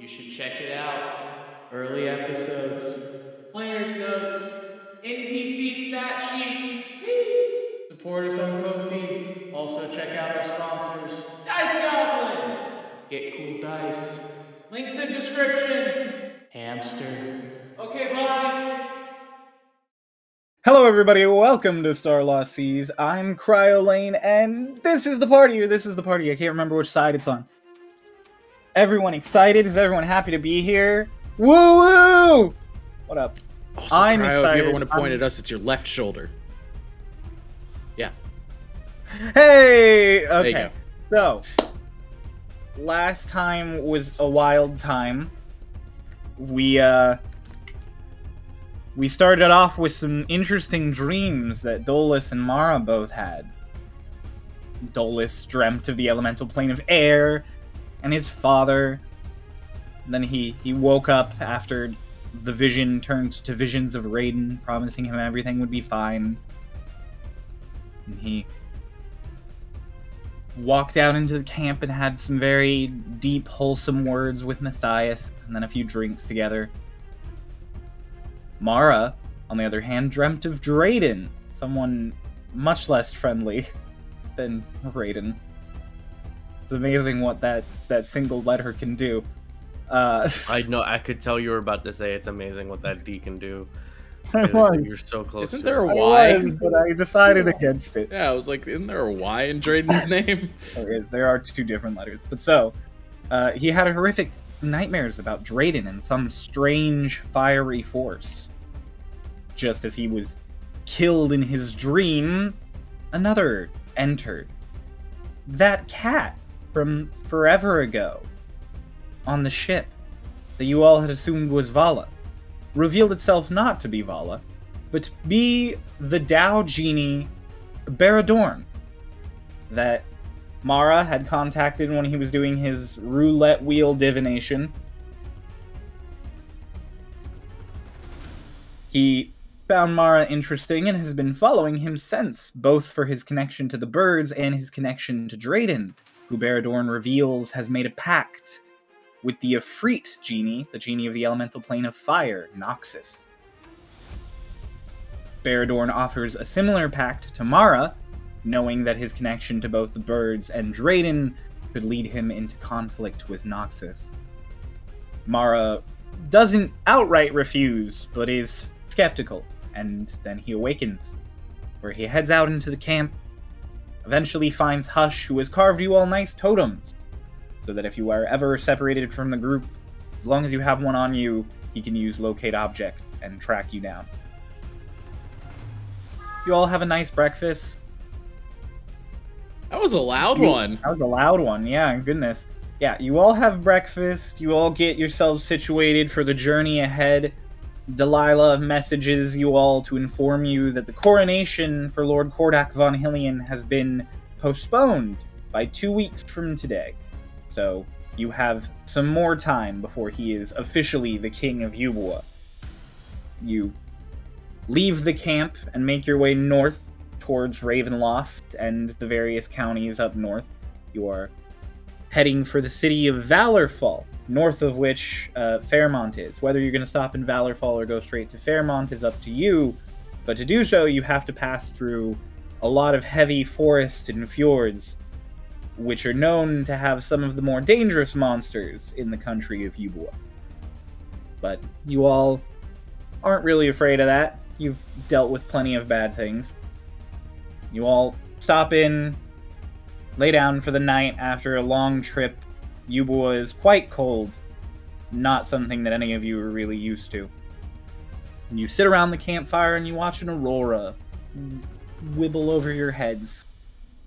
should check it out. Early episodes, player's notes, NPC stat sheets. Support us on Ko-fi. Also check out our sponsors, Dice Goblin. Get cool dice. Links in description. Hamster. Okay, bye. Hello everybody, welcome to Star Lost Seas. I'm Cryolane, and this is the party, I can't remember which side it's on. Everyone excited? Is everyone happy to be here? Woo-woo! What up? Also, I'm Cryo, excited. if you ever want to point at us, it's your left shoulder. Yeah. Hey! There you Okay, go. so, last time was a wild time. We started off with some interesting dreams that Dolus and Mara both had. Dolus dreamt of the elemental plane of air and his father. Then he woke up after the vision turned to visions of Raiden, promising him everything would be fine. And he walked out into the camp and had some very deep, wholesome words with Matthias, and then a few drinks together. Mara, on the other hand, dreamt of Drayden, someone much less friendly than Raiden. It's amazing what that single letter can do. I know. I could tell you were about to say it's amazing what that D can do. I was. You're so close. Isn't to there it. a Y? I was, but I decided against it. Yeah, I was like, isn't there a Y in Drayden's name? There is. There are two different letters. But so, he had horrific nightmares about Drayden and some strange fiery force. Just as he was killed in his dream, another entered. That cat from forever ago on the ship that you all had assumed was Vala revealed itself not to be Vala, but to be the Tao genie Baradorn that Mara had contacted when he was doing his roulette wheel divination. He found Mara interesting and has been following him since, both for his connection to the birds and his connection to Drayden, who Baradorn reveals has made a pact with the Ifrit genie, the genie of the elemental plane of fire, Noxus. Baradorn offers a similar pact to Mara, knowing that his connection to both the birds and Drayden could lead him into conflict with Noxus. Mara doesn't outright refuse, but is skeptical, and then he awakens, where he heads out into the camp, eventually finds Hush, who has carved you all nice totems, so that if you are ever separated from the group, as long as you have one on you, he can use locate object and track you down. You all have a nice breakfast. That was a loud one. That was a loud one, yeah, goodness. Yeah, you all have breakfast, you all get yourselves situated for the journey ahead. Delilah messages you all to inform you that the coronation for Lord Kordak von Hillian has been postponed by 2 weeks from today. So you have some more time before he is officially the king of Yubua. You leave the camp and make your way north towards Ravenloft and the various counties up north. You are heading for the city of Valorfall, north of which Fairmont is. Whether you're going to stop in Valorfall or go straight to Fairmont is up to you, but to do so you have to pass through a lot of heavy forest and fjords, which are known to have some of the more dangerous monsters in the country of Yubua. But you all aren't really afraid of that. You've dealt with plenty of bad things. You all stop in, lay down for the night after a long trip. Yubua is quite cold, not something that any of you are really used to. And you sit around the campfire and you watch an aurora wibble over your heads,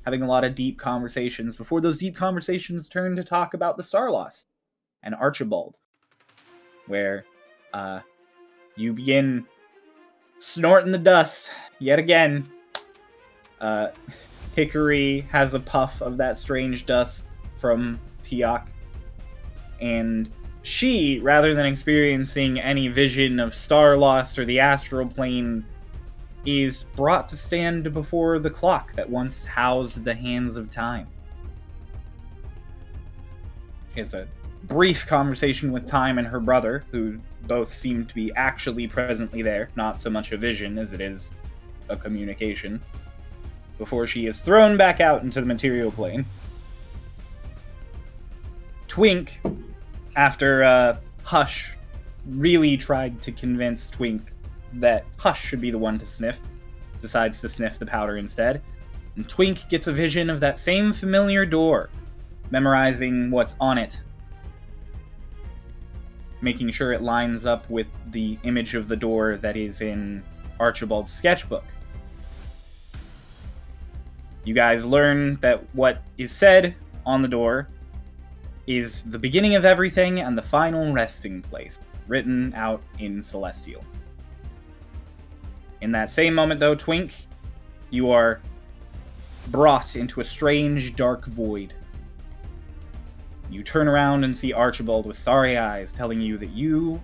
having a lot of deep conversations before those deep conversations turn to talk about the Starlost and Archibald, where you begin snorting the dust yet again. Hickory has a puff of that strange dust from Tiak, and she, rather than experiencing any vision of Starlost or the astral plane, is brought to stand before the clock that once housed the hands of time. has a brief conversation with Time and her brother, who both seem to be actually presently there, not so much a vision as it is a communication, before she is thrown back out into the material plane. Twink, after Hush really tried to convince Twink that Hush should be the one to sniff, decides to sniff the powder instead, and Twink gets a vision of that same familiar door, memorizing what's on it, making sure it lines up with the image of the door that is in Archibald's sketchbook. You guys learn that what is said on the door is the beginning of everything and the final resting place, written out in Celestial. In that same moment, though, Twink, you are brought into a strange, dark void. You turn around and see Archibald with sorry eyes telling you that you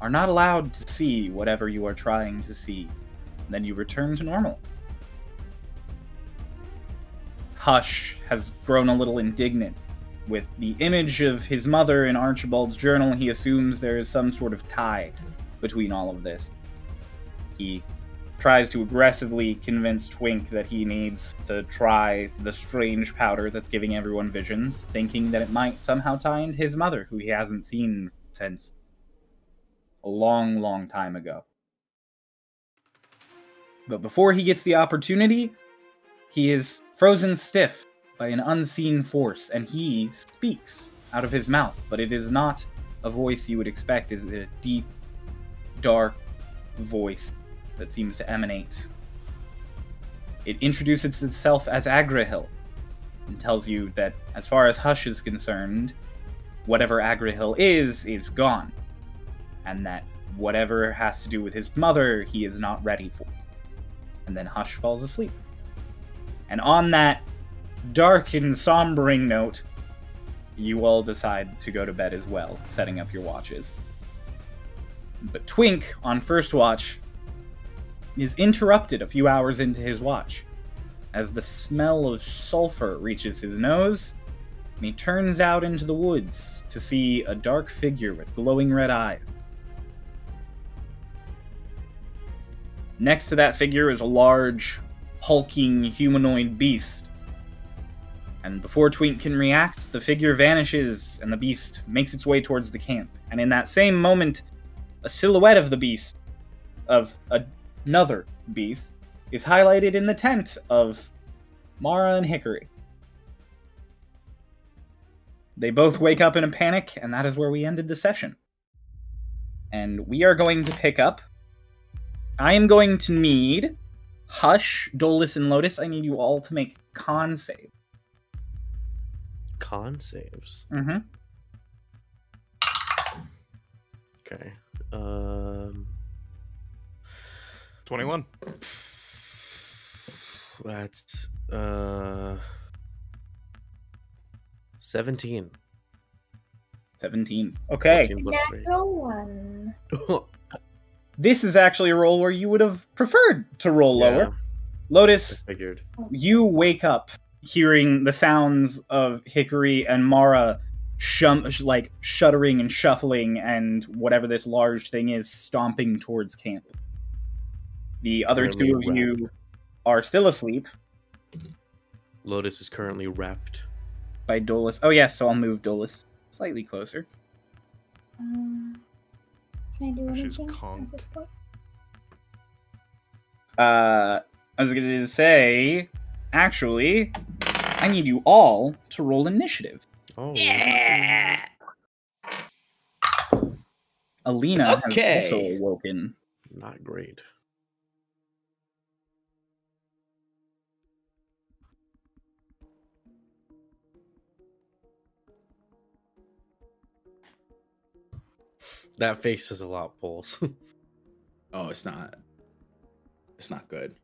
are not allowed to see whatever you are trying to see. Then you return to normal. Hush has grown a little indignant. With the image of his mother in Archibald's journal, he assumes there is some sort of tie between all of this. He tries to aggressively convince Twink that he needs to try the strange powder that's giving everyone visions, thinking that it might somehow tie into his mother, who he hasn't seen since a long, long time ago. But before he gets the opportunity, he is frozen stiff by an unseen force, and he speaks out of his mouth, but it is not a voice you would expect. It's a deep, dark voice that seems to emanate. It introduces itself as Agrahil, and tells you that, as far as Hush is concerned, whatever Agrahil is gone, and that whatever has to do with his mother, he is not ready for. And then Hush falls asleep. And on that dark and sombering note, you all decide to go to bed as well, setting up your watches. But Twink, on first watch, is interrupted a few hours into his watch, as the smell of sulfur reaches his nose, and he turns out into the woods to see a dark figure with glowing red eyes. Next to that figure is a large, hulking humanoid beast. And before Twink can react, the figure vanishes and the beast makes its way towards the camp. And in that same moment, a silhouette of the beast, of another beast, is highlighted in the tent of Mara and Hickory. They both wake up in a panic, and that is where we ended the session. And we are going to pick up. I am going to need Hush, Dolus, and Lotus. I need you all to make con save. Con saves. Mm-hmm. Okay. 21. That's 17. 17. Okay. 14 plus 3. Natural one. This is actually a roll where you would have preferred to roll lower. Yeah, I Lotus, figured. you wake up hearing the sounds of Hickory and Mara shuddering and shuffling, and whatever this large thing is stomping towards camp. The other Currently two of you are still asleep. Lotus is currently wrapped. By Dolus. Oh yes, so I'll move Dolus slightly closer. Can I do anything? She's conked. at this point? I was going to say, actually, I need you all to roll initiative. Oh. Alina Okay. has also awoken. Not great. That face is a lot, Pulse. Oh, it's not. It's not good.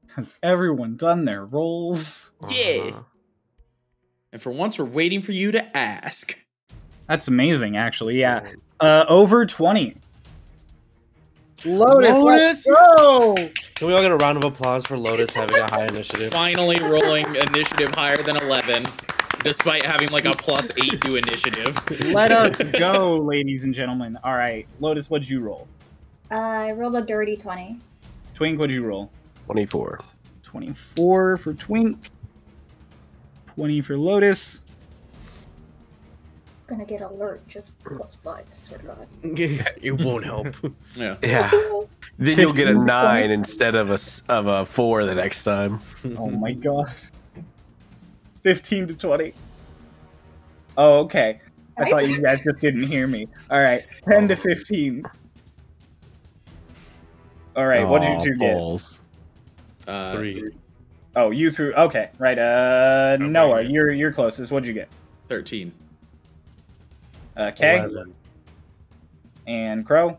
Has everyone done their rolls? Yeah. Uh-huh. And for once, we're waiting for you to ask. That's amazing, actually. Yeah, over 20. Lotus, let's Lotus! go! Can we all get a round of applause for Lotus having a high initiative? Finally rolling initiative higher than 11, despite having like a +8 to initiative. Let us go, ladies and gentlemen. All right, Lotus, what'd you roll? I rolled a dirty 20. Twink, what'd you roll? 24. 24 for Twink. 20 for Lotus. Gonna get alert just for +5, I swear to God. It won't help. Yeah. Yeah. Then you'll get a 15 to 9 20. instead of a 4 the next time. Oh my god. 15 to 20. Oh, okay. I thought you guys just didn't hear me. All right, 10 to 15. All right, what did you two get? Balls. 3. Oh, you threw. Okay, right. Noah, you're closest. What'd you get? 13. Okay, 11. and Crow.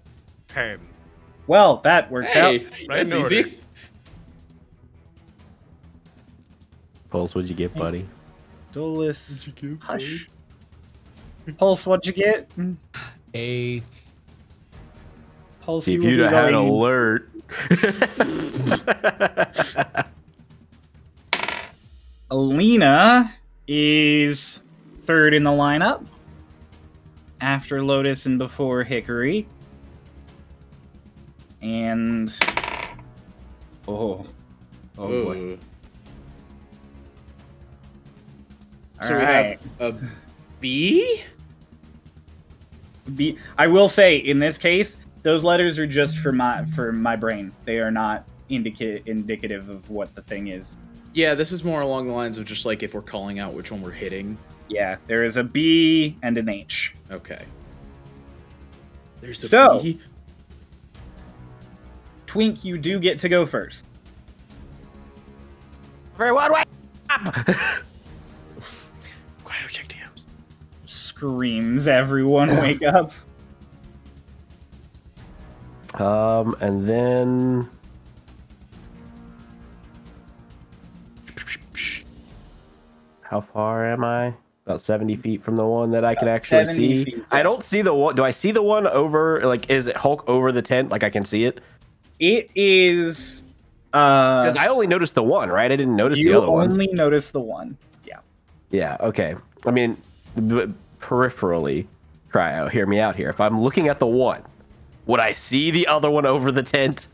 10. Well, that works out. Hey, Right that's in order. easy. Pulse, what'd you get, buddy? Dolus. Hush. Pulse, what'd you get? 8. Pulse, If you you'd will have be had an going- alert. Alina is third in the lineup after Lotus and before Hickory. And oh boy. Ooh. All So right. we have a B? I will say in this case, those letters are just for my brain. They are not indicative of what the thing is. Yeah, this is more along the lines of just like if we're calling out which one we're hitting. Yeah, there is a B and an H. Okay. There's a So- B. Twink, you do get to go first. Everyone, wake up! Cryocheck DMs. Screams, everyone wake up. And then... How far am I? About 70 feet from the one that I can About actually 70 see. feet, I yes. don't see the one. Do I see the one over? Like, is it Hulk over the tent? Like, I can see it? It is Because I only noticed the one, right? I didn't notice the you other one. only notice the one. Yeah. Yeah, okay. I mean, peripherally, Cryo, hear me out here. If I'm looking at the one, would I see the other one over the tent?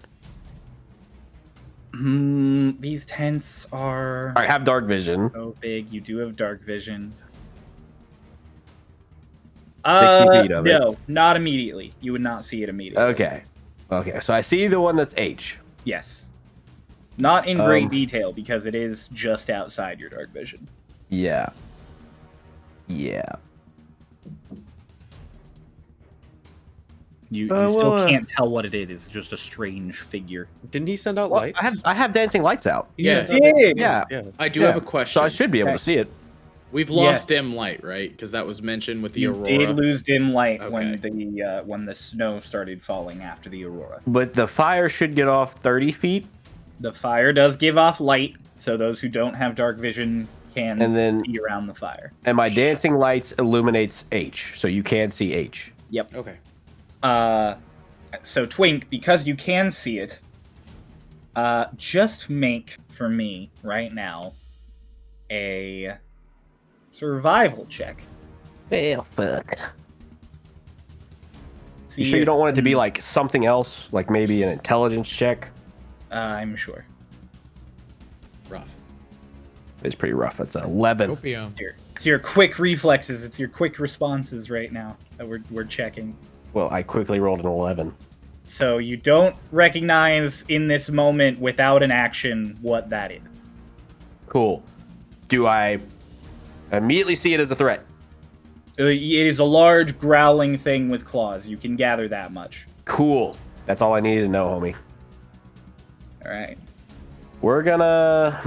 These tents are I have dark vision. so big. You do have dark vision. 60 feet of it. No, not immediately. You would not see it immediately. Okay. Okay, so I see the one that's H. Yes. Not in great Um, detail because it is just outside your dark vision. Yeah. Yeah. You well, still can't tell what it is. It's just a strange figure. Didn't he send out Well, lights? I have dancing lights out. Yeah. Yeah. Yeah. I do Yeah. have a question. So I should be able Okay. to see it. We've lost dim light, right? Because that was mentioned with the You aurora. did lose dim light Okay. when the snow started falling after the aurora. But the fire should get off 30 feet. The fire does give off light, so those who don't have dark vision can And then- see around the fire. And my dancing lights illuminates H. So you can see H. Yep. Okay. So Twink, because you can see it, just make for me right now a survival check. Well, fuck. See You sure you if- don't want it to be like something else? Like maybe an intelligence check? I'm sure. Rough. It's pretty rough. That's 11. Opium. It's your quick reflexes. It's your quick responses right now that we're checking. Well, I quickly rolled an 11. So you don't recognize in this moment without an action what that is. Cool. Do I immediately see it as a threat? It is a large growling thing with claws. You can gather that much. Cool. That's all I needed to know, homie. All right. We're gonna...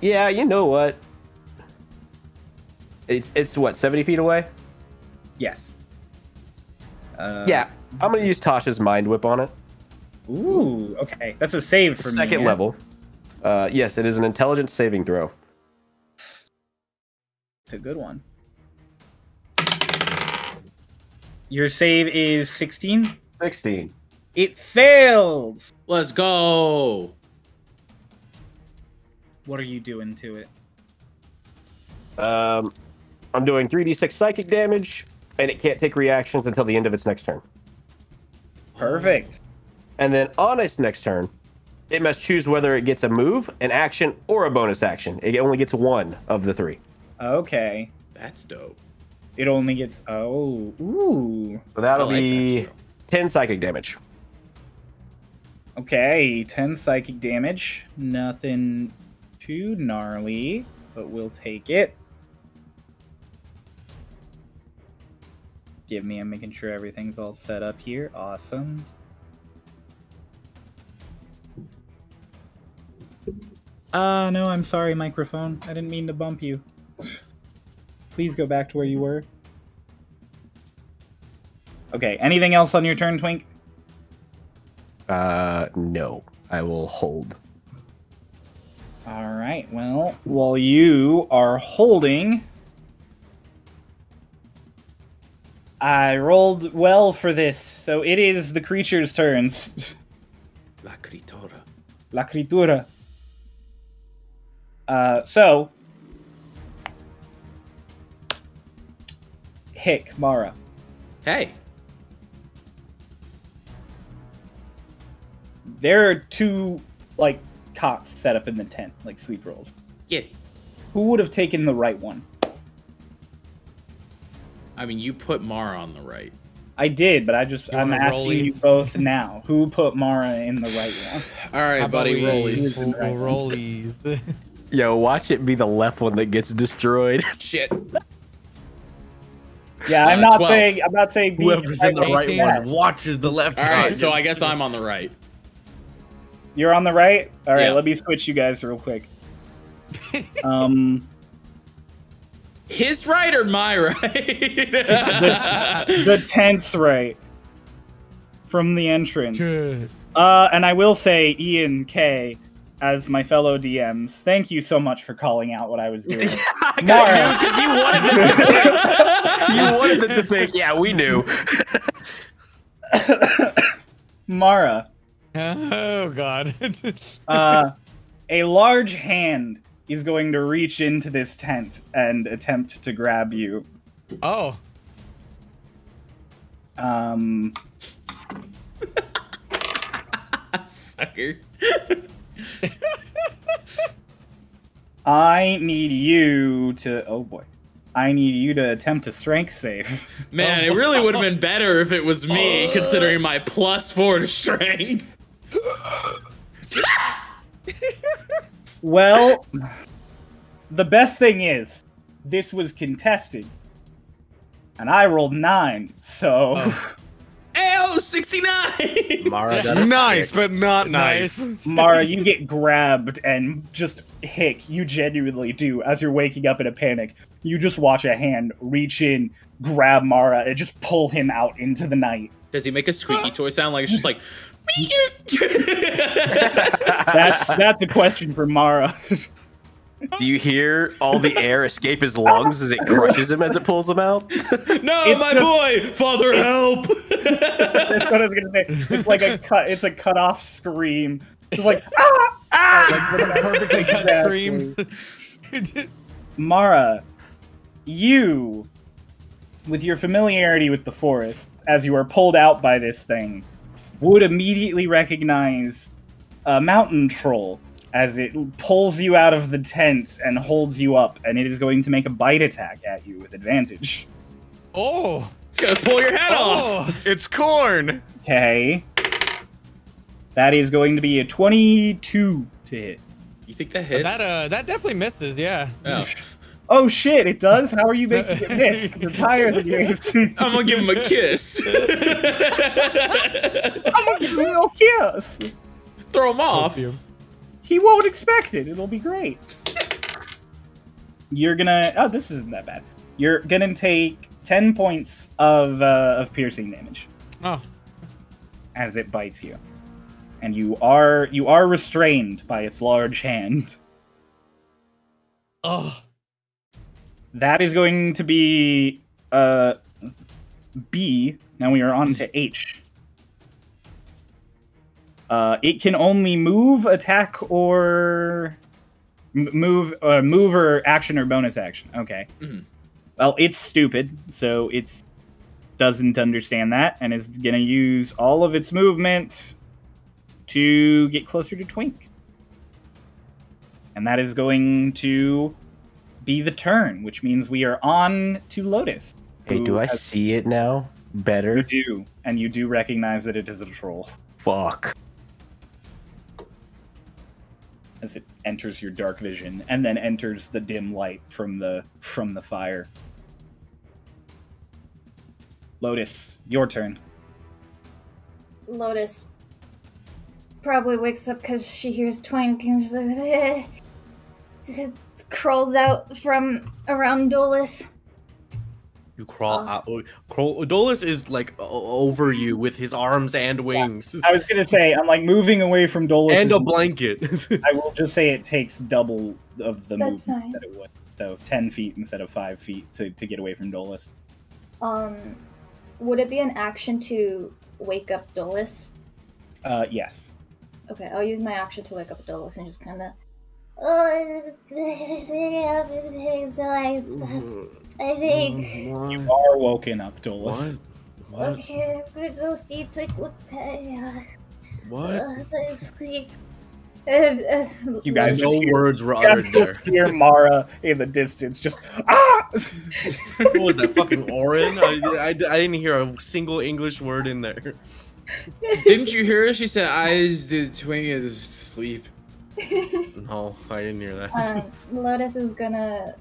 Yeah, you know what? It's what, 70 feet away? Yes. Yeah, I'm gonna use Tasha's Mind Whip on it. Ooh. Okay. That's a save for me. Second yeah? level. Yes, it is an intelligence saving throw. It's a good one. Your save is 16. 16. It fails. Let's go. What are you doing to it? I'm doing 3d6 psychic damage, and it can't take reactions until the end of its next turn. Perfect. And then on its next turn, it must choose whether it gets a move, an action, or a bonus action. It only gets one of the three. Okay. That's dope. It only gets... Oh. Ooh. So that'll I like that be too. 10 psychic damage. Okay. 10 psychic damage. Nothing too gnarly, but we'll take it. Give me... I'm making sure everything's all set up here. Awesome. No, I'm sorry, microphone. I didn't mean to bump you. Please go back to where you were. Okay, anything else on your turn, Twink? No. I will hold. Alright, well, while you are holding... I rolled well for this, so it is the creature's turns. La Critora. La criatura. So... Hick, Mara. Hey. There are two, like, cots set up in the tent, like sleep rolls. Yeah. Who would have taken the right one? I mean, you put Mara on the right. I did, but I'm wanna asking you rollies? both now. Who put Mara in the right one? All right, How about buddy, we rollies. we'll rollies. Yo, watch it be the left one that gets destroyed. Shit. Yeah, I'm not 12. saying be Whoever's in the right 18. one watches the left All right, one. so I guess I'm on the right. You're on the right? All right, Yeah. let me switch you guys real quick. His right or my right? The tent's right. From the entrance. Good. And I will say, Ian K, as my fellow DMs, thank you so much for calling out what I was doing. I got Mara. you because you wanted them to pick. You wanted them to pick. Yeah, we knew. Mara, Oh god. a large hand is going to reach into this tent and attempt to grab you. Oh. Sucker. I need you to... Oh, boy. I need you to attempt a strength save. Man, it really would have been better if it was me, considering my +4 to strength. Well, the best thing is, this was contested. And I rolled 9, so... Ayo, 69! Mara got a Nice, 6. but not nice. Mara, you get grabbed and just hick. You genuinely do. As you're waking up in a panic, you just watch a hand reach in, grab Mara, and just pull him out into the night. Does he make a squeaky toy sound like it's just like... That's a question for Mara. Do you hear all the air escape his lungs as it crushes him as it pulls him out? No, It's my just- boy! Father, help! That's what I was gonna say. It's like a cut. It's a cut off scream. It's like ah ah. Like, Perfectly cut Exactly. screams. Mara, you, with your familiarity with the forest, as you are pulled out by this thing, would immediately recognize a mountain troll as it pulls you out of the tent and holds you up, and it is going to make a bite attack at you with advantage. Oh. It's gonna pull your head off! Oh. It's corn. Okay. That is going to be a 22 to hit. You think that hits? That definitely misses, yeah. Oh. Oh shit, it does? How are you making it miss? It's higher than yours. I'm gonna give him a kiss. I'm gonna give him a little kiss. Throw him off. He won't expect it. It'll be great. You're gonna... Oh, this isn't that bad. You're gonna take 10 points of piercing damage Oh. as it bites you. And you are restrained by its large hand. Oh. That is going to be B. Now we are on to H. It can only move, attack, or move or action or bonus action. Okay. Mhm. Well, it's stupid, so it doesn't understand that, and is gonna use all of its movement to get closer to Twink. And that is going to be the turn, which means we are on to Lotus. Hey, who do I has- see it now? Better? You do, and you do recognize that it is a troll Fuck. as it enters your dark vision, and then enters the dim light from the fire. Lotus, your turn. Lotus probably wakes up because she hears Twink and she's like, crawls out from around Dolus. You crawl out. Dolus is like over you with his arms and wings I was gonna say, I'm like moving away from Dolus. and a blanket. I will just say it takes double of the That's movement fine. that it would. So 10 feet instead of 5 feet to get away from Dolus. Would it be an action to wake up Dolus? Yes. Okay, I'll use my action to wake up Dolus and just kind of. I think. You are woken up, Dolus. What? Okay, I'm gonna go see Twink. What? Sleep. You guys No just hear, words were you guys uttered there. just hear Mara in the distance, just ah! What was that, fucking Orin? I didn't hear a single English word in there. Didn't you hear her? She said, "Eyes did Twink is sleep." No, I didn't hear that. Lotus is gonna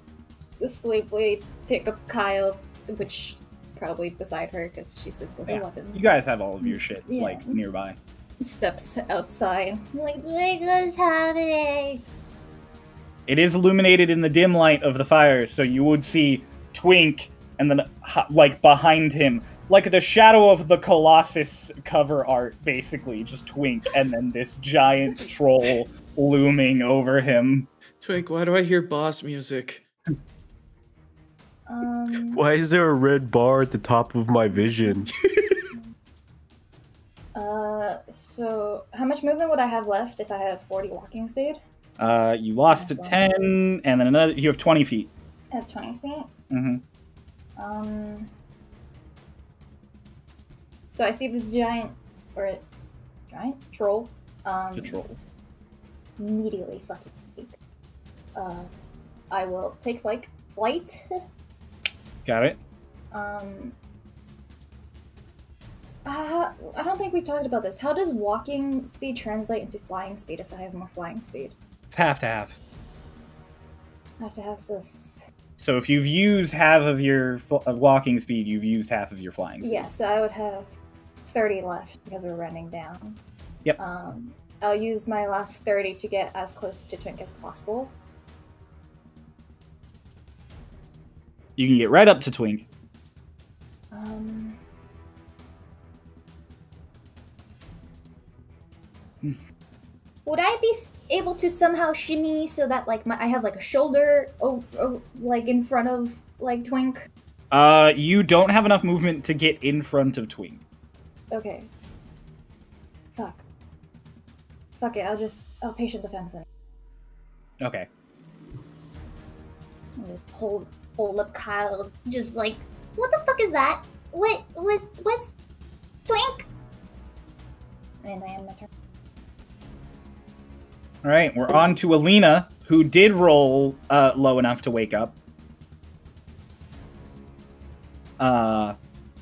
sleepily pick up Kyle, which probably beside her because she sleeps with her Yeah. weapons. You guys have all of your shit Yeah. like nearby. Steps outside. Like, what's happening? It is illuminated in the dim light of the fire, so you would see Twink, and then like behind him, like the shadow of the Colossus cover art, basically, just Twink, and then this giant troll looming over him. Twink, why do I hear boss music? Why is there a red bar at the top of my vision? So how much movement would I have left if I have 40 walking speed? You lost to 10, and then another. You have 20 feet. I have 20 feet. Mm-hmm. So I see the giant troll. The troll. Immediately fucking speak. I will take flight. Got it. I don't think we talked about this. How does walking speed translate into flying speed if I have more flying speed? It's half to half. I have to have this. So if you've used half of your walking speed, you've used half of your flying speed. Yeah, so I would have 30 left because we're running down. Yep. I'll use my last 30 to get as close to Twink as possible. You can get right up to Twink. Would I be able to somehow shimmy so that like I have like a shoulder like in front of like Twink? You don't have enough movement to get in front of Twink. Okay. Fuck it. I'll patient defense it. Okay. I'll just hold up Kyle, just like, what the fuck is that? What's Twink? And I end my turn. All right, we're on to Alina, who did roll low enough to wake up.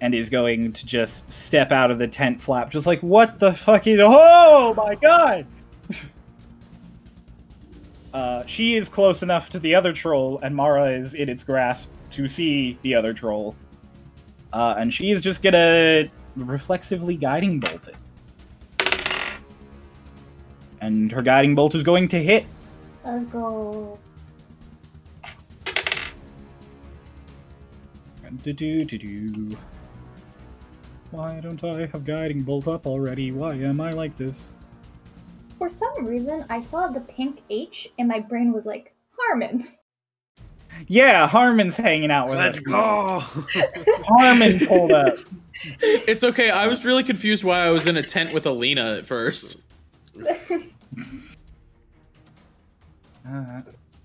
And is going to just step out of the tent flap, just like, what the fuck is... Oh, my God! She is close enough to the other troll, and Mara is in its grasp to see the other troll. And she is just gonna reflexively guiding bolt it. And her guiding bolt is going to hit. Let's go. Do-do-do-do. Why don't I have guiding bolt up already? Why am I like this? For some reason, I saw the pink H, and my brain was like, Harmon. Yeah, Harmon's hanging out with us. Let's go. Harmon pulled up. It's okay. I was really confused why I was in a tent with Alina at first.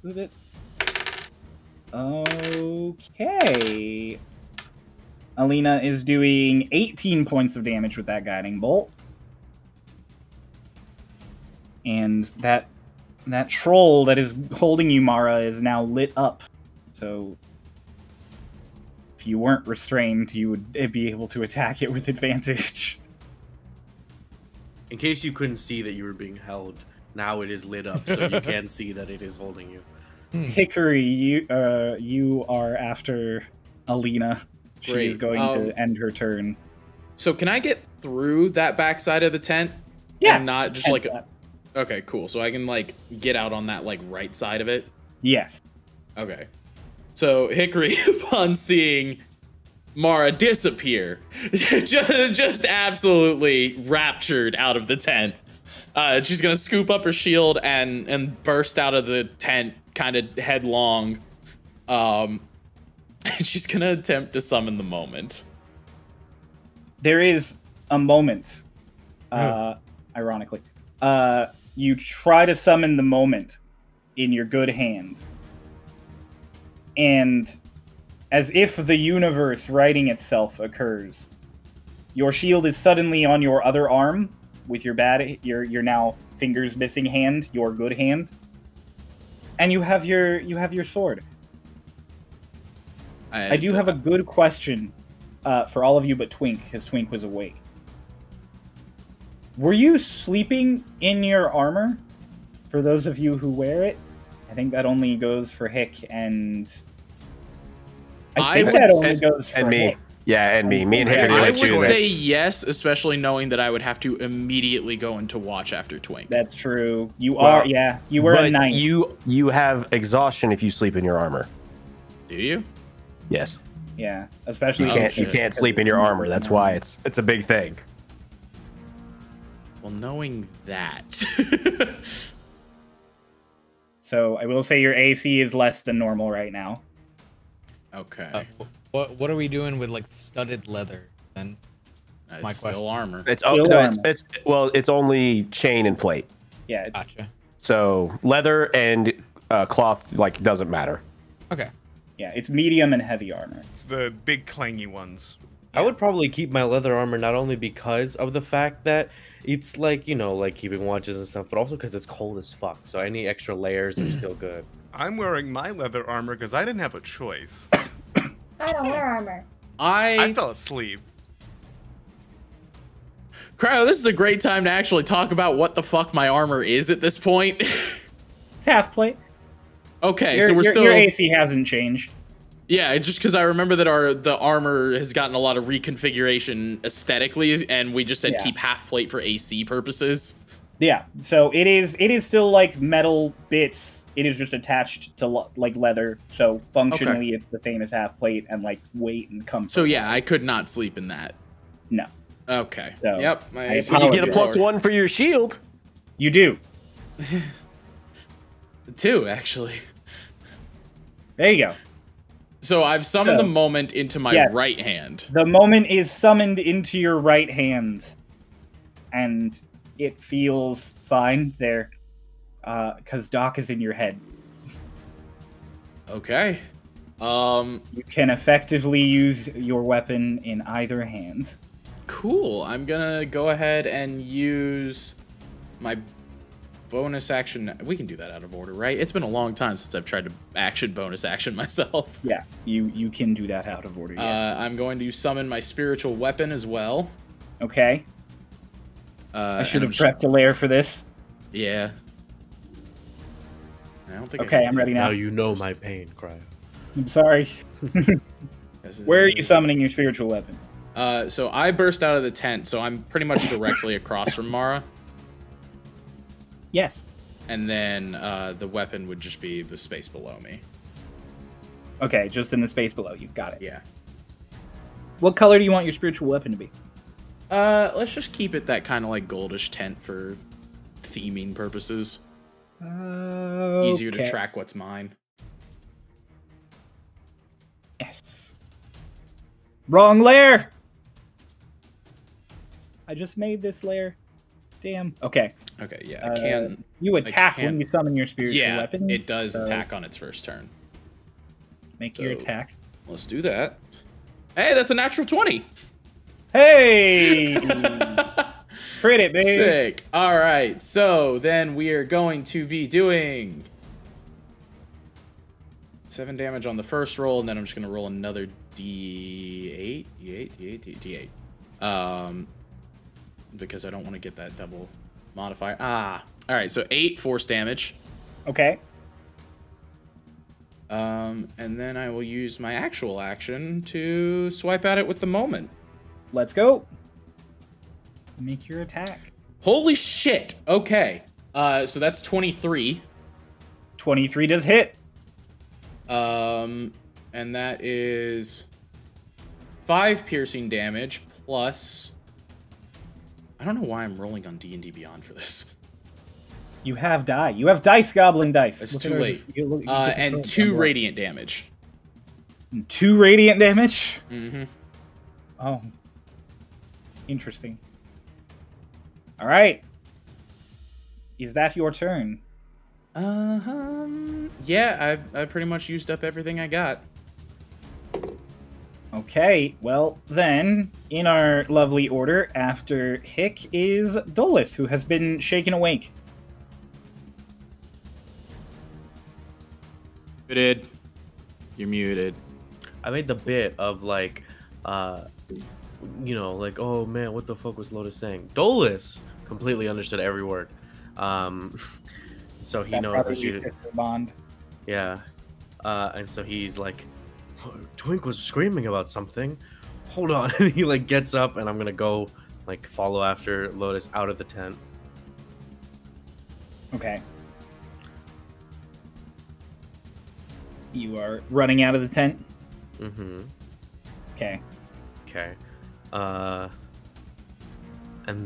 Move it. Okay. Alina is doing 18 points of damage with that guiding bolt. And that troll that is holding you, Mara, is now lit up. So if you weren't restrained, you would be able to attack it with advantage. In case you couldn't see that you were being held, now it is lit up, so you can see that it is holding you. Hickory, you are after Alina. She Great. is going to end her turn. So can I get through that backside of the tent? Yeah. And not just and like... that. Okay, cool. So I can like get out on that like right side of it? Yes. Okay. So Hickory, upon seeing Mara disappear, just absolutely raptured out of the tent. She's gonna scoop up her shield and burst out of the tent kind of headlong. She's gonna attempt to summon the moment. There is a moment, ironically. You try to summon the moment in your good hand. And as if the universe righting itself occurs, your shield is suddenly on your other arm with your your now fingers missing hand, your good hand. And you have your sword. I do have a good question for all of you but Twink, because Twink was awake. Were you sleeping in your armor? For those of you who wear it, I think that only goes for Hick and... I think that only goes for and me. Hick. Yeah, and me. Me and Hick are I going would to choose say this. yes, especially knowing that I would have to immediately go into watch after Twink. That's true. You Well, are, yeah. You were a But knight. you have exhaustion if you sleep in your armor. Do you? Yes. Yeah, especially... You shit. can't sleep in your armor. That's why it's a big thing. Well, knowing that. So I will say your AC is less than normal right now. Okay. What are we doing with like studded leather then? It's my still question. armor. It's Still no, armor. it's only chain and plate. Yeah, it's, Gotcha. So leather and cloth like doesn't matter. Okay. yeah, it's medium and heavy armor. It's the big clangy ones. I would probably keep my leather armor not only because of the fact that it's like, you know, like keeping watches and stuff, but also because it's cold as fuck. So any extra layers are still good. I'm wearing my leather armor because I didn't have a choice. I don't wear armor. I fell asleep. Cryo, this is a great time to actually talk about what the fuck my armor is at this point. It's half plate. Okay, Your, so we're your, still... your AC hasn't changed. Yeah, it's just because I remember that the armor has gotten a lot of reconfiguration aesthetically, and we just said Yeah. keep half plate for AC purposes. Yeah, so it is still like metal bits. It is just attached to like leather, so functionally it's the same as half plate and like weight and comfort. So yeah, I could not sleep in that. No, Okay. So, Yep. My I AC You apologize. get a +1 for your shield. you do. 2, actually. There you go. So I've summoned So, the moment into my yes. right hand. The moment is summoned into your right hand, and it feels fine there, because Doc is in your head. Okay. You can effectively use your weapon in either hand. Cool. I'm gonna go ahead and use my bonus action. We can do that out of order, right? It's been a long time since I've tried to bonus action myself. Yeah, you can do that out of order. Yes. I'm going to summon my spiritual weapon as well. Okay. I should have and prepped a layer for this. Yeah. I don't think. Okay, I'm ready Now now. you know my pain, Cryo. I'm sorry. Where are you summoning your spiritual weapon? So I burst out of the tent, so I'm pretty much directly across from Mara. Yes. And then the weapon would just be the space below me. Okay, just in the space below you. Got it. Yeah. What color do you want your spiritual weapon to be? Let's just keep it that kind of like goldish tent for theming purposes. Easier to track what's mine. Yes. Wrong layer! I just made this layer Damn. Okay. Okay, yeah, I can. You attack can't- when you summon your spiritual Yeah, weapon. it does so attack on its first turn. Make your So- attack. Let's do that. Hey, that's a natural 20. Hey! Crit it, baby. Sick. All right, so then we are going to be doing 7 damage on the first roll, and then I'm just going to roll another D8, because I don't want to get that double modifier. All right, so 8 force damage. Okay. And then I will use my actual action to swipe at it with the moment. Let's go. Make your attack. Holy shit. Okay. So that's 23. 23 does hit. And that is 5 piercing damage plus. I don't know why I'm rolling on D&D Beyond for this. You have die. You have dice goblin dice. It's Look too at late. you get the And code 2 number. radiant damage. 2 radiant damage? Mm-hmm. Oh. Interesting. All right. Is that your turn? Yeah, I pretty much used up everything I got. Okay, well then, in our lovely order, after Hick is Dolus, who has been shaken awake. Muted. You're muted. I made the bit of like, you know, like, oh man, what the fuck was Lotus saying? Dolus completely understood every word. So he That knows probably that you. leads to Bond. Yeah. And so he's like, Twink was screaming about something. Hold on. And he like gets up, and I'm gonna go like follow after Lotus out of the tent. Okay. You are running out of the tent? Mm-hmm. Okay. Okay. And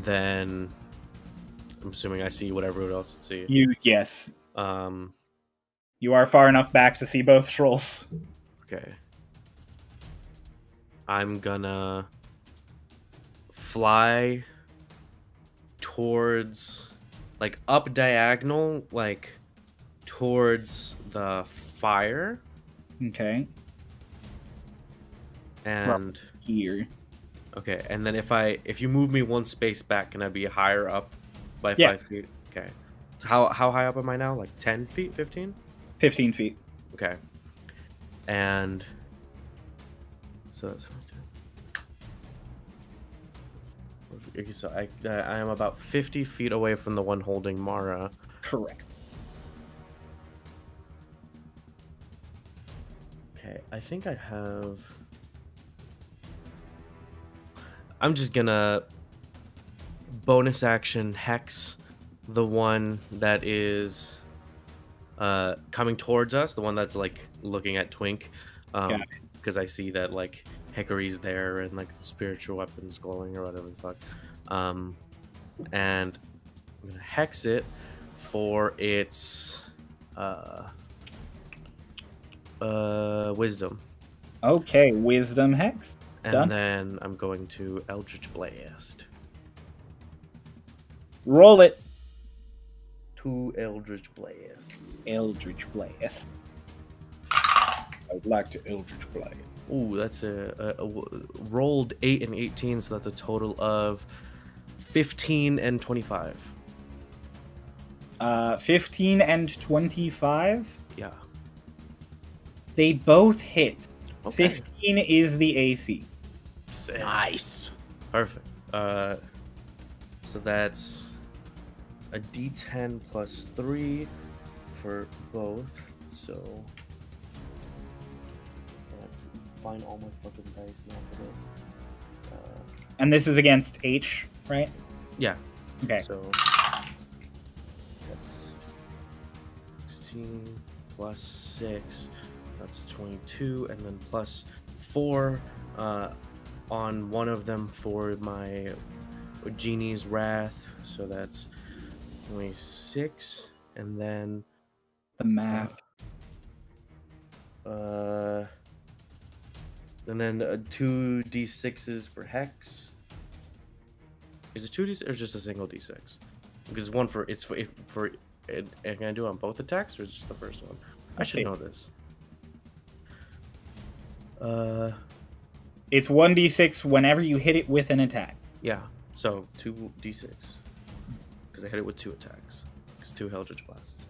then I'm assuming I see what everyone else would see. Yes. Um. You are far enough back to see both trolls. Okay. I'm gonna fly towards, like, up diagonal, like, towards the fire. Okay. And Here. okay, and then if you move me one space back, can I be higher up by Yeah. 5 feet? Okay. How high up am I now? Like 10 feet, 15? 15 feet. Okay. And so that's okay, so I am about 50 feet away from the one holding Mara. Correct. Okay, I think I have. I'm just gonna bonus action hex the one that is coming towards us, the one that's like looking at Twink, Got it. because I see that like Hickory's there and like the spiritual weapons glowing or whatever the fuck, and I'm gonna hex it for its wisdom. Okay, wisdom hex. And Done. then I'm going to Eldritch Blast. Roll it. 2 Eldritch Blasts. Eldritch Blast. I would like to Eldritch Blast. Ooh, that's rolled 8 and 18, so that's a total of 15 and 25. 15 and 25. Yeah. They both hit. Okay. 15 is the AC. Sick. Nice. Perfect. So that's a D10 plus 3 for both. So find all my fucking dice now for this. And this is against H, right? Yeah. Okay. So that's 16 plus 6. That's 22, and then plus 4 on one of them for my Genie's Wrath. So that's 26, and then The math. and then 2 d6s for Hex. Is it 2 d6 or just a single d6? Because one for it's for can I do it on both attacks or is it just the first one? I Let's should see. know this. It's 1d6 whenever you hit it with an attack. Yeah. So 2d6 because I hit it with 2 attacks. Because 2 Eldritch Blasts.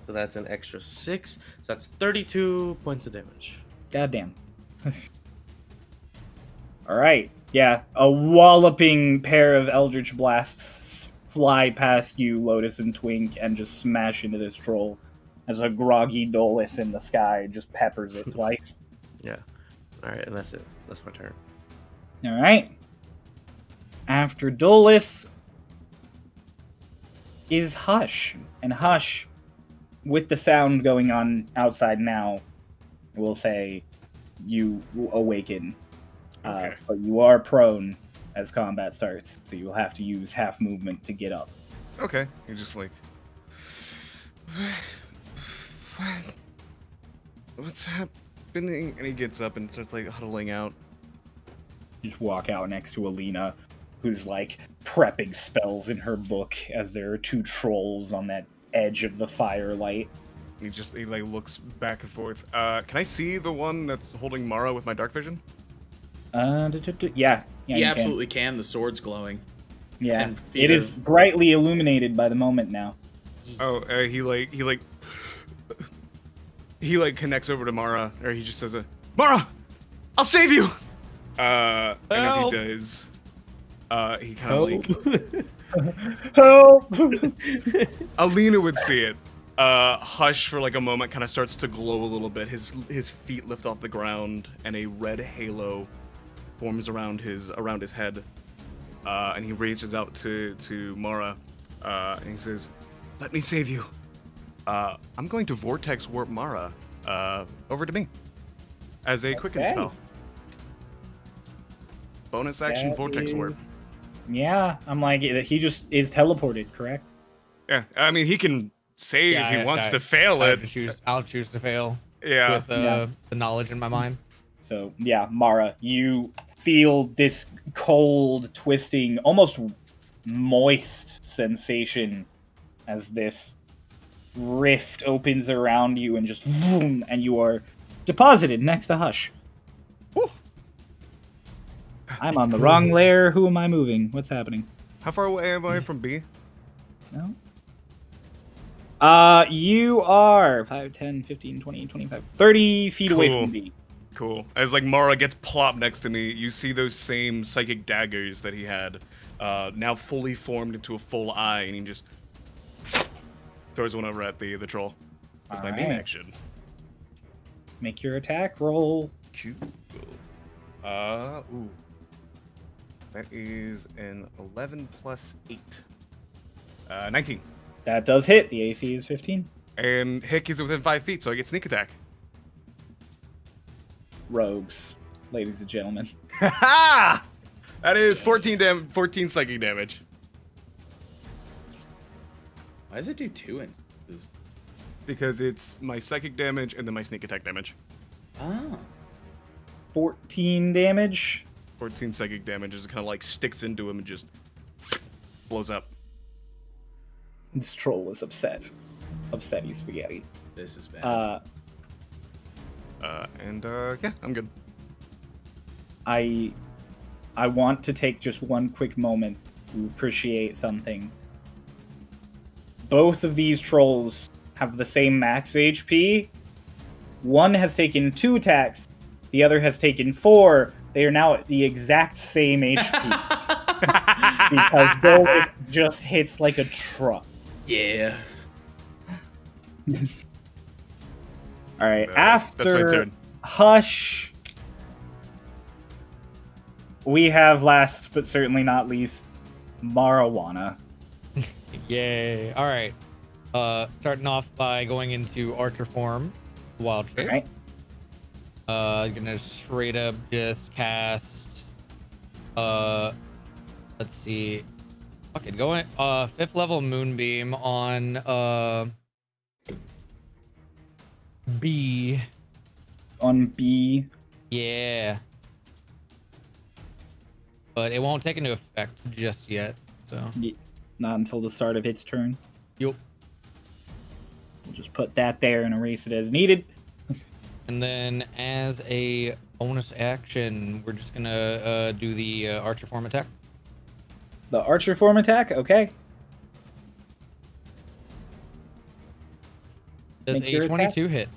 So that's an extra 6. So that's 32 points of damage. Goddamn. All right. Yeah, a walloping pair of Eldritch Blasts fly past you, Lotus and Twink, and just smash into this troll as a groggy Dolus in the sky just peppers it twice. Yeah. All right, and that's it. That's my turn. All right. After Dolus is Hush. And Hush, with the sound going on outside now, will say you awaken. Okay. But you are prone as combat starts, so you'll have to use half movement to get up. Okay. You're just like, what's happening? And he gets up and starts like huddling out. Just walk out next to Alina, who's like prepping spells in her book as there are 2 trolls on that edge of the firelight. He like looks back and forth. Can I see the one that's holding Mara with my dark vision? Yeah, You you absolutely can. The sword's glowing. can. Yeah, 10 feet it is of- brightly illuminated by the moment now. Oh, he connects over to Mara, or he just says, "Mara, I'll save you." And as he Help. does, he kind of like Help! Alina would see it. Hush for like a moment kind of starts to glow a little bit. His feet lift off the ground, and a red halo forms around his head. And he reaches out to Mara, and he says, "Let me save you. I'm going to vortex warp Mara over to me as a quicken Okay. spell. Bonus action That vortex warp. is- Yeah, I'm like, he just is teleported, correct? Yeah, I mean he can save Yeah, if he wants I- to fail I it. have to choose. I'll choose to fail Yeah. with the knowledge in my mind. So, yeah, Mara, you feel this cold, twisting, almost moist sensation as this rift opens around you and just vroom, and you are deposited next to Hush. I'm on the wrong layer. Who am I moving? What's happening? How far away am I from B? No? You are 5, 10, 15, 20, 25, 30 feet away Cool. from B. Cool. As like Mara gets plopped next to me, you see those same psychic daggers that he had, now fully formed into a full eye, and he just throws one over at the troll. That's my main Alright. action. Make your attack roll. Cool. Ooh. That is an 11 plus 8. 19. That does hit. The AC is 15. And Hick is within 5 feet, so I get sneak attack. Rogues, ladies and gentlemen. Ha! That is 14 psychic damage. Why does it do 2 instances? Because it's my psychic damage and then my sneak attack damage. Ah. 14 damage. 14 psychic damage just kind of like sticks into him and just blows up. This troll is upset. Upsetty spaghetti. This is bad. Yeah, I'm good. I want to take just one quick moment to appreciate something. Both of these trolls have the same max HP. One has taken 2 attacks. The other has taken 4. They are now at the exact same HP. Because Dolus just hits like a truck. Yeah. Alright, That's my after turn. Hush, we have last but certainly not least, Marijuana. Yay! All right. Starting off by going into Archer form, Wild Shape. Alright. Gonna straight up just cast. Let's see. Okay, going 5th level Moonbeam on B. On B. Yeah. But it won't take into effect just yet. So Not until the start of its turn. Yup. We'll just put that there and erase it as needed. And then as a bonus action, we're just gonna do the archer form attack. The archer form attack, okay. Does Make a your attack. 22 hit?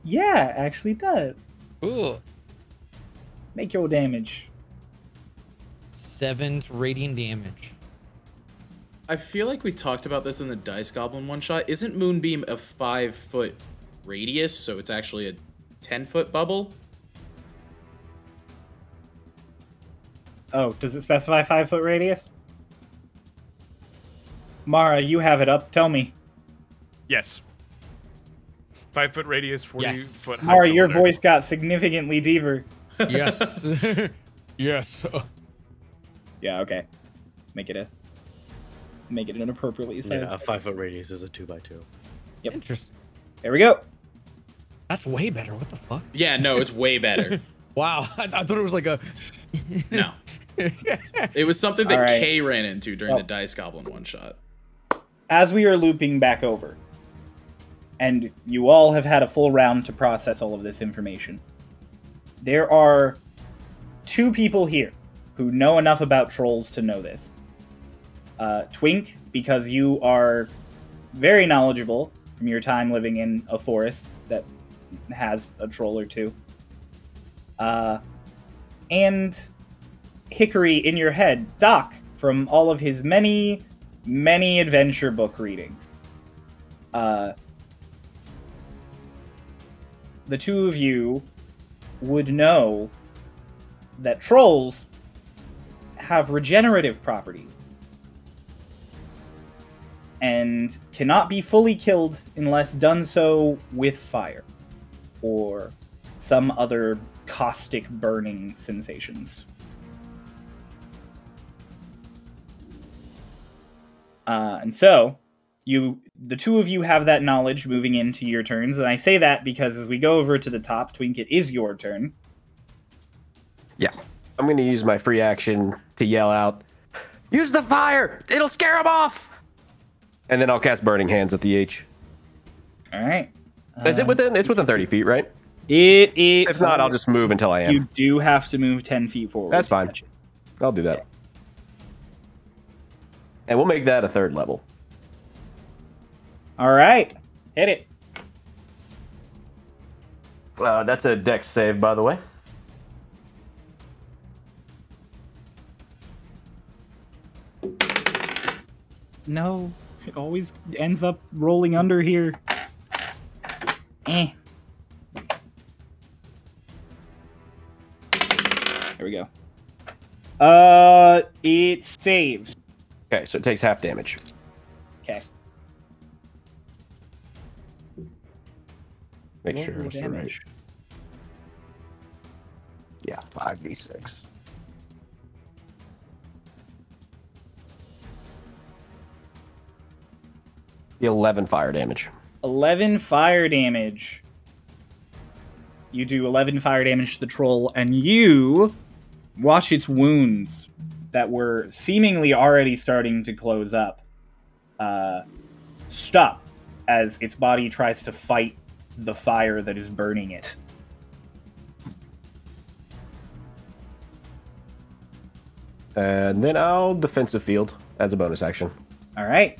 Yeah, actually does. Ooh. Make your damage. 7 radiant damage. I feel like we talked about this in the Dice Goblin one shot. Isn't Moonbeam a 5-foot radius, so it's actually a 10-foot bubble? Oh, does it specify 5-foot radius? Mara, you have it up. Tell me. Yes. 5-foot radius, 40 Yes. foot. Mara, height your cylinder. voice got significantly deeper. Yes. Yes. Yeah, okay. Make it an appropriately sized. Yeah, a 5-foot radius is a 2x2. Yep. Interesting. There we go. That's way better. What the fuck? Yeah, no, it's way better. Wow. I thought it was like a. No. It was something that All right. Kay ran into during the Oh. Dice Goblin one shot. As we are looping back over, and you all have had a full round to process all of this information, there are 2 people here who know enough about trolls to know this. Twink, because you are very knowledgeable from your time living in a forest that has a troll or 2. And Hickory in your head, Doc, from all of his many adventure book readings. The 2 of you would know that trolls have regenerative properties and cannot be fully killed unless done so with fire or some other caustic burning sensations. And so, the 2 of you have that knowledge moving into your turns, and I say that because as we go over to the top, Twink, it is your turn. Yeah. I'm going to use my free action to yell out, "Use the fire! It'll scare him off!" And then I'll cast Burning Hands at the H. All right. Is it within? It's within 30 feet, right? If not, I'll just move until I am. You do have to move 10 feet forward. That's to fine. catch it. I'll do that. And we'll make that a 3rd level. All right. Hit it. That's a dex save, by the way. No, it always ends up rolling under here. There we go. It saves. Okay, so it takes half damage. Okay. Make Roll sure the it's the right. damage. Yeah, 5d6. The 11 fire damage. 11 fire damage. You do 11 fire damage to the troll, and you watch its wounds that were seemingly already starting to close up stop as its body tries to fight the fire that is burning it. And then I'll defensive field as a bonus action. All right.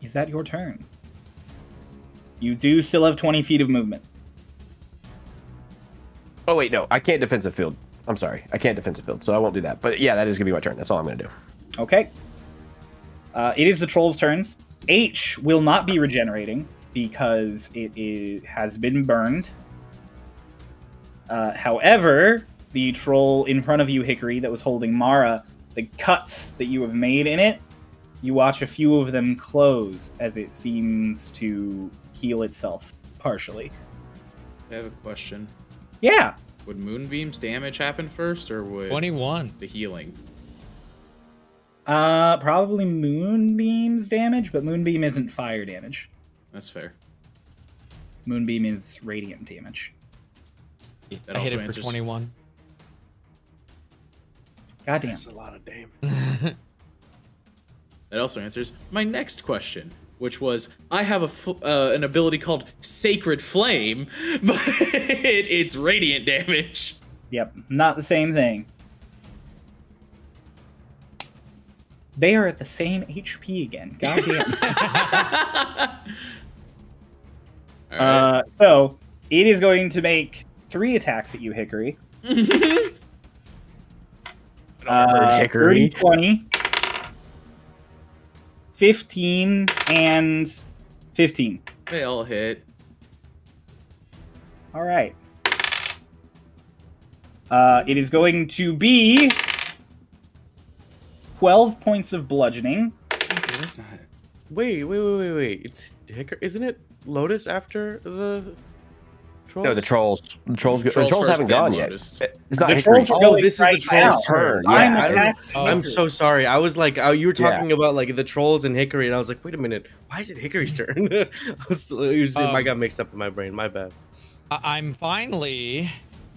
Is that your turn? You do still have 20 feet of movement. Oh, wait, no. I can't defensive field. I'm sorry. I can't defensive field, so I won't do that. But yeah, that is going to be my turn. That's all I'm going to do. Okay. It is the troll's turns. H will not be regenerating because has been burned. However, the troll in front of you, Hickory, that was holding Mara, the cuts that you have made in it, you watch a few of them close as it seems to heal itself partially. I have a question. Yeah. Would Moonbeam's damage happen first, or would 21. the healing? Probably Moonbeam's damage, but Moonbeam isn't fire damage. That's fair. Moonbeam is radiant damage. That I hit also it for answers- 21. Goddamn. That's a lot of damage. That also answers my next question, which was I have an ability called Sacred Flame, but it's radiant damage. Yep, not the same thing. They are at the same HP again. Goddamn. All right. So it is going to make 3 attacks at you, Hickory. Hickory. 30, 20, 15, and 15. They all hit. All right. It is going to be 12 points of bludgeoning. Okay, that's not. Wait. It's Hickory. Isn't it Lotus after the trolls? No, the trolls. The trolls Trolls haven't first, gone then yet. Lotus. It's not The Hickory's. trolls are Oh, going this is right the troll's now. turn. I'm Yeah. attacking I'm Hickory. so sorry. I was like, you were talking about like the trolls and Hickory, and I was like, wait a minute, why is it Hickory's turn? I got mixed up in my brain. My bad. I'm finally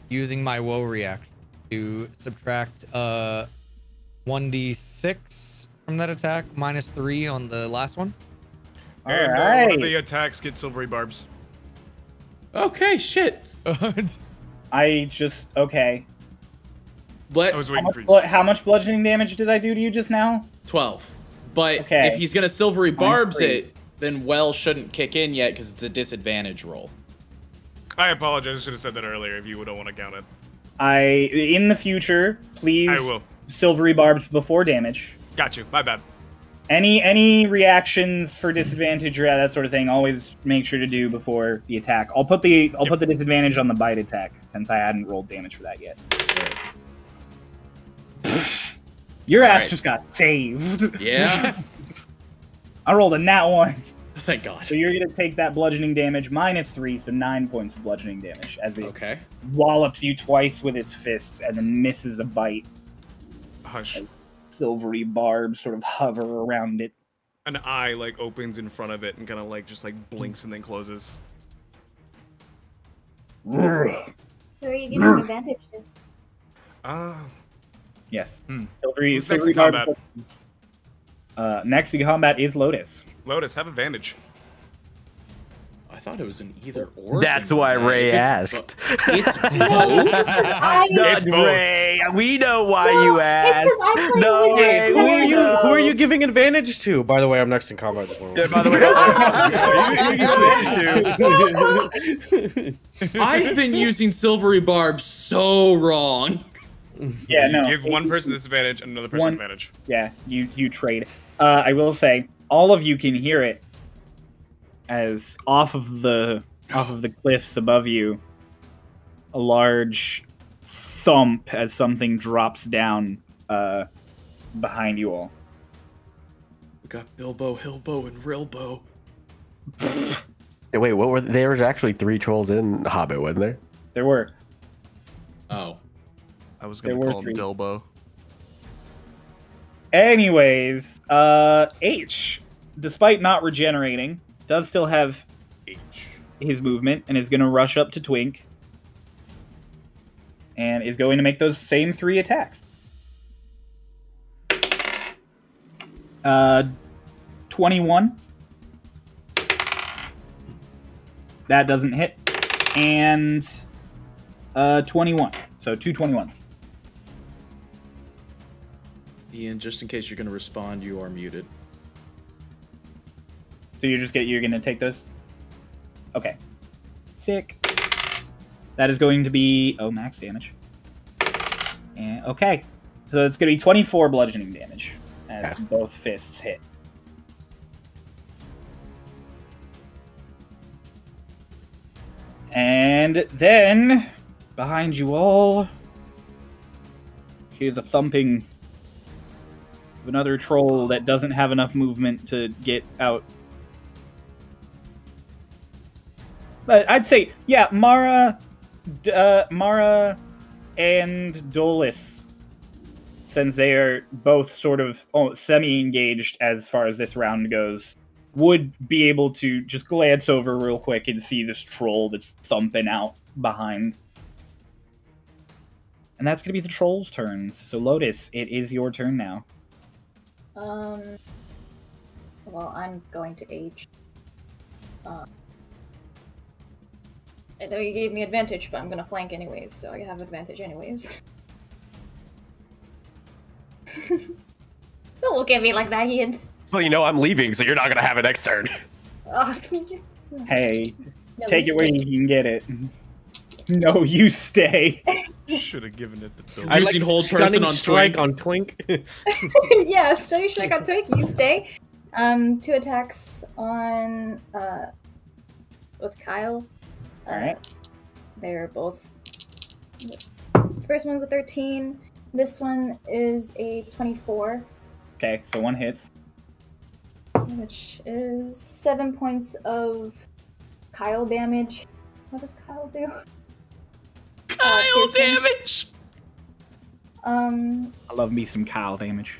using my woe reaction to subtract 1d6 from that attack, -3 on the last one. All And one right. of the attacks get silvery barbs. Okay, shit. I just okay. I was waiting for you. How much bludgeoning damage did I do to you just now? 12. But Okay. if he's gonna silvery barbs free. it, then well shouldn't kick in yet because it's a disadvantage roll. I apologize. I should have said that earlier if you don't want to count it. In the future, please I will. silvery barbs before damage. Got you. My bad. Any reactions for disadvantage or that sort of thing, always make sure to do before the attack. I'll put the disadvantage on the bite attack since I hadn't rolled damage for that yet. Your ass Alright. just got saved. Yeah. I rolled a nat 1. Thank God. So you're gonna take that bludgeoning damage -3, so 9 points of bludgeoning damage as it Okay. wallops you twice with its fists and then misses a bite. Hush. Silvery barbs sort of hover around it. An eye like opens in front of it and kind of like just like blinks and then closes. Who are you giving advantage to? Yes. Hmm. Silvery Who's next in barbs. combat? Next in combat is Lotus. Lotus, have advantage. I thought it was an either or. That's thing. why Ray If it's asked. It's No, both. it's because I. It's both. Ray, we know why No, you it's asked. because I play No, wizard. Ray, Who are we you? know. Who are you giving advantage to? By the way, I'm next in combat. Just Yeah, by the way, I've been using silvery barbs so wrong. Yeah, no. Give one person disadvantage and another person One- advantage. Yeah, you trade. I will say, all of you can hear it as off of the cliffs above you, a large thump as something drops down behind you all. We got Bilbo, Hilbo, and Rilbo. Wait, what were there? Was actually 3 trolls in Hobbit, wasn't there? There were. Oh. I was There gonna were call him 3. Delbo. Anyways, H, despite not regenerating, does still have his movement and is going to rush up to Twink and is going to make those same 3 attacks. 21. That doesn't hit. And 21. So 2 21s. Ian, just in case you're going to respond, you are muted. So you're going to take those? Okay. Sick. That is going to be max damage. And okay. So it's going to be 24 bludgeoning damage as both fists hit. And then behind you all, hear the thumping of another troll that doesn't have enough movement to get out. But I'd say, yeah, Mara and Dolus, since they are both sort of semi-engaged as far as this round goes, would be able to just glance over real quick and see this troll that's thumping out behind. And that's going to be the troll's turns. So, Lotus, it is your turn now. Well, I'm going to age. I know you gave me advantage, but I'm gonna flank anyways, so I have advantage anyways. Don't look at me like that, Ian. So you know I'm leaving, so you're not gonna have it next turn. Hey, No, take you it where stay. you can get it. No, you stay. Should have given it to Bill. I've seen hold person Stunning on strike Twink. on Twink. Yeah, Stunning Strike on Twink, you stay. 2 attacks on with Kyle. Alright. They're both. First one's a 13. This one is a 24, Okay, so 1 hits. which is 7 points of Kyle damage. What does Kyle do? Kyle piercing. damage! I love me some Kyle damage.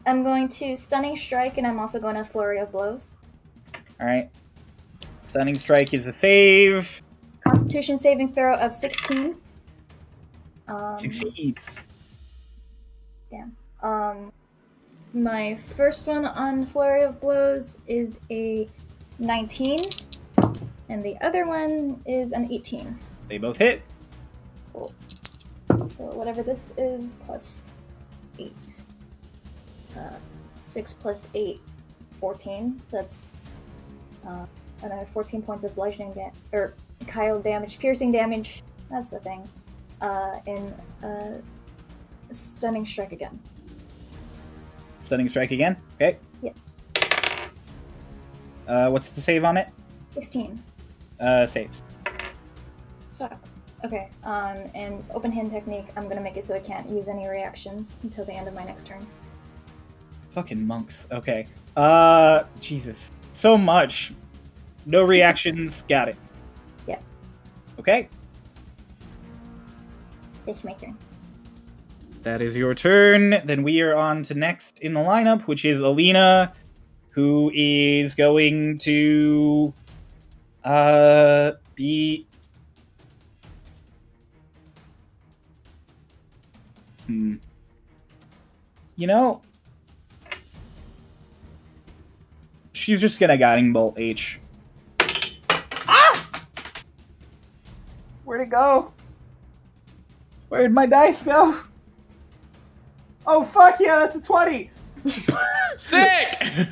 I'm going to Stunning Strike, and I'm also going to Flurry of Blows. Alright. Stunning Strike is a save. Constitution saving throw of 16. Succeeds. Damn. My first one on Flurry of Blows is a 19, and the other one is an 18. They both hit. Cool. So whatever this is, plus 8. 6 plus 8, 14. So that's another 14 points of bludgeoning or Kyle damage, piercing damage. That's the thing. And Stunning Strike again. Stunning Strike again. Okay. Yeah. What's the save on it? 16. Saves. Fuck. Okay. And Open Hand Technique, I'm gonna make it so I can't use any reactions until the end of my next turn. Fucking monks. Okay. Jesus. So much. No reactions. Got it. Yeah. Okay. It's my turn. That is your turn. Then we are on to next in the lineup, which is Alina, who is going to be you know, she's just gonna Guiding Bolt H. Ah! Where'd it go? Where'd my dice go? Oh, fuck yeah, that's a 20! Sick!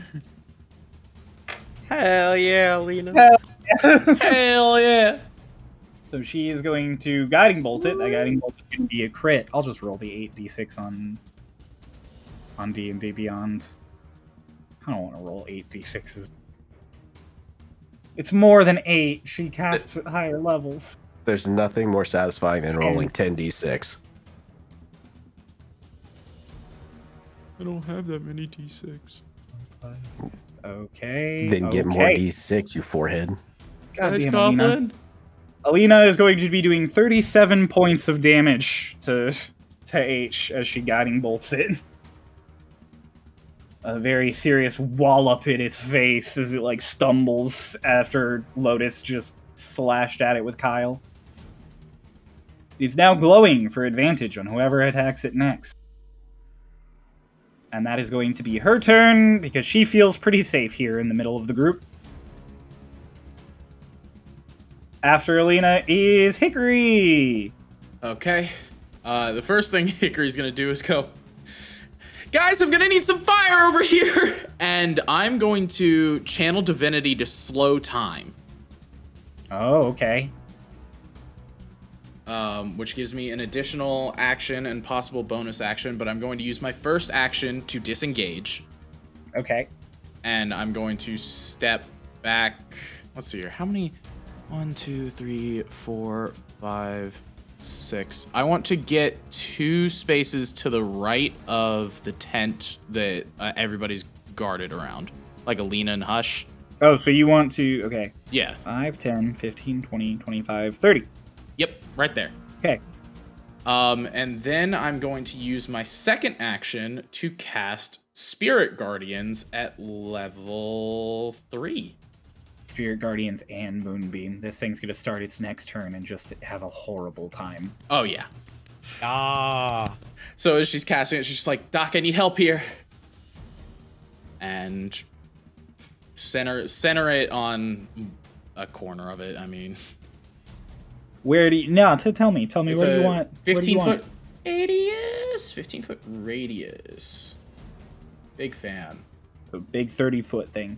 Hell yeah, Lena. Hell yeah! So she is going to Guiding Bolt it. That Guiding Bolt is going to be a crit. I'll just roll the 8d6 on D&D Beyond. I don't want to roll 8d6s. It's more than 8. She casts at higher levels. There's nothing more satisfying than rolling 10d6. I don't have that many D6. Okay. Then get more d6, you forehead. Goddamn, Alina. Alina is going to be doing 37 points of damage to H as she Guiding Bolts it. A very serious wallop in its face as it like stumbles after Lotus just slashed at it with Kyle. It's now glowing for advantage on whoever attacks it next. And that is going to be her turn because she feels pretty safe here in the middle of the group. After Alina is Hickory. Okay. The first thing Hickory's gonna do is go, guys, I'm gonna need some fire over here! And I'm going to channel Divinity to slow time. Oh, okay. Which gives me an additional action and possible bonus action, but I'm going to use my first action to disengage. Okay. And I'm going to step back. Let's see here. How many? 1, 2, 3, 4, 5, 6. I want to get 2 spaces to the right of the tent that everybody's guarded around. Like Alina and Hush. Oh, so you want to... Okay. Yeah. 5, 10, 15, 20, 25, 30. Yep, right there. Okay. And then I'm going to use my second action to cast Spirit Guardians at level 3. Spirit Guardians and Moonbeam. This thing's going to start its next turn and just have a horrible time. Oh, yeah. Ah. So as she's casting it, she's just like, Doc, I need help here. And center it on a corner of it. I mean, Where do you... No, tell me. Tell me, it's what do a you want? What do you 15 want? foot radius. 15 foot radius. Big fan. A big 30-foot thing.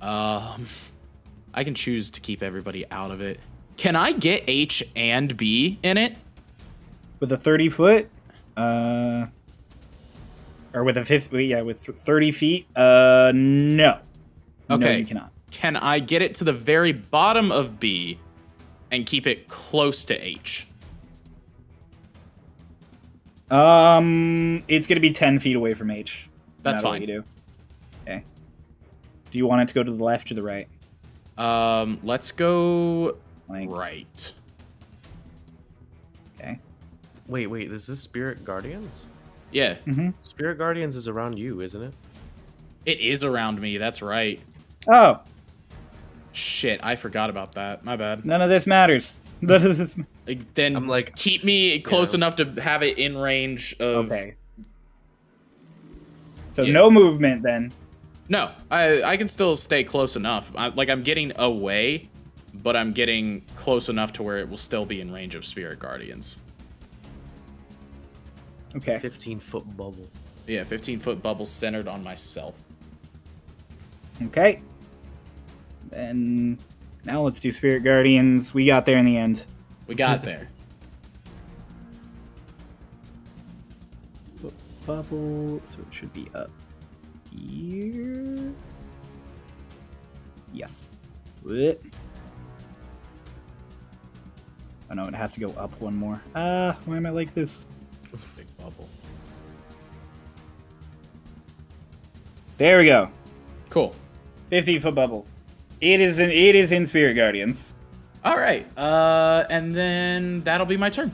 I can choose to keep everybody out of it. Can I get H and B in it? With a 30-foot? Or with a 50... Yeah, with 30 feet? No. No, Okay. you cannot. Can I get it to the very bottom of B and keep it close to H? It's going to be 10 feet away from H. That's That's what fine. you do. Okay. Do you want it to go to the left or the right? Let's go Like, right. okay. Wait, is this Spirit Guardians? Yeah, Spirit Guardians is around you, isn't it? it is around me. That's right. Oh, Shit, I forgot about that. My bad. none of this matters. None of this... Then I'm like, keep me close yeah. enough to have it in range of. Okay. So Yeah. no movement then. No, I can still stay close enough. I'm getting away, but I'm getting close enough to where it will still be in range of Spirit Guardians. Okay. 15-foot bubble. Yeah, 15-foot bubble centered on myself. Okay. Then now let's do Spirit Guardians. We got there in the end. We got there. Bubble, so it should be up here. Yes. Blech. Oh no, it has to go up one more. Why am I like this? Big bubble. There we go. Cool. 15-foot bubble. It is in Spirit Guardians. All right. And then that'll be my turn.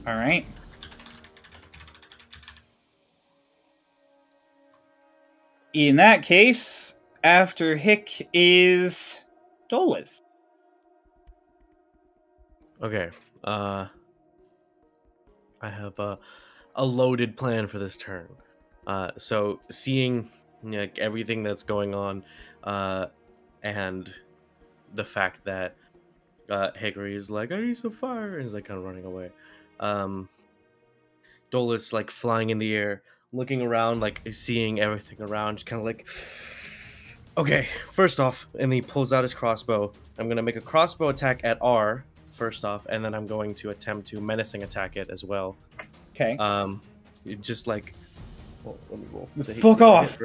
All right. In that case, after Hick is Dolus. Okay. I have a loaded plan for this turn. So seeing like everything that's going on, and the fact that Hickory is like, I need some fire, and he's like kind of running away. Dolus like flying in the air, looking around, like seeing everything around, just kind of like, okay, first off, and he pulls out his crossbow. I'm gonna make a crossbow attack at R first off, and then I'm going to attempt to menacing attack it as well. Okay. Just like, well, let me roll. So Fuck off.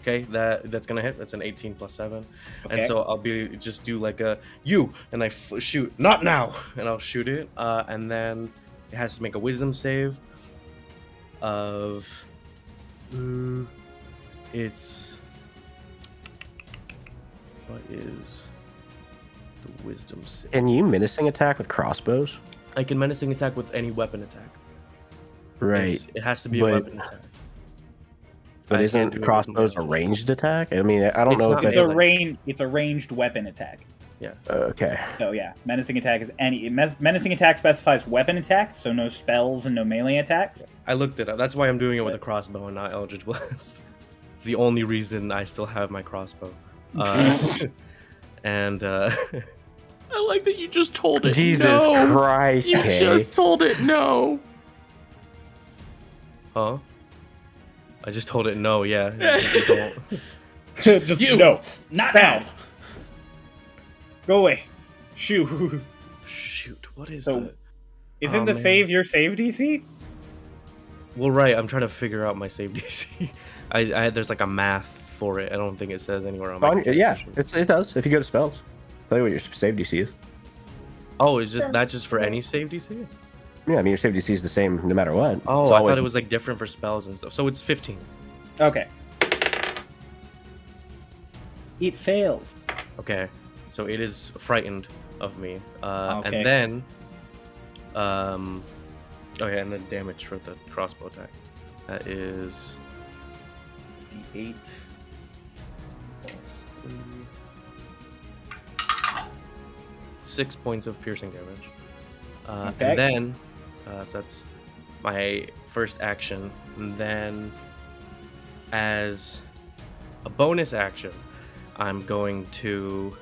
Okay, that's gonna hit. That's an 18 plus 7, and Okay. so I'll just do like a you, and I shoot. Not now, and I'll shoot it, and then it has to make a Wisdom save. Of, it's what is the Wisdom save? Can you menacing attack with crossbows? I can menacing attack with any weapon attack. Right. It has to be a But- weapon attack. But I can't do isn't it with crossbows a magic. ranged attack? I mean, I don't It's know not if It's they... melee. it's a ranged weapon attack. Okay. So yeah, menacing attack is any menacing attack specifies weapon attack, so no spells and no melee attacks. I looked it up. That's why I'm doing it with a crossbow and not Eldritch Blast. It's the only reason I still have my crossbow. And I like that you just told it. Jesus no. Christ, You Kay. just told it no. huh? I just told it no. Yeah. You don't- Just You. no, Not now. now. Go away. Shoo. Shoot. What is So- that? Isn't Oh, the man. save your save DC? Well, right. I'm trying to figure out my save DC. I there's like a math for it. I don't think it says anywhere on my. Yeah, character sheet. it does. If you go to spells, tell you what your save DC is. Oh, is just that just for any save DC? Yeah, I mean your save DC is the same no matter what. Oh, It's I always- thought it was like different for spells and stuff. So it's 15. Okay. It fails. Okay, so it is frightened of me. Okay. And then, okay, and then damage for the crossbow attack. That is D8 plus 3. 6 points of piercing damage. Okay. And then, so that's my first action. And then, as a bonus action, I'm going to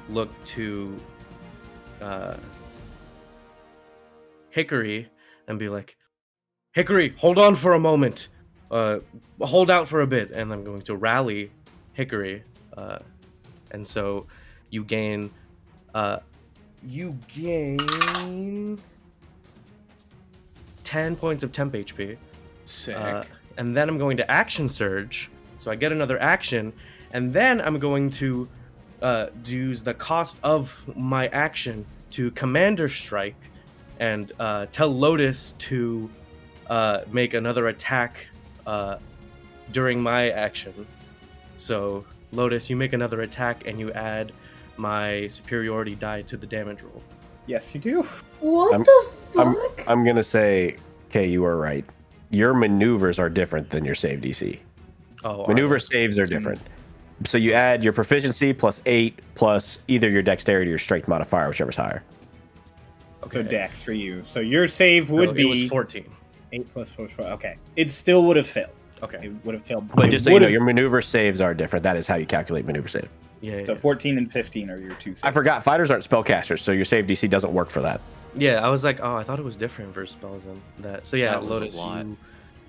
look to Hickory and be like, Hickory, hold on for a moment. Hold out for a bit. And I'm going to rally Hickory. And so you gain 10 points of temp HP. Sick. And then I'm going to action surge. So I get another action. And then I'm going to use the cost of my action to commander strike and tell Lotus to make another attack during my action. So Lotus, you make another attack and you add my superiority die to the damage roll. Yes, you do. What the fuck? I'm gonna say, okay, you are right. Your maneuvers are different than your save DC. Oh, Maneuver saves are different. So you add your proficiency plus 8 plus either your dexterity or strength modifier, whichever's higher. So Dex for you. So your save would be It was 14. 8 plus 4. Okay. It still would have failed. Okay. It would have failed. But It just so you know, would've- your maneuver saves are different. That is how you calculate maneuver save. Yeah. So 14 and 15 are your two saves. I forgot, fighters aren't spellcasters, so your save DC doesn't work for that. Yeah, I was like, oh, I thought it was different for spells and that. So yeah, That was a Lotus, lot.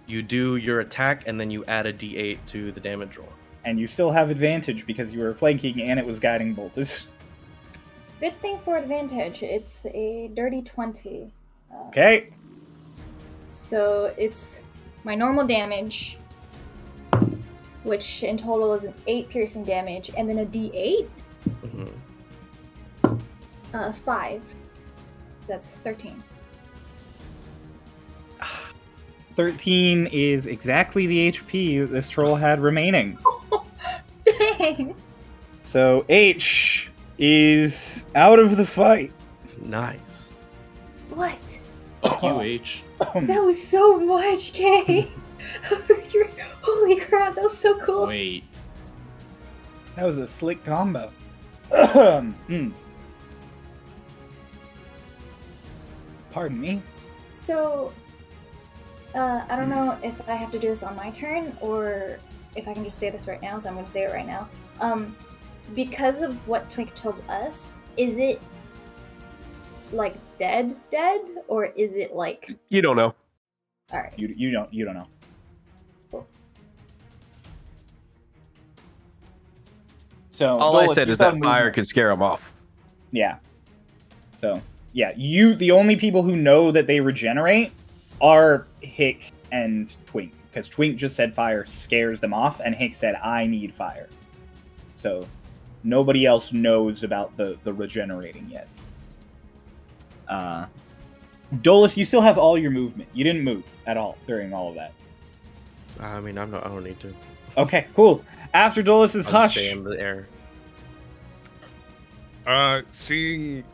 you do your attack and then you add a D8 to the damage roll. And you still have advantage because you were flanking and it was guiding bolt. Good thing for advantage. It's a dirty 20. Okay. So it's my normal damage, which in total is an 8 piercing damage, and then a D8, Mm-hmm. 5. So that's 13. 13 is exactly the HP this troll had remaining. Dang! So H is out of the fight. Nice. What? Fuck you, H. That was so much, Kay! Holy crap, that was so cool! Wait. That was a slick combo. Pardon me. So, I don't know if I have to do this on my turn or if I can just say this right now, so I'm going to say it right now. Because of what Twink told us, is it like dead, or is it like? You don't know. All right. You don't know. Cool. So All I Dolus, said you is saw that fire movement. could scare them off. Yeah. So yeah, the only people who know that they regenerate are Hick and Twink, because Twink just said fire scares them off, and Hick said I need fire. So nobody else knows about the regenerating yet. Dolus, you still have all your movement. You didn't move at all during all of that. I mean, I don't need to. Okay, cool. After Dolus's I'll just hush, stay in the air. Seeing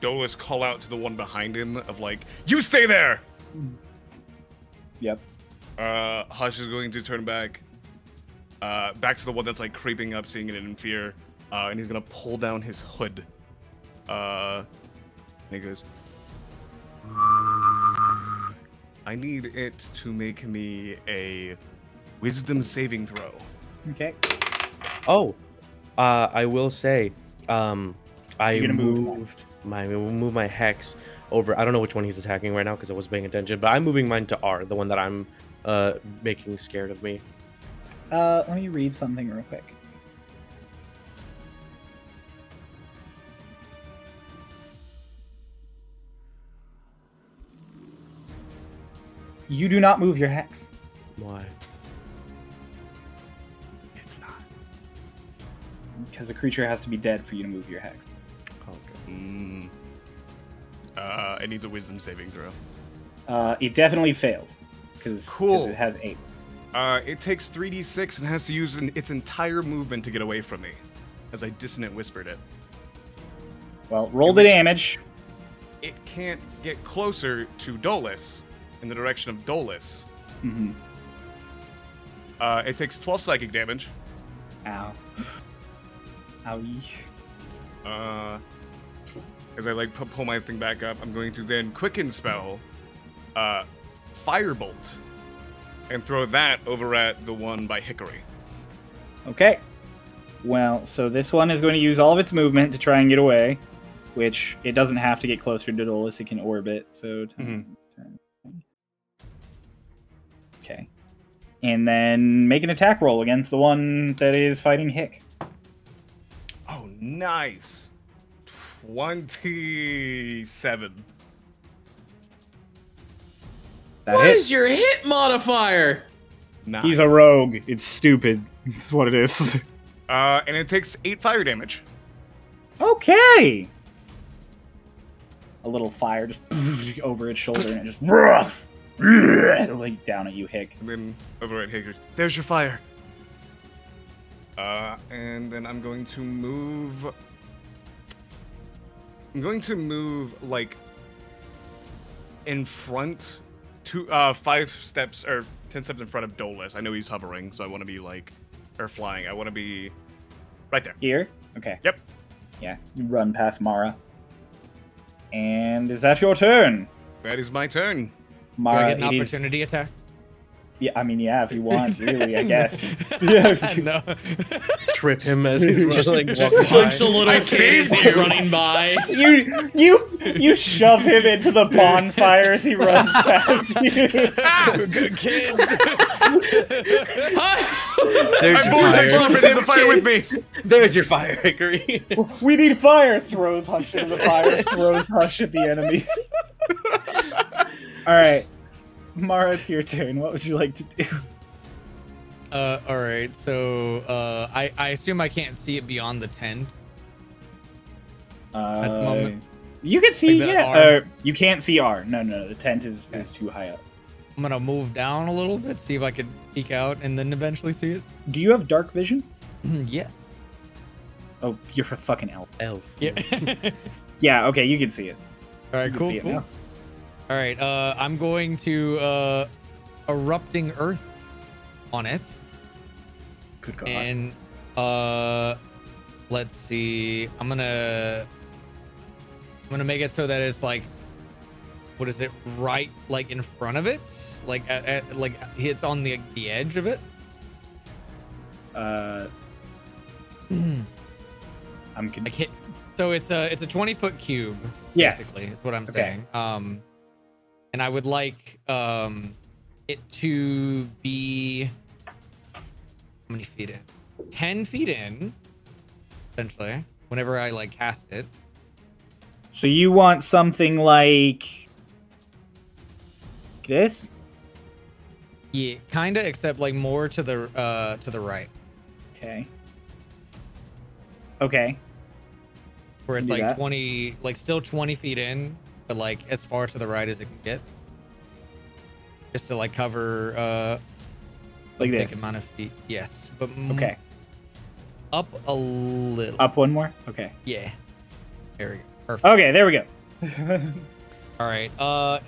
Dolus call out to the one behind him of like, "You stay there!" Yep. Hush is going to turn back to the one that's like creeping up, seeing it in fear, and he's gonna pull down his hood. And he goes, "I need it to make me a wisdom saving throw." Okay. Oh, I will say, I You're gonna move move my hex over. I don't know which one he's attacking right now because I was paying attention, but I'm moving mine to R, the one that I'm making scared of me. Let me read something real quick. You do not move your hex. Why? It's not. Because the creature has to be dead for you to move your hex. Okay. It needs a wisdom saving throw. It definitely failed. Because Cool. it has 8. It takes 3d6 and has to use its entire movement to get away from me, as I dissonant whispered it. Well, roll the damage. It can't get closer to Dolus, in the direction of Dolus. Mm-hmm. It takes 12 psychic damage. Ow. Owie. as I like pull my thing back up, I'm going to then quicken spell, Firebolt, and throw that over at the one by Hickory. Okay. Well, so this one is going to use all of its movement to try and get away, which it doesn't have to get closer to Dolus. It can orbit. So 10, 10. Okay. And then make an attack roll against the one that is fighting Hick. Oh, nice. 27. That What hits. is your hit modifier? Nice. He's a rogue. It's stupid. That's what it is. And it takes 8 fire damage. Okay. A little fire just over its shoulder and it just like down at you, Hick. And then over at Hickory. There's your fire. And then I'm going to move. Like in front, 5 steps or 10 steps in front of Dolus. I know he's hovering, so I want to be like, or flying. I want to be right there. Here? Okay. Yep. Yeah, you run past Mara. And is that your turn? That is my turn. Do I Mara, get an it is- opportunity attack? Yeah, I mean, yeah, if you want, really, I guess. Yeah. No. Trip him as he's just like Just walking punch by. a little kid as he's running by. You shove him into the bonfire as he runs past you. Good kids. There's I'm your vortex fire. jumping in the fire with me. There's your fire, Hickory. We need fire! Throws Hush into the fire, throws Hush at the enemy. Alright. Mara, it's your turn. What would you like to do? All right. So I assume I can't see it beyond the tent. At the moment. You can see, Like the yeah. R? You can't see R. No. The tent is too high up. I'm gonna move down a little bit, see if I could peek out, and then eventually see it. Do you have dark vision? Yes. Oh, you're a fucking elf. Elf. Yeah. Yeah, okay, you can see it. All right. You can Cool. see it Cool. now. All right. I'm going to erupting earth on it, Good God. and let's see. I'm gonna make it so that it's like, what is it? Right, like in front of it, like like it's on the edge of it. I'm Like hit. So it's a 20-foot cube. Yes. Basically, is what I'm Okay. saying. And I would like it to be how many feet in? 10 feet in, essentially. Whenever I like cast it. So you want something like this? Yeah, kinda, except like more to the right, Okay. Okay. where it's Do like that. 20, like still 20 feet in, but like as far to the right as it can get, just to like cover Like a big this. amount of feet. Yes, but Okay. up a little. Up one more? Okay. Yeah. There we go. Perfect. Okay, there we go. All right.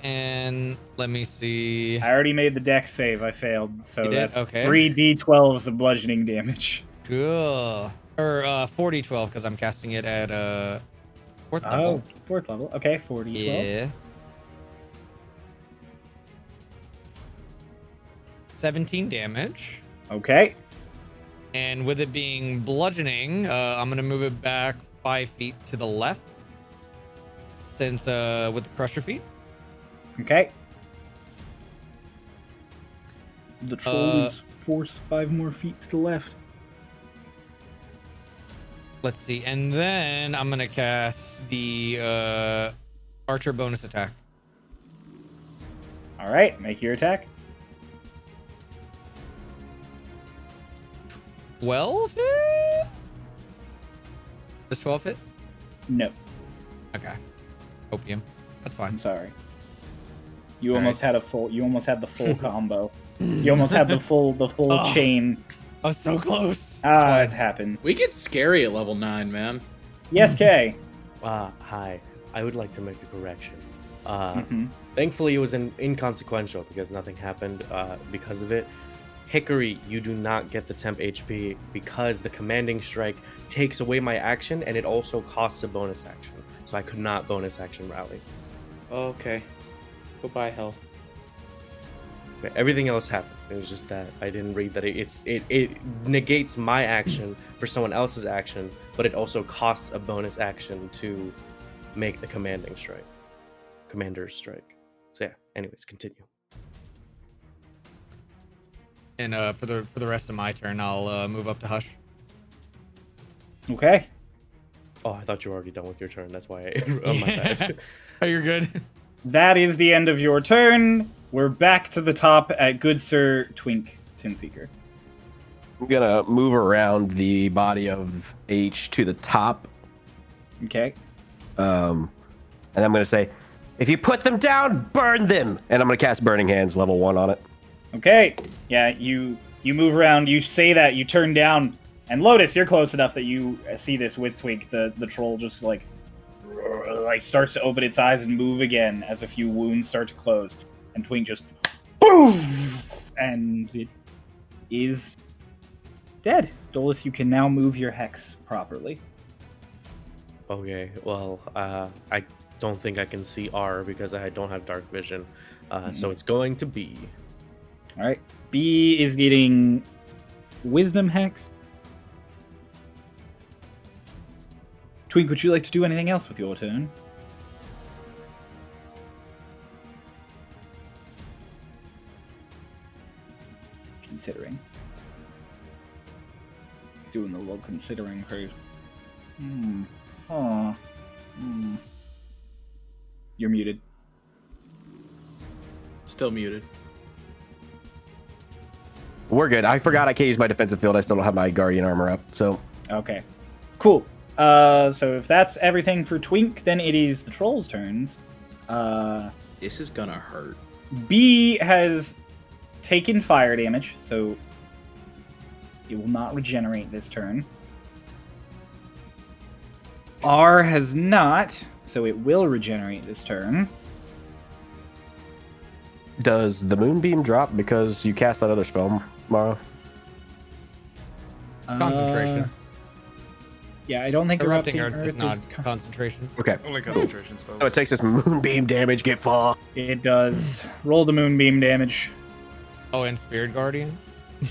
And let me see. I already made the dex save. I failed. So You did? that's Okay. 3d12s of bludgeoning damage. Cool. Or 40-12 because I'm casting it at 4th level. Oh, 4th level. Okay, 40. Yeah. 17 damage. Okay. And with it being bludgeoning, I'm going to move it back 5 feet to the left. Since with the crusher feet. Okay. The troll Uh, is forced 5 more feet to the left. Let's see. And then I'm going to cast the archer bonus attack. All right, make your attack. 12 hit? Does 12 hit? No, Okay. Opium. That's fine. I'm sorry. You All almost had a full. You almost had the full combo. You almost had the full Oh. chain. I was so close. It happened. We get scary at level 9, man. Yes, Kay. Hi. I would like to make a correction. Mhm. Thankfully, it was inconsequential because nothing happened because of it. Hickory, you do not get the temp HP because the commanding strike takes away my action and it also costs a bonus action. so I could not bonus action rally. Okay. Goodbye, health. Okay, everything else happened. It was just that I didn't read that it negates my action for someone else's action, but it also costs a bonus action to make the commander's strike. So yeah. Anyways, continue. And for the rest of my turn, I'll move up to Hush. Okay. Oh, I thought you were already done with your turn. That's why my bad. Oh, you're good. That is the end of your turn. We're back to the top at good Sir Twink Tinseeker. I'm gonna move around the body of H to the top, Okay. and I'm gonna say, if you put them down, burn them. And I'm gonna cast Burning Hands level 1 on it. Okay. Yeah, you move around, you say that, you turn down, and Lotus, you're close enough that you see this with Twink. The troll just like starts to open its eyes and move again as a few wounds start to close. And Twink just boom, and it is dead. Dolus, you can now move your hex properly. Okay, well, I don't think I can see R because I don't have dark vision. So it's going to be... All right. B is getting Wisdom Hex. Twink, would you like to do anything else with your turn? Considering. He's doing the little considering phase. You're muted. Still muted. We're good. I forgot I can't use my defensive field. I still don't have my Guardian armor up, so... Okay. Cool. So if that's everything for Twink, then it is the Troll's turns. This is gonna hurt. B has taken fire damage, so it will not regenerate this turn. R has not, so it will regenerate this turn. Does the Moonbeam drop because you cast that other spell, Mara? Concentration. Yeah, I don't think Erupting Earth is Earth not concentration. Okay. Only concentration spells. So it takes this Moonbeam damage, get fucked. It does. Roll the Moonbeam damage. Oh, and Spirit Guardian?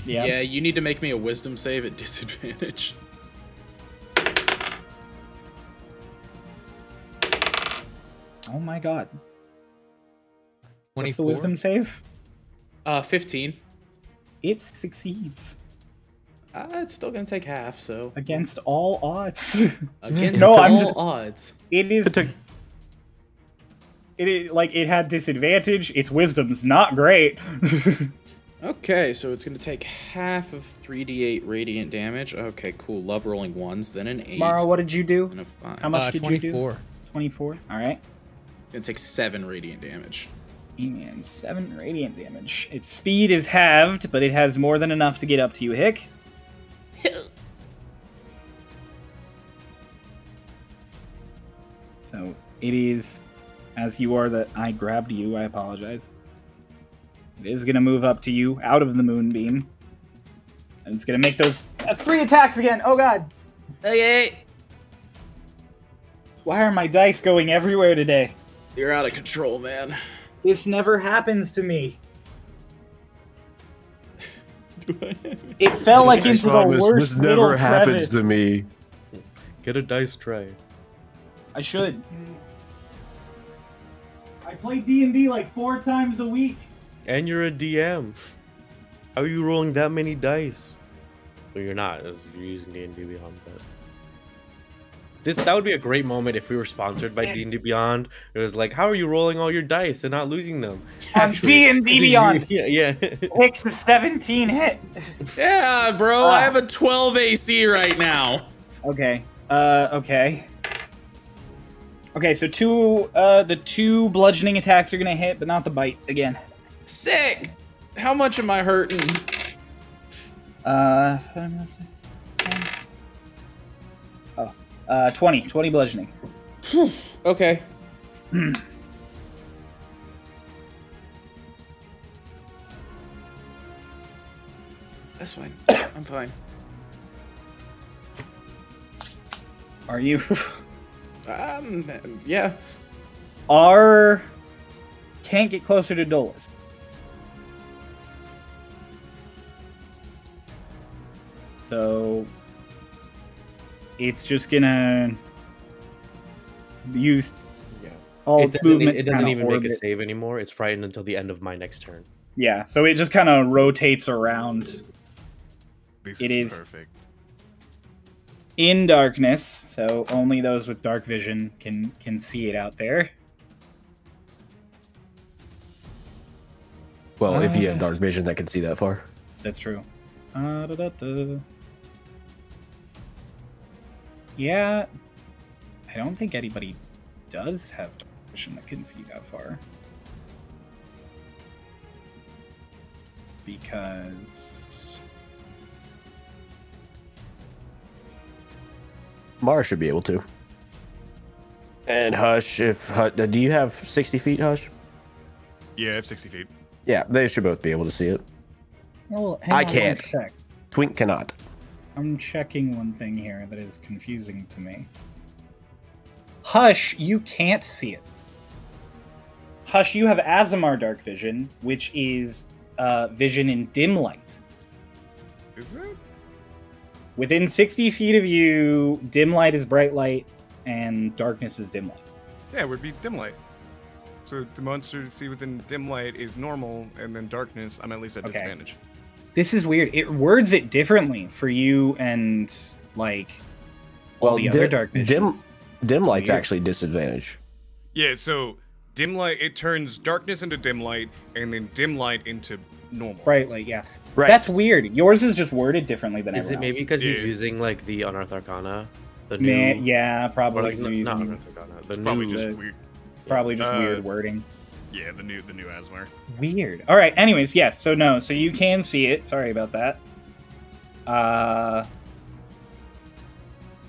Yeah. Yeah, you need to make me a wisdom save at disadvantage. Oh my god. 24. What's the wisdom save? 15. It succeeds. It's still gonna take half, so Against all odds. against No, all I'm just- odds. It is. It is like it had disadvantage. Its wisdom's not great. Okay, so it's gonna take half of 3d8 radiant damage. Okay, cool. Love rolling ones, then an 8. Mara, what did you do? And a 5. How much did 24. you do? 24. All right. Gonna take 7 radiant damage. And 7 radiant damage. Its speed is halved, but it has more than enough to get up to you, Hick. So it is, as you are the. I grabbed you. I apologize. It is gonna move up to you out of the moonbeam, and it's gonna make those 3 attacks again. Oh god! Okay. Why are my dice going everywhere today? You're out of control, man. This never happens to me. It fell like into the worst this never little happens crevice. to me. Get a dice tray. I should. I play D&D like 4 times a week. And you're a DM. How are you rolling that many dice? Well, you're not, as you're using D&D Beyond. But that would be a great moment if we were sponsored by D&D Beyond. It was like, how are you rolling all your dice and not losing them? On D&D Beyond. Yeah. Pick the 17 hit. Yeah, bro, I have a 12 AC right now. Okay. Okay. Okay, so the 2 bludgeoning attacks are gonna hit, but not the bite again. Sick. How much am I hurting? 20 bludgeoning. Okay. That's fine. I'm fine. Are you? Yeah. Can't get closer to Dolus. So it's just gonna use all its movement. It doesn't kinda even make a orbit. save anymore. It's frightened until the end of my next turn. Yeah, so it just kind of rotates around. This It is perfect. in darkness, so only those with dark vision can see it out there. Well, if you have dark vision that can see that far. That's true. Da-da-da. Yeah, I don't think anybody does have dark vision that can see that far. Because Mara should be able to. And Hush, do you have 60 feet, Hush? Yeah, I have 60 feet. Yeah, they should both be able to see it. well, I hang on, can't. let me check. Twink cannot. I'm checking one thing here that is confusing to me. Hush, you can't see it. Hush, you have Azamar dark vision, which is vision in dim light. Is it? Within 60 feet of you, dim light is bright light, and darkness is dim light. Yeah, it would be dim light. So the monster to see within dim light is normal, and then darkness, I'm at least at Okay. disadvantage. This is weird. It words it differently for you and, like, all the other dark visions. Dim light's Weird. actually disadvantage. Yeah, so dim light, it turns darkness into dim light, and then dim light into normal. Bright light, yeah. Right. That's weird. Yours is just worded differently than Is it everyone maybe else's. because he's Yeah. using like the Unearthed Arcana? The new. Yeah, Or, probably. like, using- not Unearthed Arcana. The Probably new. just weird. Probably just Uh, weird wording. Yeah, the new Asmar. Weird. All right. Anyways, yes. So no. So you can see it. Sorry about that.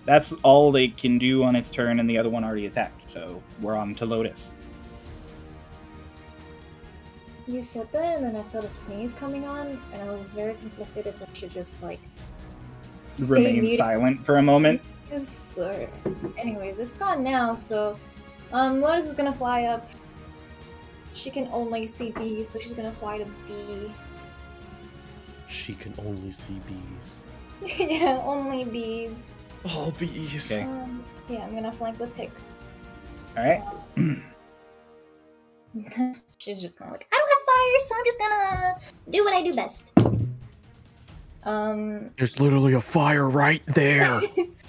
That's all they can do on its turn, and the other one already attacked. So we're on to Lotus. You said that, and then I felt a sneeze coming on, and I was very conflicted if I should just like stay Remain muted. silent for a moment. Anyways, it's gone now. So, Lotus is gonna fly up. She can only see bees, but she's gonna fly to B. She can only see bees. Yeah, only bees. All bees. Okay. Yeah, I'm gonna flank with Hick. All right. She's just kind of like, I don't have fire, so I'm just gonna do what I do best. There's literally a fire right there.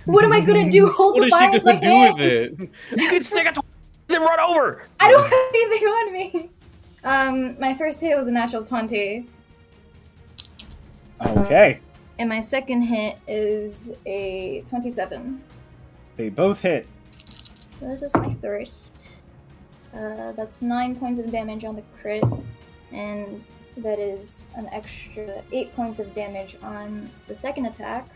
What am I gonna do? Hold What the is she fire in my gonna do hand? with it? You can stick it to then run over. I don't have anything on me. My first hit was a natural 20, Okay. and my second hit is a 27. They both hit. So this is my first. That's 9 points of damage on the crit, and that is an extra 8 points of damage on the second attack.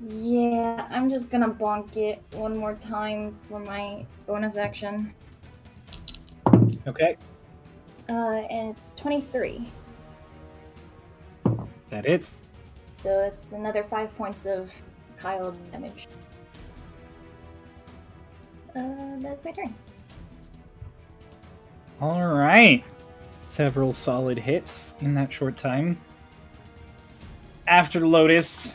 Yeah, I'm just gonna bonk it one more time for my bonus action. Okay. And it's 23. That hits. So it's another 5 points of Kyle damage. That's my turn. All right. Several solid hits in that short time. After Lotus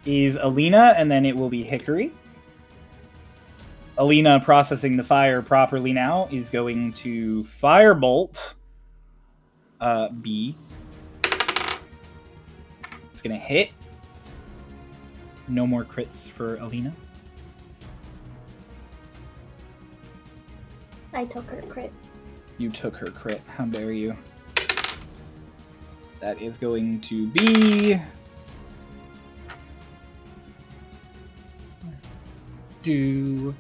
is Alina, and then it will be Hickory. Alina, processing the fire properly now, is going to Firebolt B. It's going to hit. No more crits for Alina. I took her crit. You took her crit. How dare you? That is going to be... do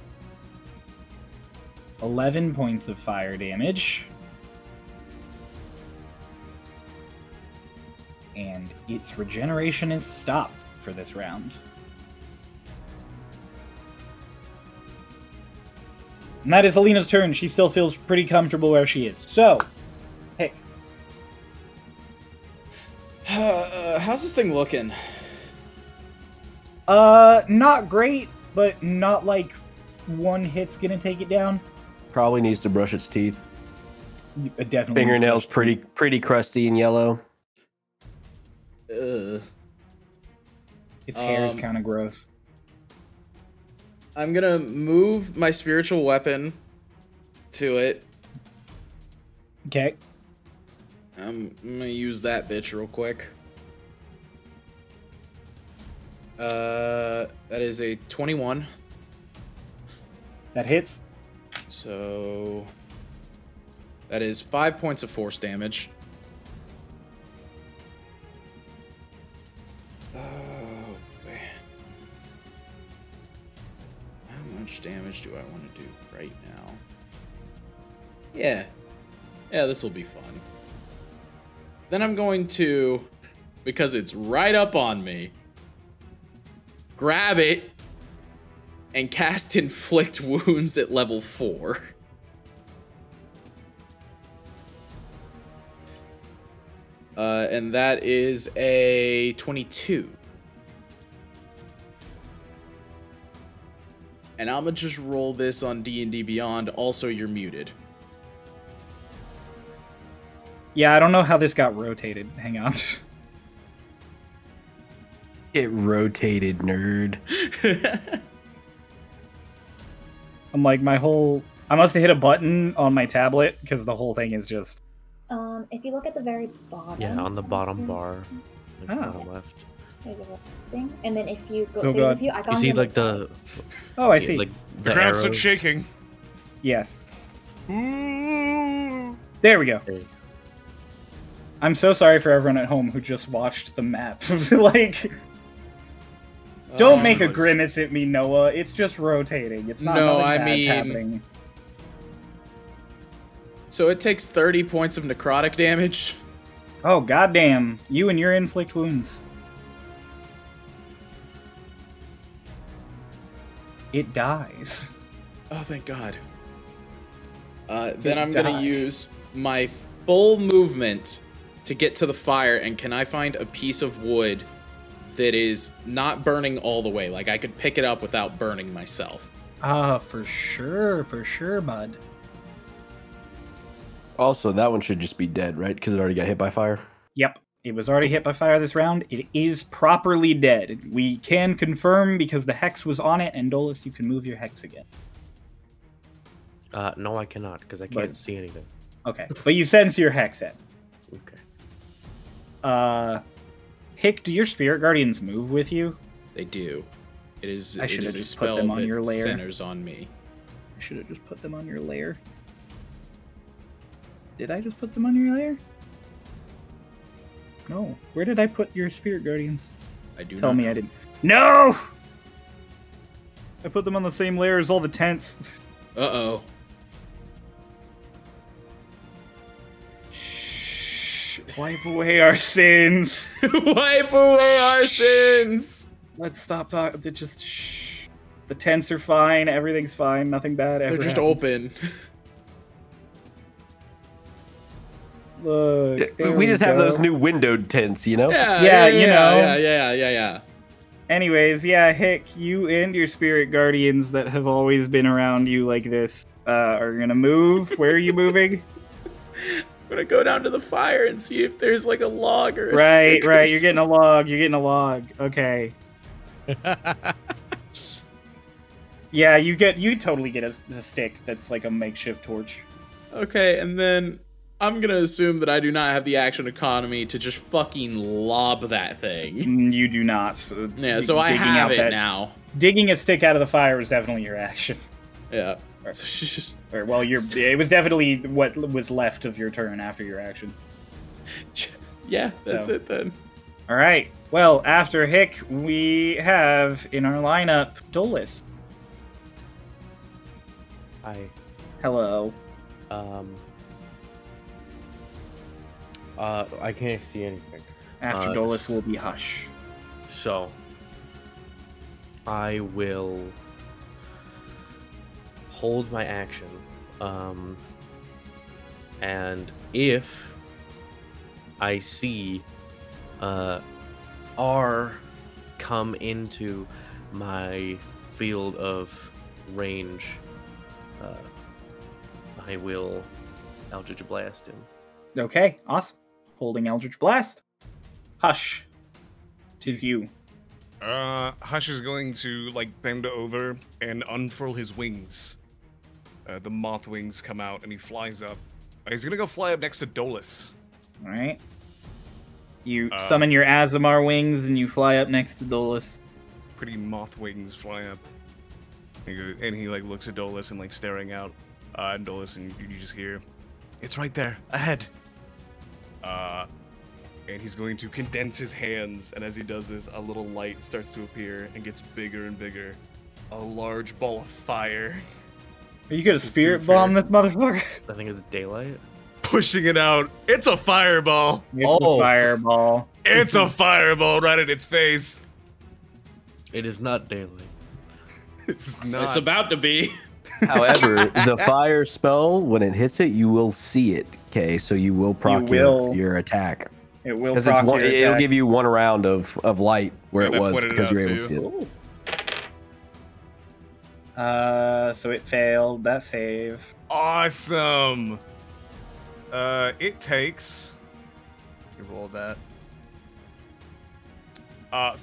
11 points of fire damage. And its regeneration is stopped for this round. And that is Alina's turn. She still feels pretty comfortable where she is. So, Hick. How's this thing looking? Not great, but not like one hit's gonna take it down. Probably needs to brush its teeth. Definitely. Fingernails pretty crusty and yellow. Its hair is kind of gross. I'm gonna move my spiritual weapon to it. Okay. I'm gonna use that bitch real quick. That is a 21. That hits. So that is 5 points of force damage. Oh, man. How much damage do I want to do right now? Yeah, this will be fun. Then I'm going to, because it's right up on me, grab it and cast Inflict Wounds at level 4. And that is a 22. And I'm gonna just roll this on D&D Beyond. Also, you're muted. Yeah, I don't know how this got rotated. Hang on. It rotated, nerd. I'm like, I must have hit a button on my tablet, because the whole thing is just... If you look at the very bottom. Yeah, on the bottom bar. Like Oh. bottom left. There's a thing. And then if you go, Oh, there's a God. few You icons. see in like the Oh, I see. like The the ground starts arrows. shaking. Yes. Mm. There we go. There you go. I'm so sorry for everyone at home who just watched the map. Like, don't make a grimace at me, Noah. It's just rotating. It's not No, nothing I bad's mean- happening. So it takes 30 points of necrotic damage. Oh, goddamn. You and your inflict wounds. It dies. Oh, thank God. Then I'm Die. gonna use my full movement to get to the fire, and can I find a piece of wood that is not burning all the way? Like, I could pick it up without burning myself. For sure, bud. Also, that one should just be dead, right? Because it already got hit by fire. Yep, it was already hit by fire this round. It is properly dead. We can confirm because the hex was on it, and Dolus, you can move your hex again. No, I cannot because I can't But- see anything. Okay, but you sense your hex in. Okay. Hick, do your spirit guardians move with you? They do. It is, I it should've is a just put spell them on that your lair. centers on me. I should have just put them on your lair. Did I just put them on your lair? No. Where did I put your spirit guardians? I do Tell not me know. I didn't. No! I put them on the same layer as all the tents. Uh-oh. Shh. Wipe away our sins. Wipe away our sins! Let's stop talking. Just shh. The tents are fine. Everything's fine. Nothing bad ever They're just happened. open. Look, there We just have go. those new windowed tents, you know? Yeah, you know. Yeah. Anyways, yeah, Hick, you and your spirit guardians that have always been around you like this are gonna move. Where are you moving? I'm gonna go down to the fire and see if there's like a log or a Right. stick or You're getting a log. You're getting a log. Okay. Yeah, you totally get a stick that's like a makeshift torch. Okay, and then I'm gonna assume that I do not have the action economy to just fucking lob that thing. You do not. Yeah, so I digging have out it that- now. Digging a stick out of the fire is definitely your action. Yeah. Right. So she's just Or, well, it was definitely what was left of your turn after your action. yeah, that's So. it then. All right. Well, after Hick, we have in our lineup Dolus. I Hello. I can't see anything. After Dolus will be Hush. So I will hold my action. And if I see R come into my field of range, I will Eldritch Blast him. Okay, awesome. Holding Eldritch Blast. Hush. 'Tis you. Hush is going to like bend over and unfurl his wings. The moth wings come out and he flies up. He's gonna go fly up next to Dolus. Alright. You summon your Azamar wings and you fly up next to Dolus. Pretty moth wings fly up. And he like looks at Dolus and like staring out. And Dolus, and you just hear, "It's right there, ahead." And he's going to condense his hands, and as he does this, a little light starts to appear and gets bigger and bigger. A large ball of fire. Are you gonna spirit bomb this motherfucker? I think it's daylight. Pushing it out. It's a fireball. It's a fireball. It's a fireball right in its face. It is not daylight. It's not. It's about to be. However, the fire spell, when it hits it, you will see it. Okay, so you will proc your attack. It will Because proc your it'll attack. give you one round of light where And it I was pointed it because out you're able to too. see it. So it failed that save. Awesome. It takes. You roll that.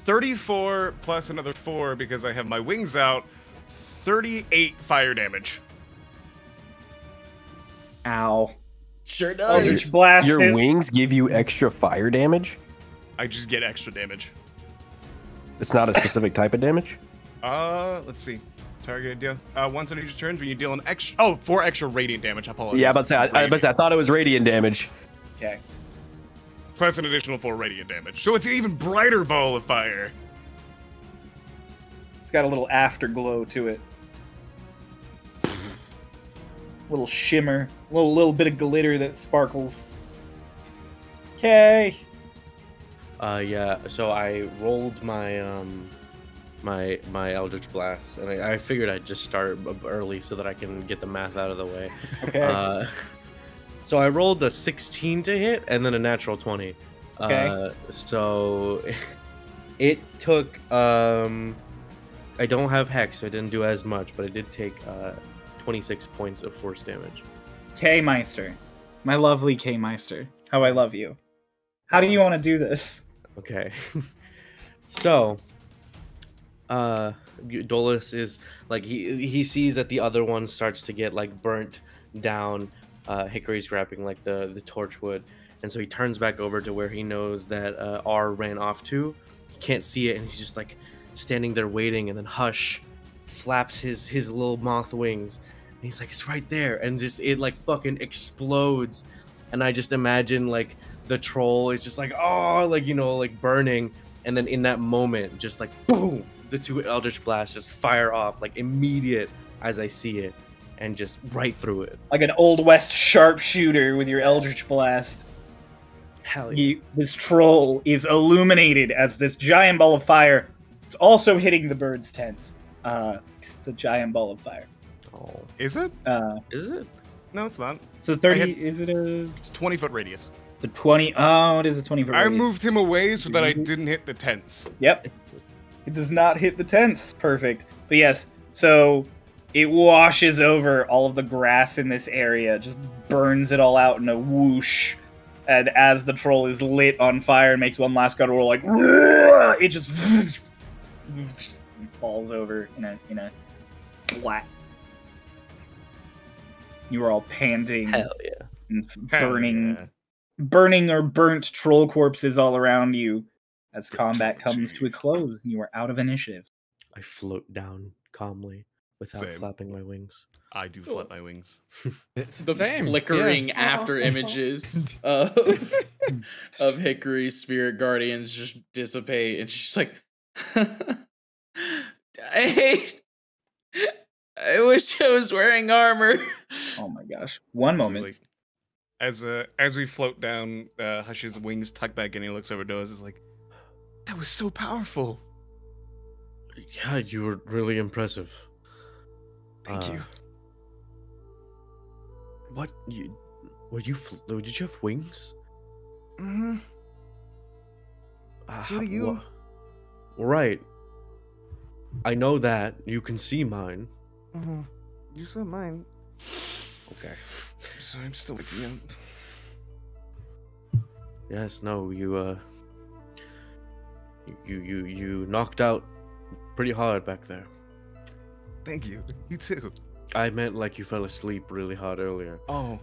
34 plus another 4 because I have my wings out. 38 fire damage. Ow. Sure Eldritch does. Blast. Your it. wings give you extra fire damage? I just get extra damage. It's not a specific type of damage? Let's see. Target deal. Once on each turn, when you deal an extra. 4 extra radiant damage. I apologize. Yeah, I thought it was radiant damage. Okay. Plus an additional 4 radiant damage. So it's an even brighter ball of fire. It's got a little afterglow to it. Little shimmer, little bit of glitter that sparkles. Okay. Yeah. So I rolled my my Eldritch Blast, and I figured I'd just start early so that I can get the math out of the way. Okay. So I rolled a 16 to hit, and then a natural 20. Okay. So it took. I don't have Hex, so I didn't do as much, but I did take 26 points of force damage. K-Meister. My lovely K-Meister. How I love you. How do you want to do this? Okay. So, Dolus is like he sees that the other one starts to get like burnt down. Hickory's grabbing like the torchwood, and so he turns back over to where he knows that R ran off to. He can't see it, and he's just like standing there waiting, and then Hush flaps his little moth wings, and he's like, "It's right there," and just it like fucking explodes, and I just imagine like the troll is just like, oh, like, you know, like burning, and then in that moment, just like boom, the 2 Eldritch Blasts just fire off like immediate as I see it, and just right through it. Like an Old West sharpshooter with your Eldritch Blast. Hell yeah. This troll is illuminated as this giant ball of fire. It's also hitting the bird's tents. It's a giant ball of fire. Oh, Is it? is it? No, it's not. So 30, I is it a... It's 20-foot radius. The 20... Oh, it is a 20 foot I radius. moved him away so that I didn't hit the tents. Yep. It does not hit the tents. Perfect. But yes, so it washes over all of the grass in this area, just burns it all out in a whoosh. And as the troll is lit on fire and makes one last gut roll, like, it just falls over in a flat. You are all panting Hell yeah. and Hell burning or burnt troll corpses all around you as combat comes to a close and you are out of initiative. I float down calmly without Same. flapping my wings. I do flap my wings. It's The same. flickering Yeah. after images of Hickory's spirit guardians just dissipate, and she's like, I wish I was wearing armor. Oh my gosh. One moment. Like, as we float down, Hush's wings tuck back in. He looks over to us. Is like, that was so powerful. Yeah, you were really impressive. Thank you. What? Did you have wings? Mm-hmm. So do you. Right. I know that. You can see mine. Mm-hmm. You saw mine. Okay. So I'm still waking up. Yes, no, you knocked out pretty hard back there. Thank you. You too. I meant like you fell asleep really hard earlier. Oh,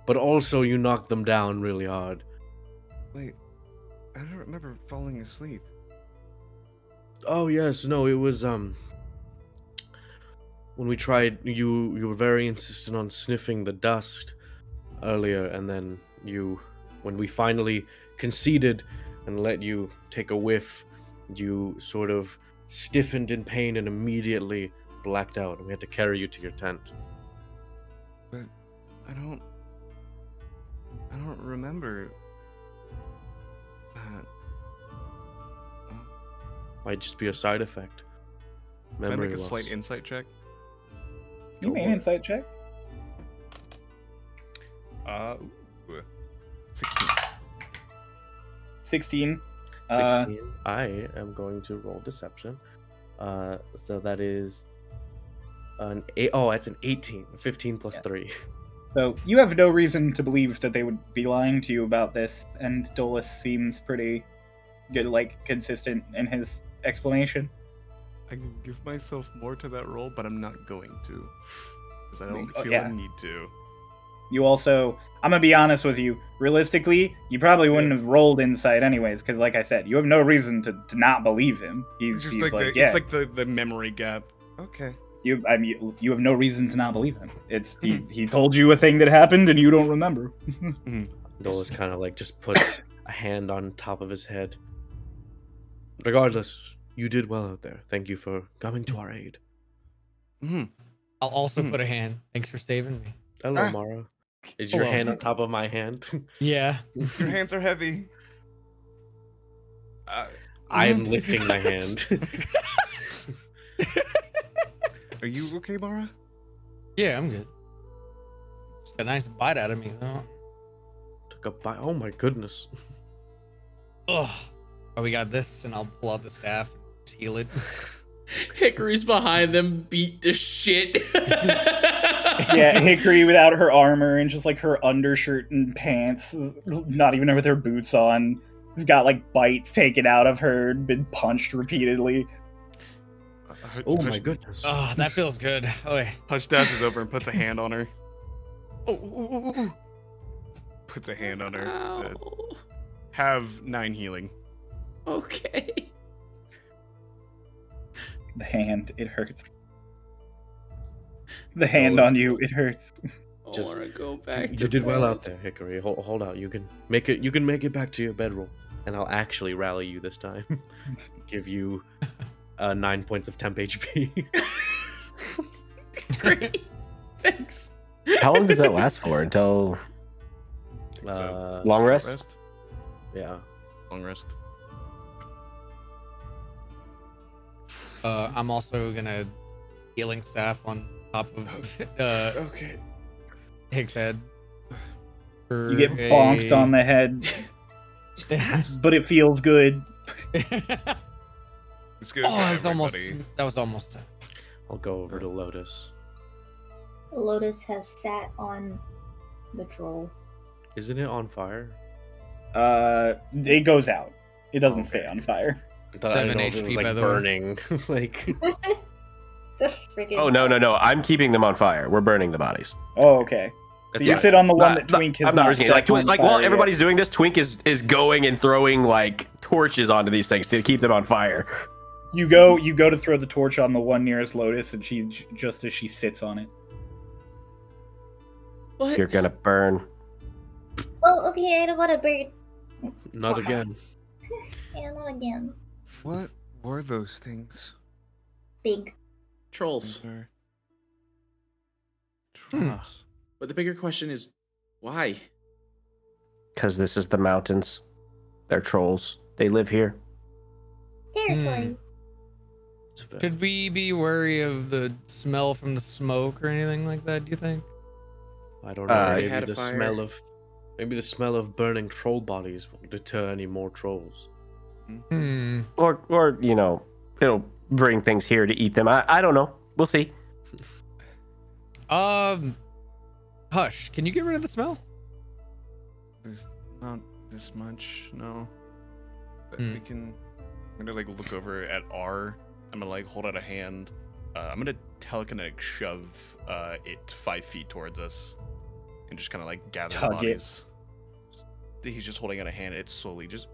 But also you knocked them down really hard. wait. I don't remember falling asleep. Oh yes, no, it was when we tried you were very insistent on sniffing the dust earlier, and then when we finally conceded and let you take a whiff, you sort of stiffened in pain and immediately blacked out, and we had to carry you to your tent. But I don't remember that. Might just be a side effect. Can I Memory make a loss. slight insight check? You made an insight check. Ooh, 16. 16. 16. I am going to roll deception. So that is an 8. Oh, that's an 18. 15 plus 3. So you have no reason to believe that they would be lying to you about this, and Dolus seems pretty good, like consistent in his explanation. I can give myself more to that roll, but I'm not going to. Because I don't Oh, feel yeah. I need to. You also, I'm gonna be honest with you, realistically, you probably wouldn't have rolled insight anyways, because like I said, you have no reason to not believe him. It's just he's like, like, the, yeah, it's like the memory gap. Okay. you have no reason to not believe him. It's he told you a thing that happened and you don't remember. Dolus kind of like just puts a hand on top of his head. Regardless, you did well out there. Thank you for coming to our aid. Mm-hmm. I'll also put a hand. Thanks for saving me. Hello, Ah. Mara. Is your Hello. hand on top of my hand? Yeah. Your hands are heavy. I am lifting my hand. Are you okay, Mara? Yeah, I'm good. Just got a nice bite out of me, though. Took a bite. Oh my goodness. Ugh. Oh, we got this, and I'll pull out the staff and heal it. Hickory's behind them, beat to shit. Yeah, Hickory without her armor and just like her undershirt and pants, not even with her boots on. Has got like bites taken out of her, been punched repeatedly. Oh my goodness. Oh, that feels good. Oh, wait. Hush dashes over and puts a hand on her. Oh. Puts a hand on her. Ow. Have 9 healing. Okay. The hand, it hurts. The hand on you, it hurts. I Just- want to go back. You to did well bed. out there, Hickory. Hold out. You can make it. You can make it back to your bedroll, and I'll actually rally you this time. Give you 9 points of temp HP. Great. Thanks. How long does that last for? Until long rest? Yeah. Long rest. I'm also gonna healing staff on top of Okay. Hig's head. You get bonked on the head, but it feels good. It's good. Oh, for that's almost. everybody. That was almost. I'll go over to Lotus. Lotus has sat on the troll. Isn't it on fire? It goes out. It doesn't Okay. stay on fire. I thought 7 I didn't know if it was HP, by like the way. burning. Like The freaking. Oh no! I'm keeping them on fire. We're burning the bodies. Oh, okay. That's So you fine. sit on the one Not- that Twink has I'm not not risking it. set Like, Twink, on like fire while yet. everybody's doing this, Twink is going and throwing like torches onto these things to keep them on fire. You go to throw the torch on the one nearest Lotus, and she just as she sits on it. What? You're gonna burn. Oh, okay. I don't want to burn. not again. Yeah, not again. What were those things? Big. Trolls. Those are- Hmm. Trolls. But the bigger question is, why? Because this is the mountains. They're trolls. They live here. Territory. It's fair. Should we be wary of the smell from the smoke or anything like that? Do you think? I don't know. already Maybe the smell of burning troll bodies will deter any more trolls. Or it'll bring things here to eat them. I don't know. We'll see. Hush, can you get rid of the smell? There's not this much, no. But we can. I'm gonna look over at R. I'm gonna hold out a hand. I'm gonna telekinetic shove it 5 feet towards us, and just kind of gather the Tug it. bodies. He's just holding out a hand. It's slowly just.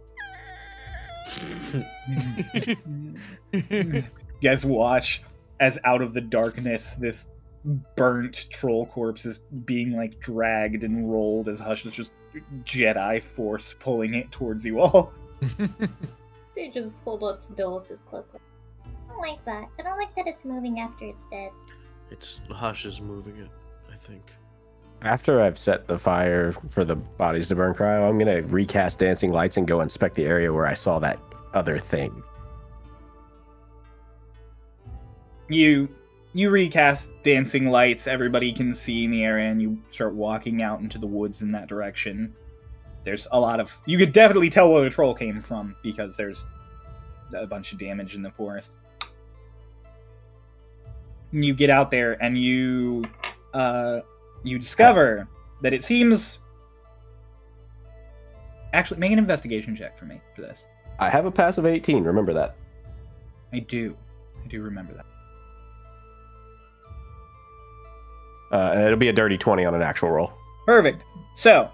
You guys watch as out of the darkness this burnt troll corpse is being dragged and rolled as Hush is just Jedi force pulling it towards you all. They just hold on to Dolus's cloak. I don't like that. I don't like that it's moving after it's dead. It's Hush is moving it, I think. After I've set the fire for the bodies to burn cryo, I'm gonna recast dancing lights and go inspect the area where I saw that other thing. You recast dancing lights, everybody can see in the area, and you start walking out into the woods in that direction. There's a lot of... You could definitely tell where the troll came from, because there's a bunch of damage in the forest. You get out there, and you discover that it seems... Actually, make an investigation check for me for this. I have a passive 18, remember that. I do remember that. And it'll be a dirty 20 on an actual roll. Perfect. So,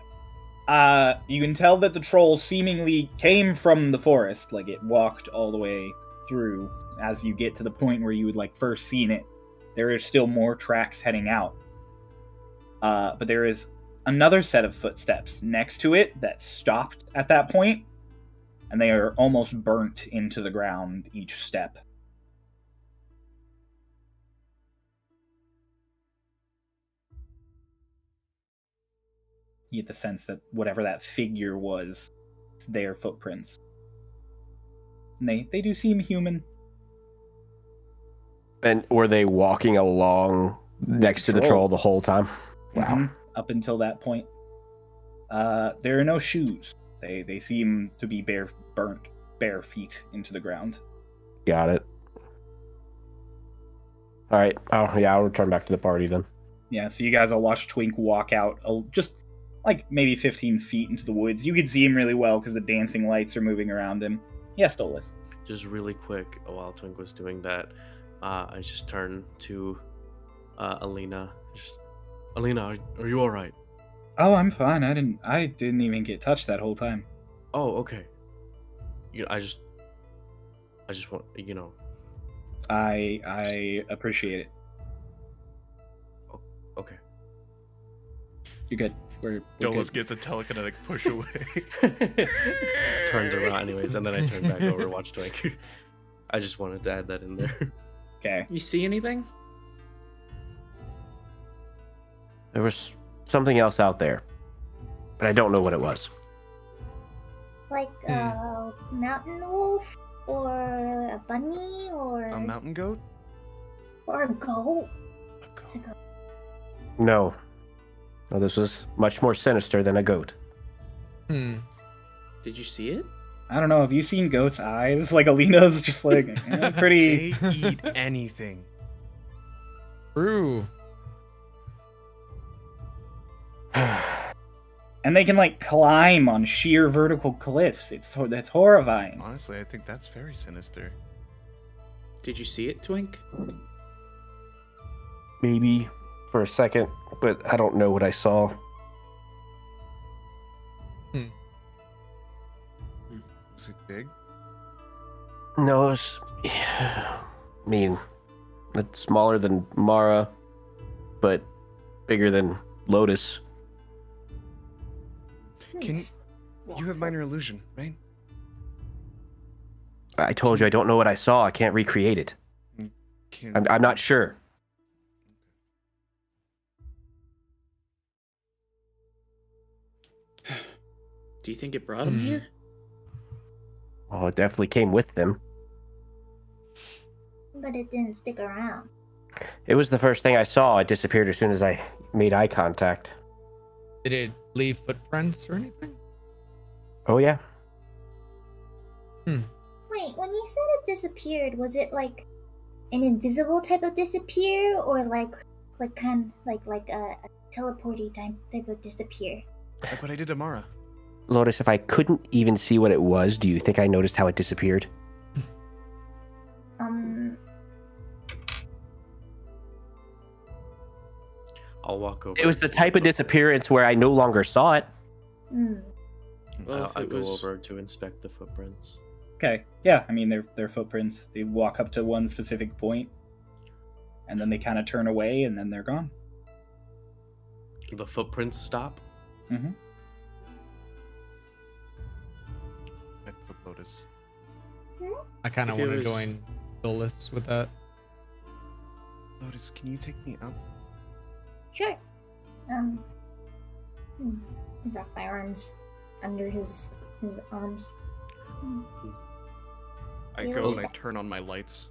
you can tell that the troll seemingly came from the forest. It walked all the way through. As you get to the point where you would first seen it, there are still more tracks heading out. But there is another set of footsteps next to it that stopped at that point, and they are almost burnt into the ground each step. You get the sense that whatever that figure was, it's their footprints. And they do seem human. And were they walking along next to the troll the whole time? Wow. Mhm. Up until that point. There are no shoes. They seem to be bare feet into the ground. Got it. All right. I'll return back to the party then. Yeah, so you guys all watch Twink walk out just maybe 15 feet into the woods. You can see him really well because the dancing lights are moving around him. Yes, Dolus. Just really quick, while Twink was doing that, I just turned to Alina. Alina, are you all right? Oh, I'm fine. I didn't even get touched that whole time. Oh, okay. I just want, I appreciate it. Okay. You're good. We're Dolus good. gets a telekinetic push away. Turns around anyways, and then I turn back over and watch Twink. I just wanted to add that in there. Okay. You see anything? There was something else out there, but I don't know what it was. Like a mountain wolf? Or a bunny? Or A mountain goat? or a goat? A It's a goat. goat. No. No, this was much more sinister than a goat. Did you see it? I don't know. Have you seen goat's eyes? Alina's just pretty. They eat anything. True. And they can climb on sheer vertical cliffs. That's horrifying. Honestly, I think that's very sinister. Did you see it, Twink? Maybe for a second, but I don't know what I saw. Was it big? No, it was... I mean, it's smaller than Mara, but bigger than Lotus. Can Just you walks have up. minor illusion, right? I told you I don't know what I saw. I can't recreate it. I'm not sure. Do you think it brought him here? Oh, it definitely came with them. But it didn't stick around. It was the first thing I saw. It disappeared as soon as I made eye contact. Did it leave footprints or anything? Oh yeah. Wait, when you said it disappeared, was it like an invisible type of disappear, or like kind like a teleporty type of disappear? Like what I did to Mara. Lotus, if I couldn't even see what it was, do you think I noticed how it disappeared? I'll walk over. It was the type of disappearance where I no longer saw it. Well, I'll if it go was- over to inspect the footprints. Okay. Yeah, I mean they're footprints. They walk up to one specific point, and then they kind of turn away, and then they're gone. The footprints stop. Mm-hmm. I put Lotus. I kind of If it want to was- join Dolus with that. Lotus, can you take me up? Sure. Wrap my arms under his arms. I Yeah. go and I turn on my lights.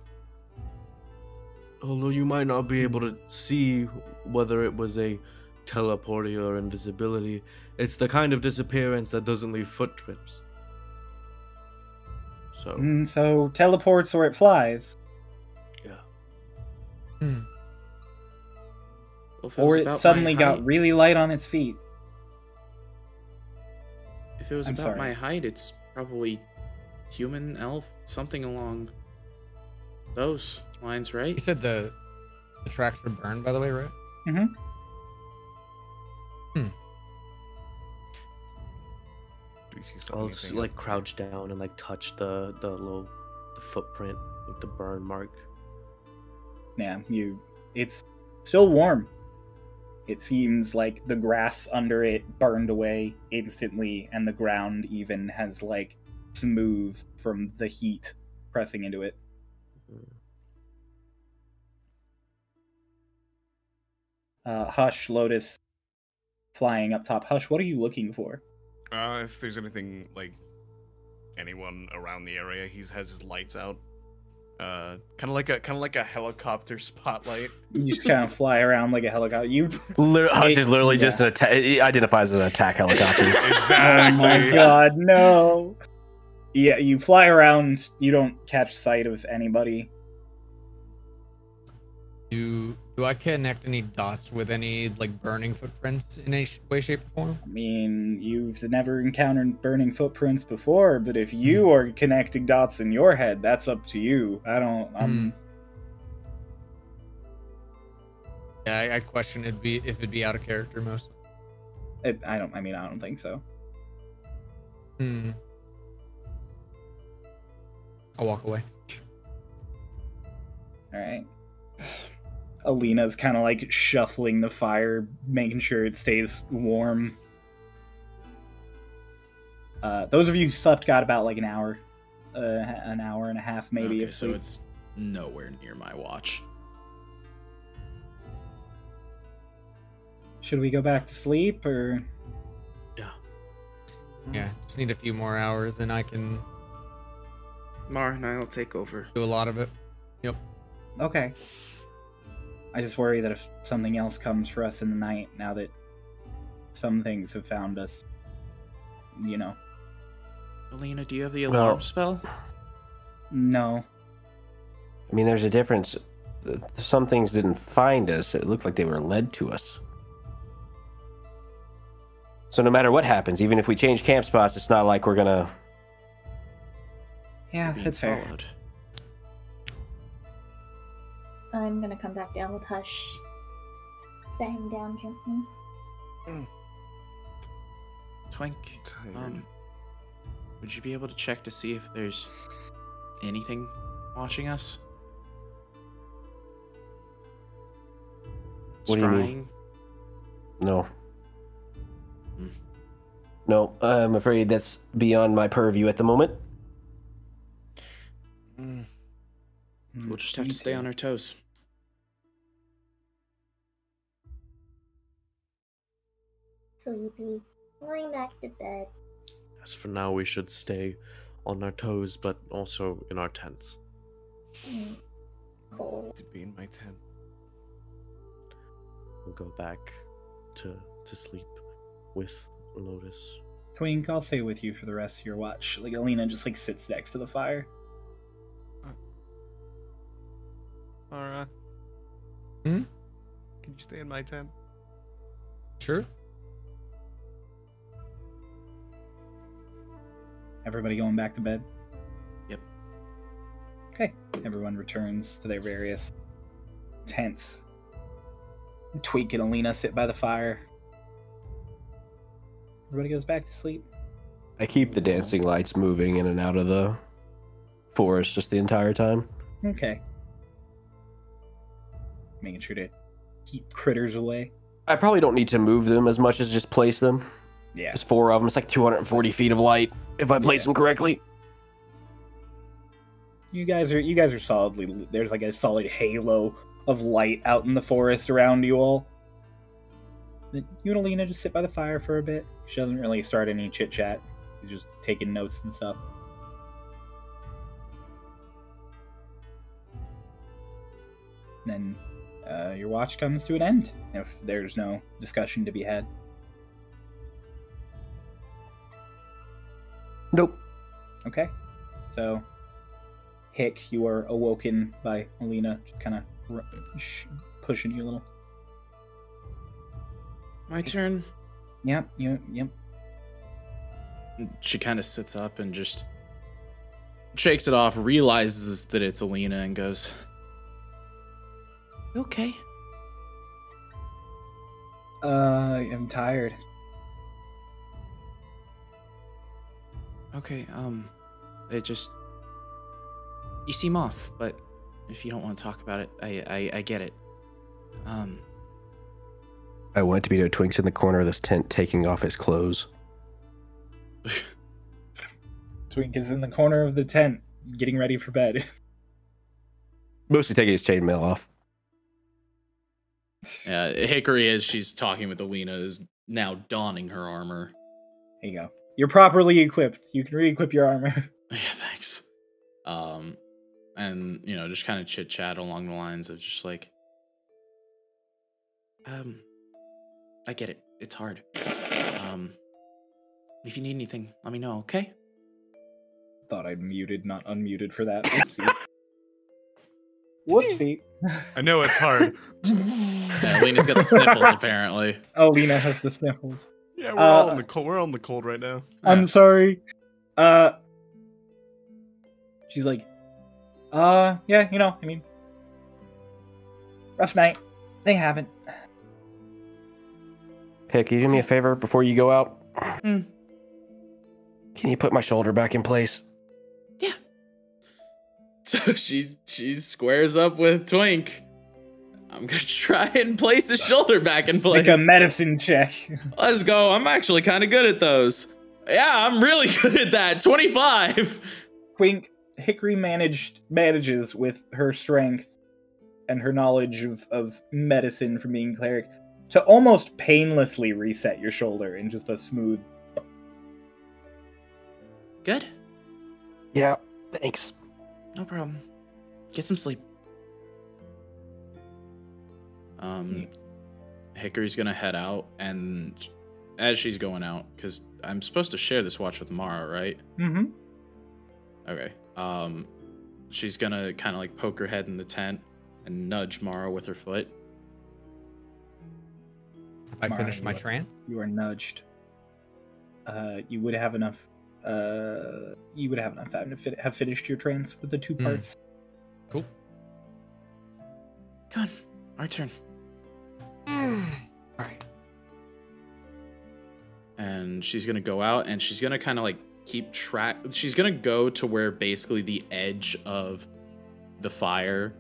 Although you might not be able to see whether it was a teleporting or invisibility, it's the kind of disappearance that doesn't leave footprints. So, So teleports or it flies, Well, if or was it about my suddenly got height- really light on its feet. If it was I'm about sorry. my height, it's probably human, elf, something along those lines, You right? said the tracks were burned, by the way, right? Mm-hmm. Do we see I'll something? just like crouch down and like touch the footprint, like the burn mark. Yeah, it's still warm. It seems like the grass under it burned away instantly, and the ground even has like smoothed from the heat pressing into it. Hush, Lotus, flying up top. Hush, what are you looking for? If there's anything like anyone around the area, he has his lights out. Kind of like a helicopter spotlight. You just kind of fly around like a helicopter. Hush is literally Yeah. just an attack. It identifies as an attack helicopter. Oh my god, no! Yeah, you fly around. You don't catch sight of anybody. Do I connect any dots with any like burning footprints in any way, shape, or form? I mean, you've never encountered burning footprints before, but if you are connecting dots in your head, that's up to you. I don't. Yeah, I question if it'd be out of character most. I don't. I mean, I don't think so. I'll walk away. All right. Alina's kind of like shuffling the fire, making sure it stays warm. Those of you who slept got about like an hour and a half maybe. Okay, of so sleep. it's nowhere near my watch. Should we go back to sleep or? Yeah, just need a few more hours and I can Mar and I will take over. do a lot of it. Okay. I just worry that if something else comes for us in the night, now that some things have found us, you know. Alina, do you have the Well- alarm spell? No. I mean, there's a difference. Some things didn't find us. It looked like they were led to us. So no matter what happens, even if we change camp spots, it's not like we're gonna... Yeah, Being that's fair. followed. I'm gonna come back down with Hush. Set him down gently. Twink, Tired. would you be able to check to see if there's anything watching us? What do you mean? Scrying? No. Hmm. No, I'm afraid that's beyond my purview at the moment. We'll just have to stay on our toes. So you'd be going back to bed. As for now, we should stay on our toes, but also in our tents. Cold. To be in my tent. We'll go back to sleep with Lotus. Twink, I'll stay with you for the rest of your watch. Like Alina just like sits next to the fire. Mara. Hmm? Can you stay in my tent? Sure. Everybody going back to bed? Yep. Okay. Everyone returns to their various tents. Twink and Alina sit by the fire. Everybody goes back to sleep. I keep the dancing lights moving in and out of the forest just the entire time. Okay. Making sure to keep critters away. I probably don't need to move them as much as just place them. Yeah. There's 4 of them. It's like 240 feet of light if I place them correctly. You guys are solidly. There's like a solid halo of light out in the forest around you all. You and Alina just sit by the fire for a bit. She doesn't really start any chit chat. She's just taking notes and stuff. Then your watch comes to an end if there's no discussion to be had. Nope. Okay. So, Hick, you are awoken by Alina, kind of pushing you a little. My turn. Yep. She kind of sits up and just shakes it off, realizes that it's Alina, and goes, "You okay?" I'm tired. Okay, it just... You seem off, but if you don't want to talk about it, I get it. I went to be no Twink's in the corner of this tent taking off his clothes. Twink is in the corner of the tent, getting ready for bed. Mostly taking his chainmail off. Yeah, Hickory, as she's talking with Alina, is now donning her armor. There you go. You're properly equipped. You can re-equip your armor. Yeah, thanks. And, you know, just kind of chit-chat along the lines of just like, I get it. It's hard. If you need anything, let me know, okay? Thought I'd muted, not unmuted for that. Whoopsie. Whoopsie. I know it's hard. Yeah, Lena's got the sniffles, apparently. Oh, Lena has the sniffles. Yeah, we're all in the cold. We're all in the cold right now. I'm sorry. She's like, yeah, you know, I mean, rough night. They haven't. Hick, can you do me a favor before you go out? Hmm. Can you put my shoulder back in place? Yeah. So she squares up with Twink. I'm gonna try and place his shoulder back in place. Like a medicine check. Let's go. I'm actually kind of good at those. Yeah, I'm really good at that. 25. Twink, Hickory manages with her strength and her knowledge of medicine from being cleric to almost painlessly reset your shoulder in just a smooth. Good. Yeah, thanks. No problem. Get some sleep. Hickory's gonna head out, and as she's going out, because I'm supposed to share this watch with Mara, right? Mm-hmm. Okay. She's gonna kind of like poke her head in the tent and nudge Mara with her foot. I Mara, finished my trance. You are nudged. You would have enough. You would have enough time to have finished your trance with the 2 parts. Cool. Come on, our turn. All right. And she's gonna go out, and she's gonna kind of like keep track. She's gonna go to where basically the edge of the fire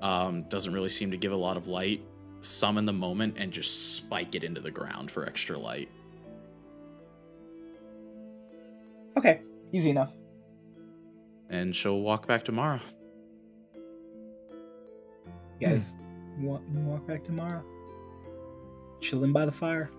doesn't really seem to give a lot of light. Summon the moment and just spike it into the ground for extra light. Okay, easy enough. And she'll walk back tomorrow. You guys, walk back tomorrow. Chilling by the fire.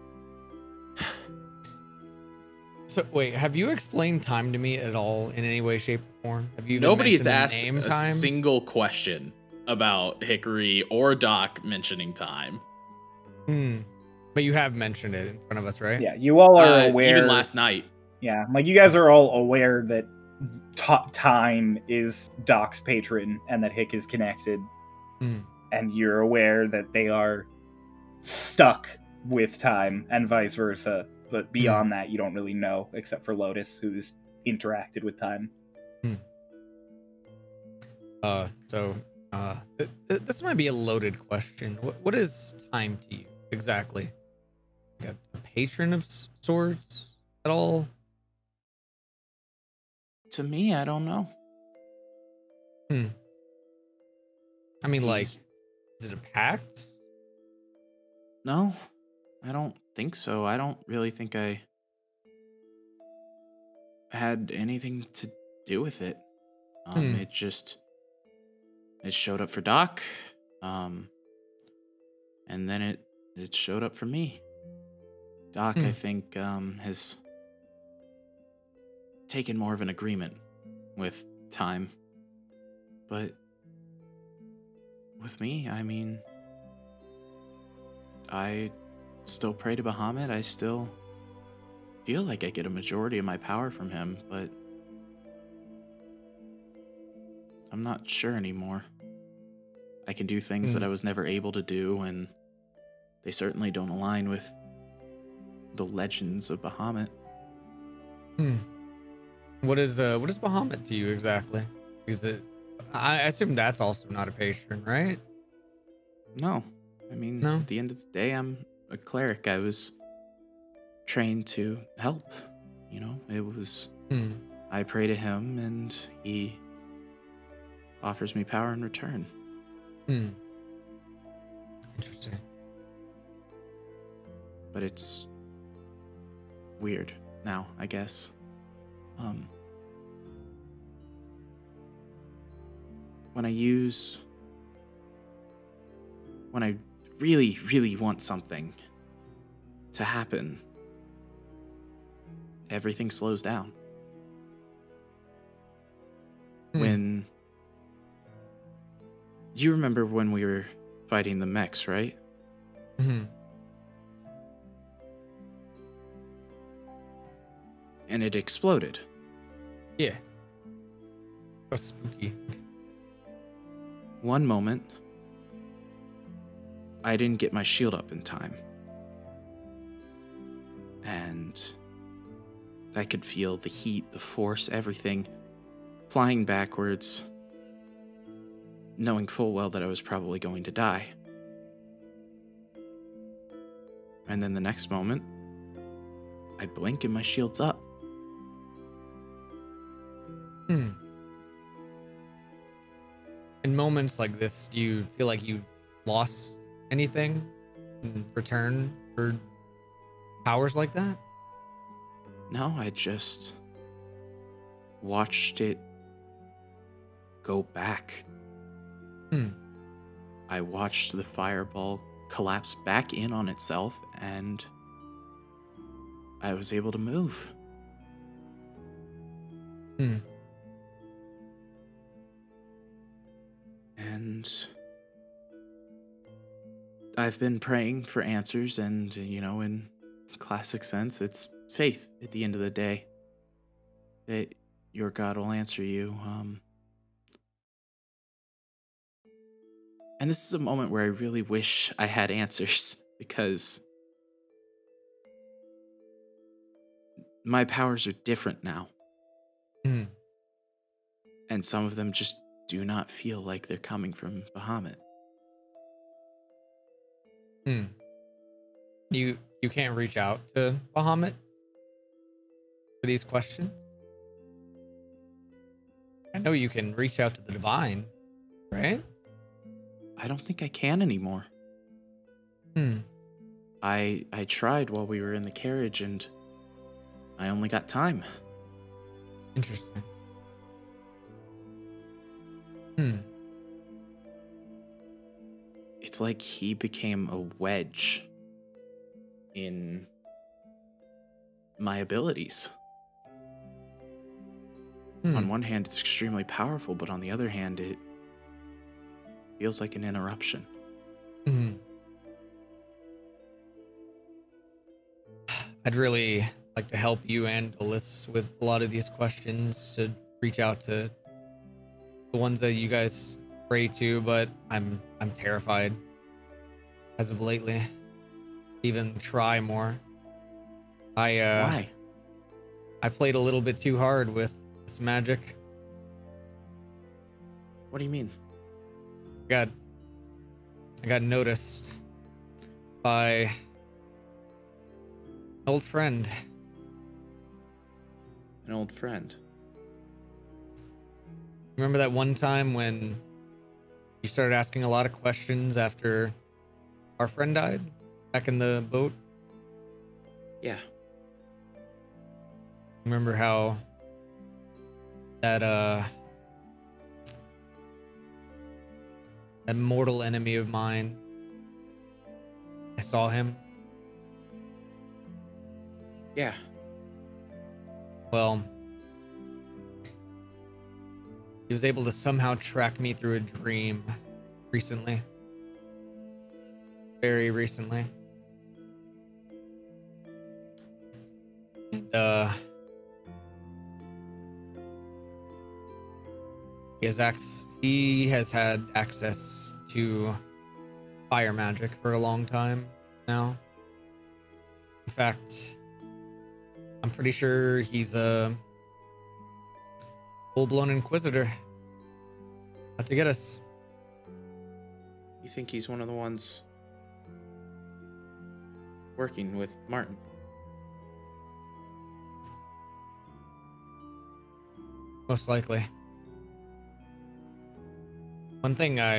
So wait, have you explained time to me at all in any way, shape, or form? Have you? Nobody's asked name a time? single question about Hickory or Doc mentioning time. But you have mentioned it in front of us, right? Yeah, you all are aware. Even last night. Yeah, like you guys are all aware that Time is Doc's patron and that Hick is connected. Hmm. And you're aware that they are stuck with Time and vice versa. But beyond that, you don't really know, except for Lotus, who's interacted with Time. This might be a loaded question. What is Time to you exactly? Like a patron of sorts at all? To me, I don't know. I mean, like, He's- is it a pact? No, I don't think so. I don't really think I had anything to do with it. It showed up for Doc, and then it showed up for me. Doc, I think, has taken more of an agreement with Time, but with me, I mean, I still pray to Bahamut. I still feel like I get a majority of my power from him, but I'm not sure anymore. I can do things that I was never able to do, and they certainly don't align with the legends of Bahamut. What is Bahamut to you exactly? Is it? I assume that's also not a patron, right? No. I mean, No? at the end of the day, I'm a cleric. I was trained to help. You know, it was... I pray to him, and he offers me power in return. Interesting. But it's weird now, I guess. When I really, really want something to happen, everything slows down. When you remember when we were fighting the mechs, right? And it exploded. Yeah. So spooky. One moment, I didn't get my shield up in time. And I could feel the heat, the force, everything flying backwards, knowing full well that I was probably going to die. And then the next moment, I blink and my shield's up. In moments like this, do you feel like you've lost anything in return for powers like that? No, I just watched it go back. I watched the fireball collapse back in on itself, and I was able to move. And I've been praying for answers, and, you know, in classic sense, it's faith at the end of the day that your God will answer you. And this is a moment where I really wish I had answers, because my powers are different now. And some of them just do not feel like they're coming from Bahamut. You can't reach out to Bahamut for these questions? I know you can reach out to the divine, right? I don't think I can anymore. I tried while we were in the carriage, and I only got time. Interesting. It's like he became a wedge in my abilities. On one hand, it's extremely powerful, but on the other hand, it feels like an interruption. I'd really like to help you and Ulyss with a lot of these questions, to reach out to the ones that you guys pray to, but I'm terrified as of lately. Even try more. Why? I played a little bit too hard with this magic. What do you mean? I got noticed by an old friend. An old friend. Remember that one time when you started asking a lot of questions after our friend died back in the boat? Yeah. Remember how that mortal enemy of mine, I saw him? Yeah. Well, he was able to somehow track me through a dream recently. Very recently. And, he has had access to fire magic for a long time now. In fact, I'm pretty sure he's a full-blown inquisitor. Out to get us. You think he's one of the ones working with Martin? Most likely. One thing I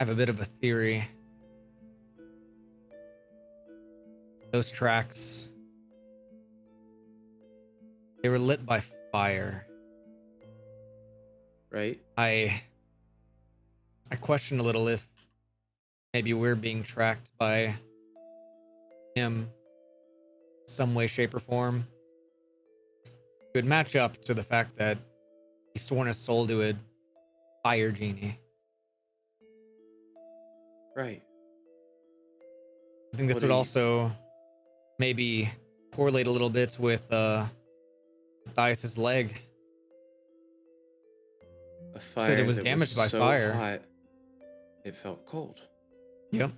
have a bit of a theory. Those tracks, they were lit by fire. Right? I question a little if maybe we're being tracked by him some way, shape, or form. It would match up to the fact that he's sworn his soul to a fire genie. Right. I think this What would do you- also maybe correlate a little bit with Matthias's leg. A fire Said it was that damaged by so fire. hot, it felt cold. Yep.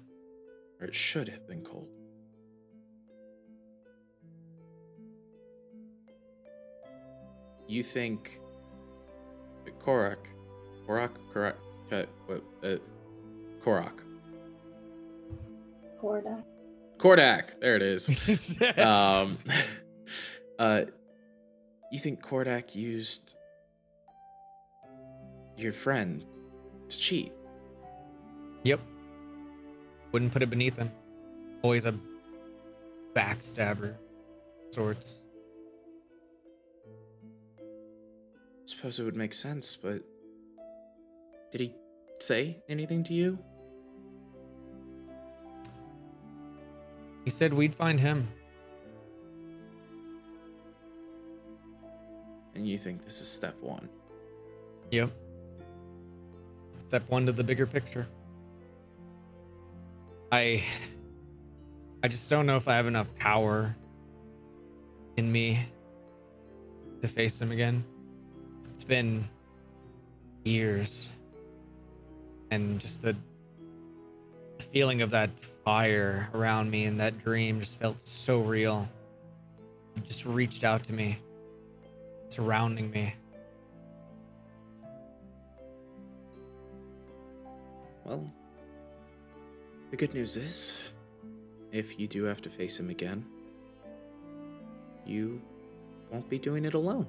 Or it should have been cold. You think Korak, Korok, Corda. Kordak, there it is. You think Kordak used your friend to cheat? Yep. Wouldn't put it beneath him. Always a backstabber sorts. Suppose it would make sense, but did he say anything to you? He said we'd find him. And you think this is step one? Yep. Step one to the bigger picture. I just don't know if I have enough power in me to face him again. It's been years. And just the feeling of that fire around me in that dream just felt so real. It just reached out to me, surrounding me. Well, the good news is, if you do have to face him again, you won't be doing it alone.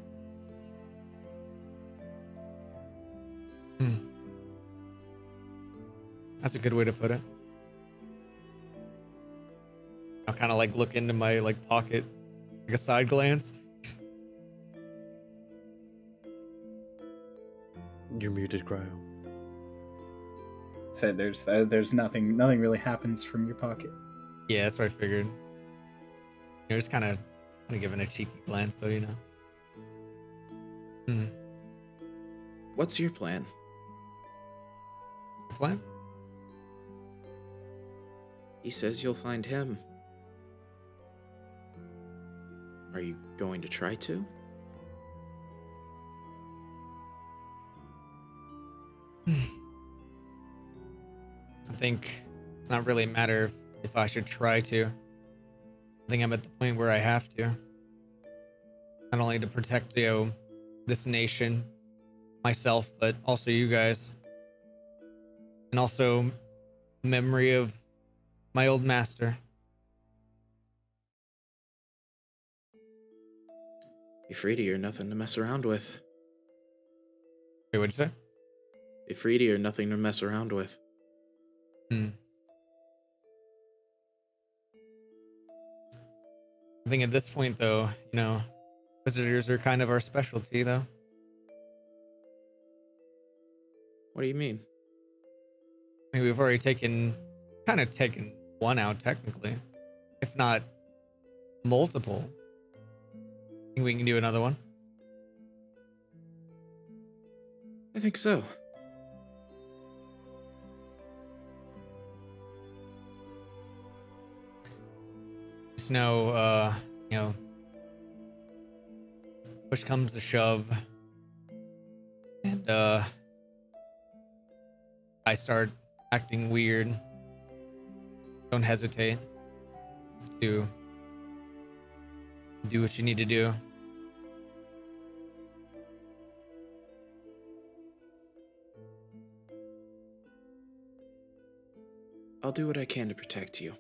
That's a good way to put it. I'll kind of like look into my like pocket, like a side glance. You're muted, Cryo. Said there's nothing really happens from your pocket. Yeah, that's what I figured. You're just kind of giving a cheeky glance, though, you know. What's your plan? Plan? He says you'll find him. Are you going to try to? I think it's not really a matter if I should try to. I think I'm at the point where I have to. Not only to protect, this nation, myself, but also you guys. And also memory of my old master. Ifriti, you're nothing to mess around with. Wait, what'd you say? Ifriti, you're nothing to mess around with. I think at this point, though, visitors are kind of our specialty, though. What do you mean? I mean, we've already taken one out, technically. If not multiple. Think we can do another one? I think so. Just know, push comes to shove. And, I start acting weird. Don't hesitate to do what you need to do. I'll do what I can to protect you.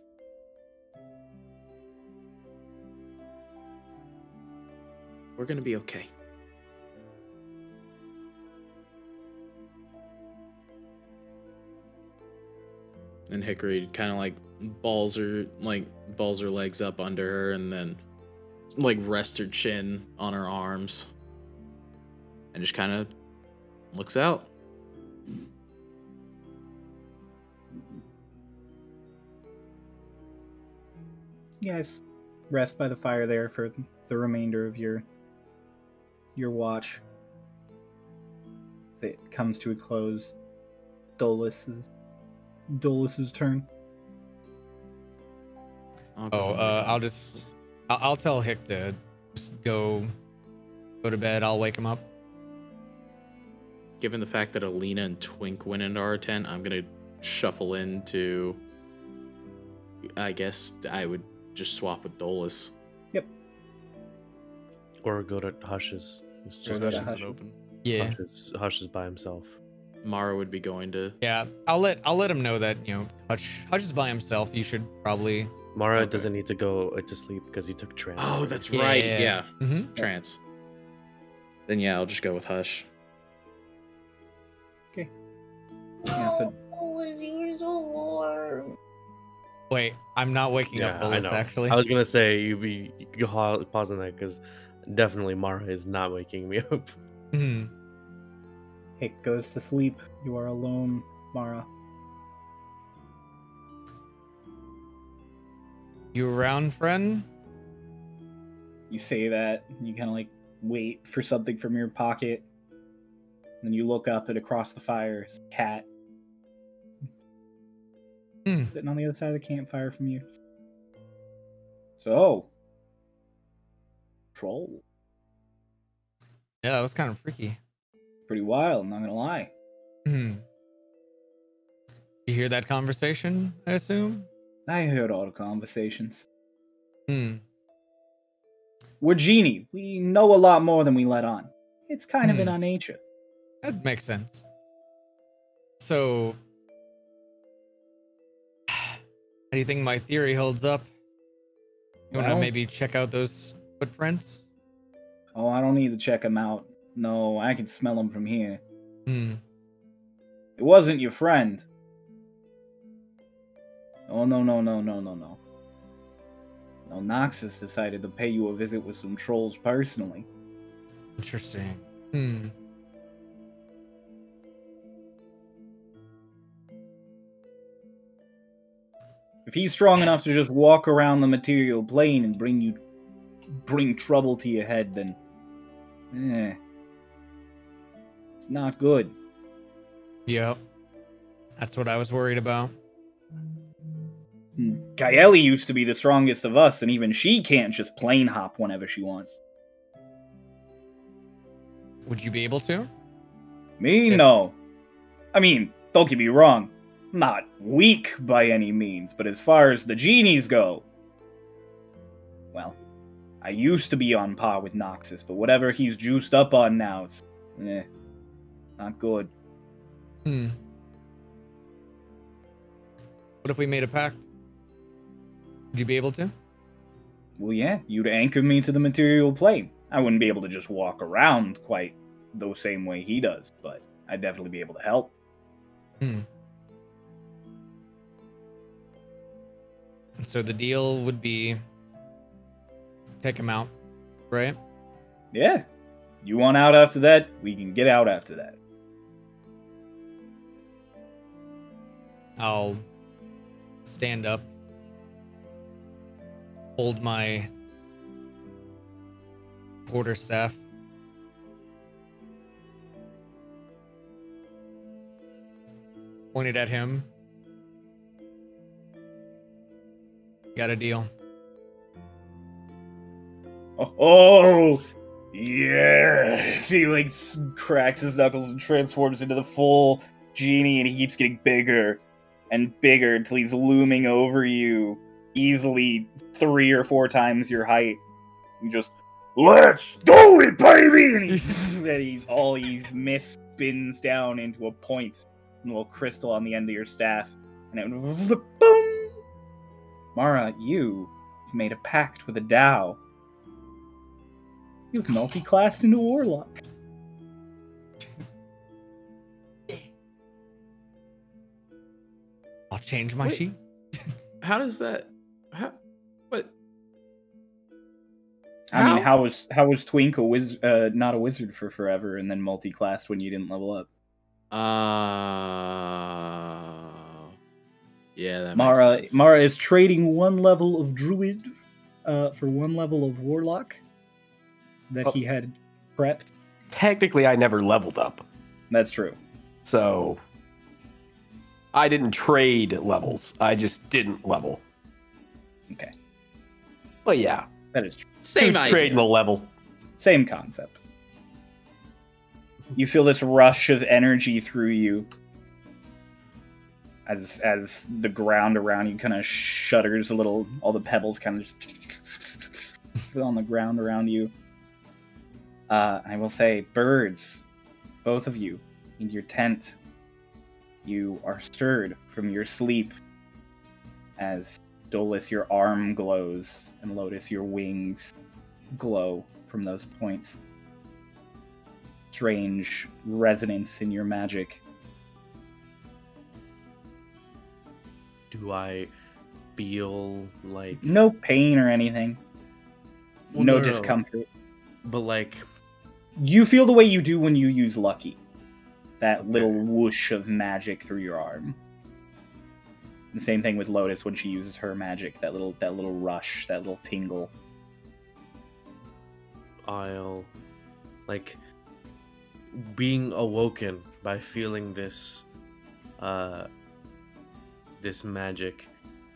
We're gonna be okay. And Hickory kind of balls her legs up under her and then rests her chin on her arms and just kind of looks out. You guys rest by the fire there for the remainder of your watch. As it comes to a close, Dolus's turn. I'll tell Hick to just go to bed. I'll wake him up. Given the fact that Alina and Twink went into our tent, I'm gonna shuffle into. I guess I would just swap with Dolus. Yep. Or go to Hush's. It's just Go to Hush is Hush. open. Yeah. Hush is by himself. Mara would be going to. Yeah. I'll let Him know that, Hutch is by himself. You should probably. Mara Okay. doesn't need to go to sleep because he took trance. Oh, that's Yeah. right. Yeah. Mm-hmm. Trance. Then yeah, I'll just go with Hush. Yeah, so you're so warm. Wait, I'm not waking up I Dolus, know. actually. I was gonna say you pause on that because definitely Mara is not waking me up. Mhm. Hick goes to sleep. You are alone, Mara. You around, friend? You say that, and you kind of wait for something from your pocket. Then you look up and across the fire is a cat. Sitting on the other side of the campfire from you. So, troll. Yeah, that was kind of freaky. Pretty wild, not gonna lie. You hear that conversation, I assume? I heard all the conversations. Hmm. We're genie. We know a lot more than we let on. It's kind of in our nature. That makes sense. So, how do you think my theory holds up? You want to Well- maybe check out those footprints? Oh, I don't need to check them out. No, I can smell them from here. Hmm. It wasn't your friend. Oh, no. No, Noxus decided to pay you a visit with some trolls personally. Interesting. Hmm. If he's strong enough to just walk around the material plane and bring trouble to your head, then it's not good. Yep. That's what I was worried about. Kaeli used to be the strongest of us, and even she can't just plane hop whenever she wants. Would you be able to? Me? If- No. I mean, don't get me wrong. I'm not weak by any means, but as far as the genies go, well, I used to be on par with Noxus, but whatever he's juiced up on now, it's not good. What if we made a pact? Would you be able to? Well, yeah, you'd anchor me to the material plane. I wouldn't be able to just walk around quite the same way he does, but I'd definitely be able to help. So the deal would be take him out, right? Yeah. You want out after that? We can get out after that. I'll stand up, hold my quarterstaff, pointed at him. Got a deal. Oh, yes! He like cracks his knuckles and transforms into the full genie, and he keeps getting bigger and bigger until he's looming over you, easily 3 or 4 times your height. You just, let's do it, baby! And he mist spins down into a point, a little crystal on the end of your staff, and it went boom. Mara, you have made a pact with a Dao. You've multi-classed into Warlock. I'll change my Wait. sheet. How does that? What? I mean, how was Twink not a wizard for forever and then multi-classed when you didn't level up? Yeah, that Mara makes sense. Mara is trading 1 level of Druid for 1 level of Warlock that he had prepped. Technically, I never leveled up, That's true. so I didn't trade levels. I just didn't level. Okay, But yeah, that is true. Same who's idea. trading a level. Same concept. You feel this rush of energy through you as the ground around you kind of shudders a little. All the pebbles kind of just on the ground around you. I will say, birds, both of you, in your tent, you are stirred from your sleep as Dolus, your arm glows, and Lotus, your wings glow from those points. Strange resonance in your magic. Do I feel like... No pain or anything. Well, No no. discomfort. But like... You feel the way you do when you use Lucky. That little whoosh of magic through your arm. The same thing with Lotus when she uses her magic. That little rush, that little tingle. I'll... like... being awoken by feeling this... this magic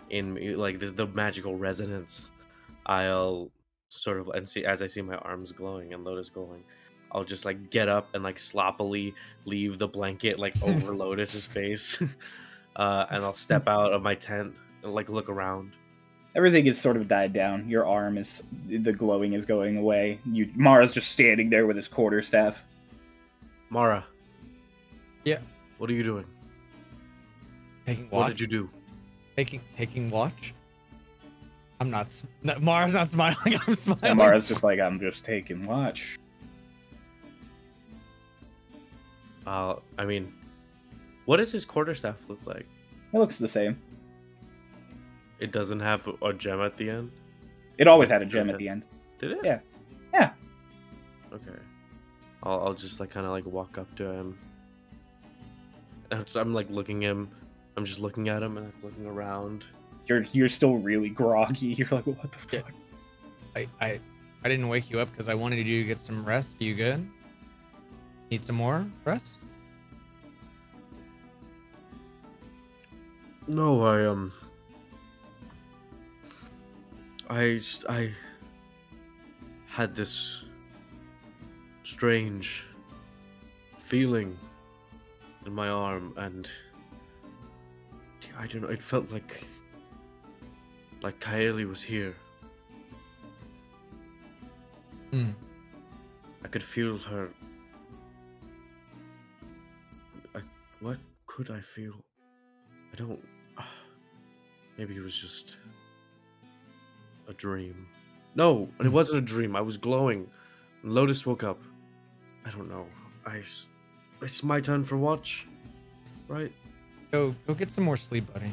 in me, like the magical resonance, I'll sort of, and see as I see my arms glowing and Lotus glowing, I'll just like get up and like sloppily leave the blanket like over Lotus's face, and I'll step out of my tent and like look around. Everything is sort of died down. Your arm is, the glowing is going away. Mara's just standing there with his quarterstaff. Mara. Yeah. What are you doing? Taking What watch. did you do? Taking watch. I'm not. Mara's not smiling. I'm smiling. And Mara's just like, I'm just taking watch. I mean, what does his quarterstaff look like? It looks the same. It doesn't have a gem at the end? It always had a gem at the end. Did it? Yeah. Yeah. Okay. I'll just like kind of like walk up to him. And so I'm like looking him. I'm just looking at him and like, looking around. You're still really groggy. You're like, what the Yeah. fuck? I didn't wake you up because I wanted you to get some rest. You good? Need some more rest? No, I had this strange feeling in my arm, and I don't know, it felt like Kaeli was here. Hmm. I could feel her. What could I feel? I don't. Maybe it was just a dream. No, it wasn't a dream. I was glowing. Lotus woke up. I don't know. It's my turn for watch, right? Go get some more sleep, buddy.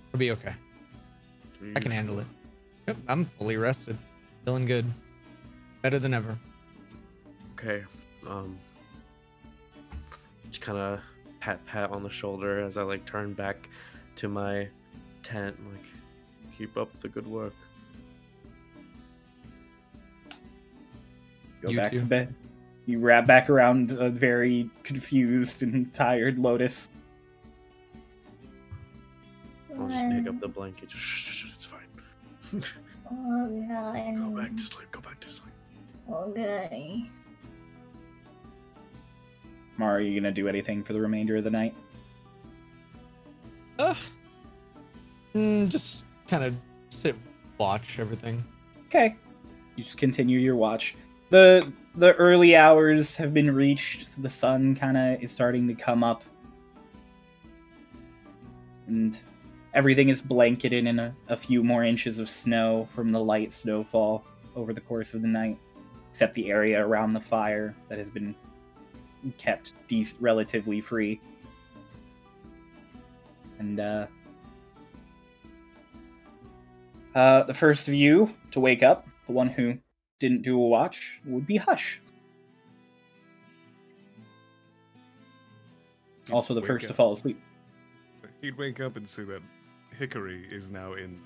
It'll be okay. I can handle it. Yep, I'm fully rested. Feeling good. Better than ever. Okay. Just kind of pat on the shoulder as I like turn back to my tent. Like, keep up the good work. Go You back too. to bed. You wrap back around a very confused and tired Lotus. I'll just pick up the blanket. Just shh, it's fine. Okay. Go back to sleep. Go back to sleep. Okay. Mara, are you gonna do anything for the remainder of the night? Just kind of sit, watch everything. Okay. You just continue your watch. The early hours have been reached. The sun kind of is starting to come up. And everything is blanketed in a few more inches of snow from the light snowfall over the course of the night, except the area around the fire that has been kept relatively free. And the first of you to wake up, the one who didn't do a watch, would be Hush. Also the Wake first to up. fall asleep. He'd wake up and see that Hickory is now in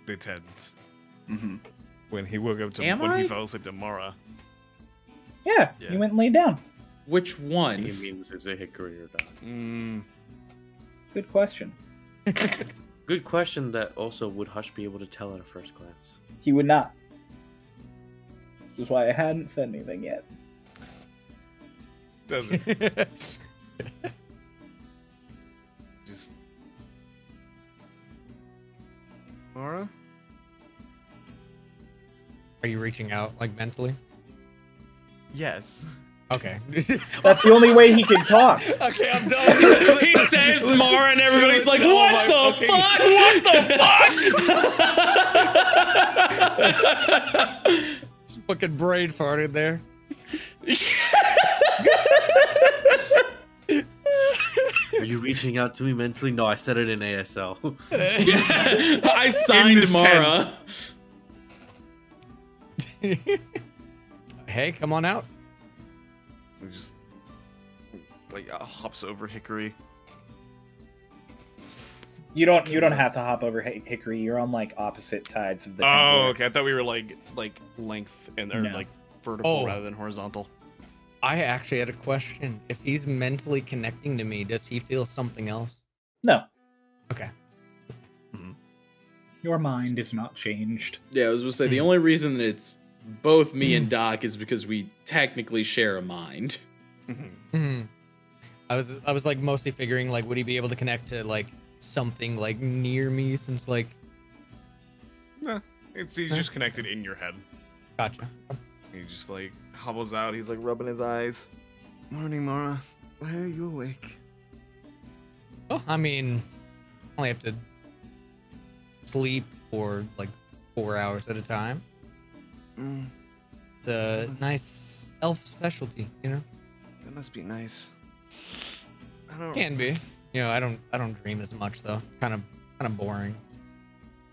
the tent. Mm-hmm. When he woke up to Am when I? he fell asleep to Mara. Yeah, Yeah. you went and laid down. Which one? He means is it hickory or not? Good question. Good question. That also would Hush be able to tell at a first glance? He would not. Which is why I hadn't said anything yet. Doesn't just Mara? Are you reaching out like mentally? Yes. Okay. That's the only way he can talk. Okay, I'm done. He says Mara and everybody's like, No, what my the fucking- fuck? What the fuck? Fucking brain farted there. Are you reaching out to me mentally? No, I said it in ASL. I signed this Mara. Hey, come on out. He just like hops over Hickory. You don't have to hop over Hickory. You're on like opposite sides of the tent. Oh, okay. I thought we were like length and or No. like vertical Oh. rather than horizontal. I actually had a question. If he's mentally connecting to me, does he feel something else? No, Okay. your mind is not changed. Yeah, I was gonna say the only reason that it's both me and Doc is because we technically share a mind. Hmm. I was like mostly figuring like would he be able to connect to like something like near me since like Nah, he's just connected in your head. gotcha. He just like hobbles out. He's like rubbing his eyes. Morning, Mara. Why are you awake? Well, I mean, I only have to sleep for like 4 hours at a time. Mm, It's a nice elf specialty, you know. that must be nice. I don't. Can be. You know, I don't dream as much though. Kind of boring.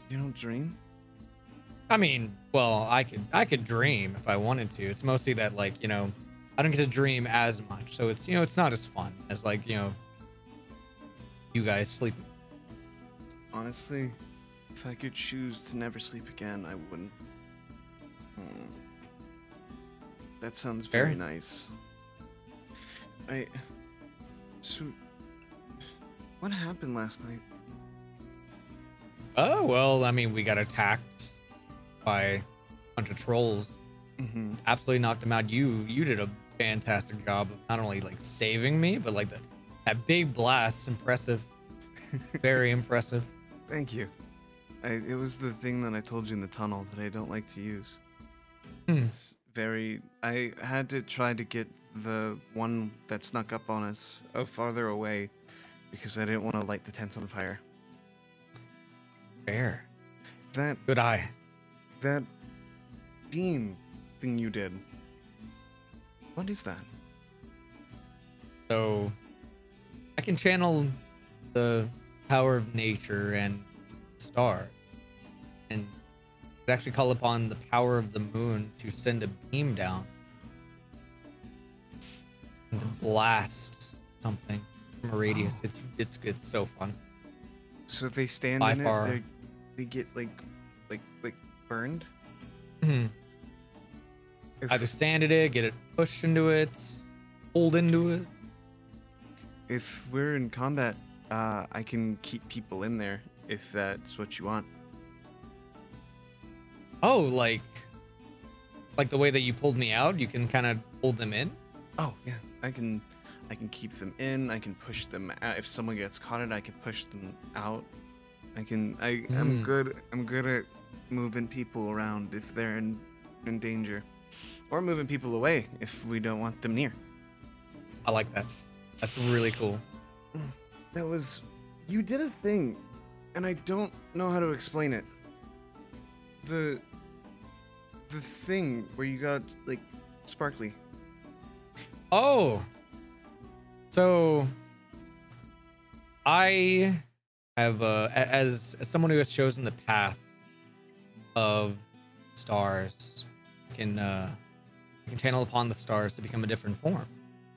You don't dream? I mean, well, I could dream if I wanted to. It's mostly that like, you know, I don't get to dream as much. So it's, you know, it's not as fun as like, you know, you guys sleeping. Honestly, if I could choose to never sleep again, I wouldn't. That sounds very Fair. nice. So, what happened last night? Oh, well, I mean, we got attacked by a bunch of trolls. Mm-hmm. Absolutely knocked him out. You did a fantastic job of not only like saving me, but like that big blast. Impressive. Very impressive. Thank you. It was the thing that I told you in the tunnel that I don't like to use. It's very. I had to try to get the one that snuck up on us farther away because I didn't want to light the tents on fire. Fair. That Good eye. beam thing you did. What is that? So I can channel the power of nature and star, and actually call upon the power of the moon to send a beam down and to blast something from a radius. It's so fun. So if they stand By in far. it, they get like burned. Mhm. If, Either stand at it, get it pushed into it, pulled into it. if we're in combat, I can keep people in there if that's what you want. Oh, like the way that you pulled me out, you can kind of pull them in. Oh yeah, I can keep them in. I can push them out. If someone gets caught in it, I can push them out. I'm good. I'm good at moving people around if they're in danger, or moving people away if we don't want them near. I like that. That's really cool. That was, you did a thing, and I don't know how to explain it. The thing where you got like sparkly. Oh, so I have as someone who has chosen the path of stars, I can channel upon the stars to become a different form,